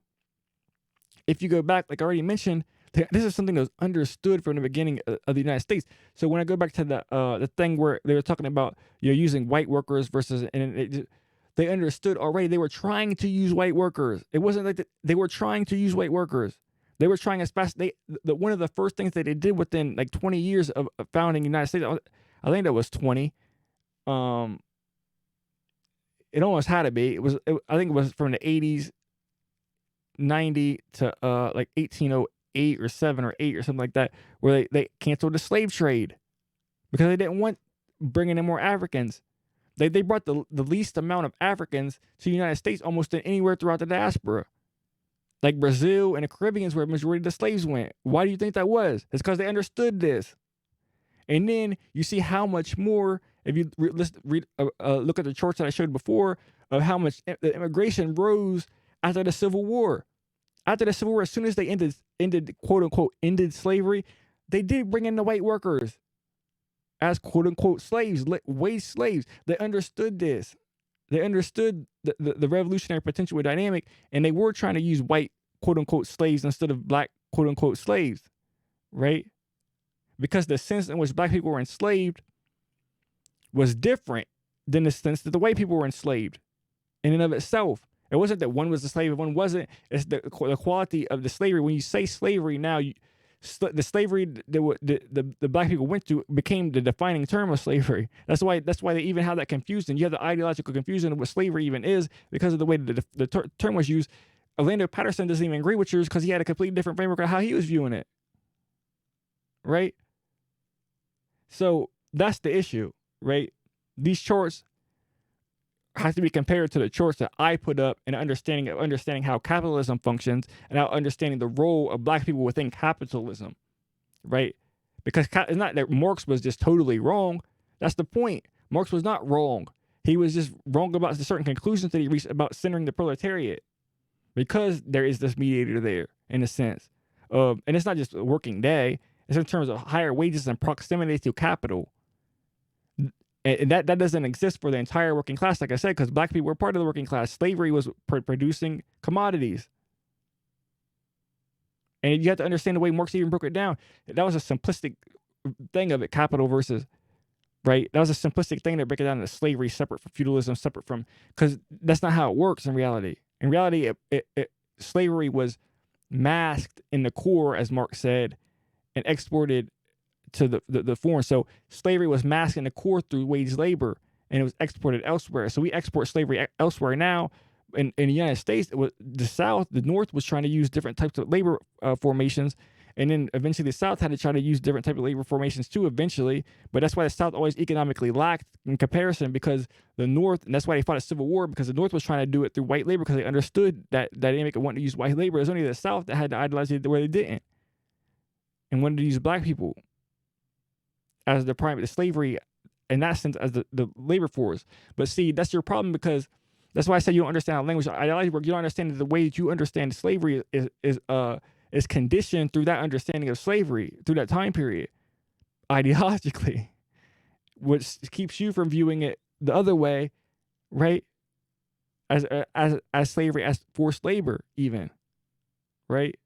Speaker 1: If you go back, like I already mentioned, this is something that was understood from the beginning of the United States. So when I go back to the thing where they were talking about, you know, using white workers versus, and they understood already. They were trying to use white workers. It wasn't like they were trying to use white workers. They were trying as fast. One of the first things that they did within like 20 years of founding the United States, I think that was 20. It almost had to be. I think it was from the 80s, 90 to like 1808 or 7 or 8 or something like that, where they canceled the slave trade because they didn't want bringing in more Africans. They brought the least amount of Africans to the United States almost than anywhere throughout the diaspora. Like Brazil and the Caribbeans, where the majority of the slaves went. Why do you think that was? It's because they understood this. And then you see how much more, if you look at the charts that I showed before, of how much the immigration rose after the Civil War. After the Civil War, as soon as they ended quote unquote ended slavery, they did bring in the white workers as quote unquote slaves, wage slaves. They understood this. They understood the revolutionary potential dynamic, and they were trying to use white quote unquote slaves instead of black quote unquote slaves, right? Because the sense in which black people were enslaved was different than the sense that the white people were enslaved in and of itself. It wasn't that one was a slave and one wasn't. It's the quality of the slavery. When you say slavery now, the slavery the black people went through became the defining term of slavery. That's why they even have that confusion. You have the ideological confusion of what slavery even is because of the way that the term was used. Orlando Patterson doesn't even agree with yours because he had a completely different framework of how he was viewing it. Right? So that's the issue, right? These charts have to be compared to the charts that I put up in understanding how capitalism functions and how understanding the role of black people within capitalism, right? Because it's not that Marx was just totally wrong. That's the point. Marx was not wrong. He was just wrong about the certain conclusions that he reached about centering the proletariat, because there is this mediator there in a sense. And it's not just a working day. It's in terms of higher wages and proximity to capital. And that doesn't exist for the entire working class, like I said, because black people were part of the working class. Slavery was producing commodities. And you have to understand the way Marx even broke it down. That was a simplistic thing of it, capital versus, right? That was a simplistic thing to break it down into slavery separate from feudalism, separate from, because that's not how it works in reality. In reality, slavery was masked in the core, as Marx said, and exported to the foreign. So slavery was masked in the core through wage labor, and it was exported elsewhere. So we export slavery elsewhere now. In the United States, it was the North was trying to use different types of labor formations, and then eventually the South had to try to use different types of labor formations too eventually. But that's why the South always economically lacked in comparison, because the North, and that's why they fought a civil war, because the North was trying to do it through white labor because they understood that dynamic and wanted to use white labor. It was only the South that had to idolize it where they didn't, and wanted to use black people as the primary, the slavery in that sense as the labor force. But see, that's your problem, because that's why I said you don't understand how language ideology work. You don't understand that the way that you understand slavery is conditioned through that understanding of slavery through that time period, ideologically, which keeps you from viewing it the other way, right? As slavery, as forced labor, even, right?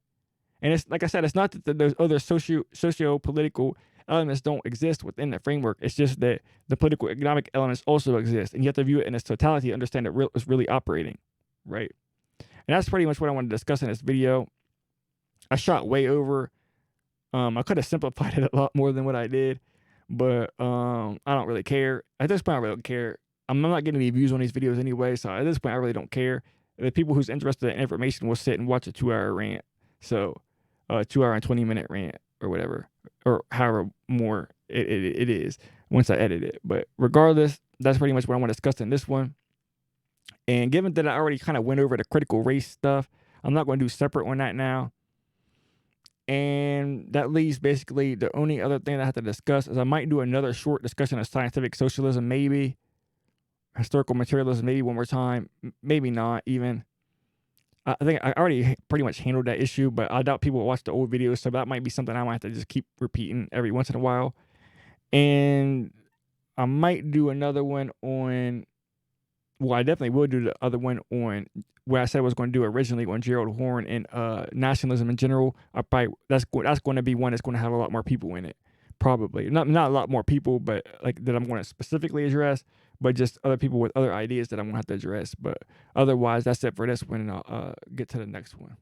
Speaker 1: And it's like I said, it's not that those other socio-political elements don't exist within the framework. It's just that the political economic elements also exist, and you have to view it in its totality to understand it it's really operating, right? And that's pretty much what I want to discuss in this video. I shot way over. I could have simplified it a lot more than what I did, but I don't really care. At this point, I really don't care. I'm not getting any views on these videos anyway, so at this point, I really don't care. The people who's interested in information will sit and watch a 2-hour rant. So 2 hour and 20-minute rant or whatever, or however more it is once I edit it. But regardless, that's pretty much what I want to discuss in this one. And given that I already kind of went over the critical race stuff, I'm not going to do separate on that now. And that leaves basically the only other thing that I have to discuss is I might do another short discussion of scientific socialism, maybe. Historical materialism, maybe one more time. Maybe not even. I think I already pretty much handled that issue, but I doubt people will watch the old videos, so that might be something I might have to just keep repeating every once in a while. And I might do another one on. Well, I definitely will do the other one on what I said I was going to do originally on Gerald Horne and nationalism in general. I probably that's going to be one that's going to have a lot more people in it. Probably not a lot more people, but like that I'm going to specifically address, but just other people with other ideas that I'm going to have to address. But otherwise, that's it for this one, and I'll get to the next one.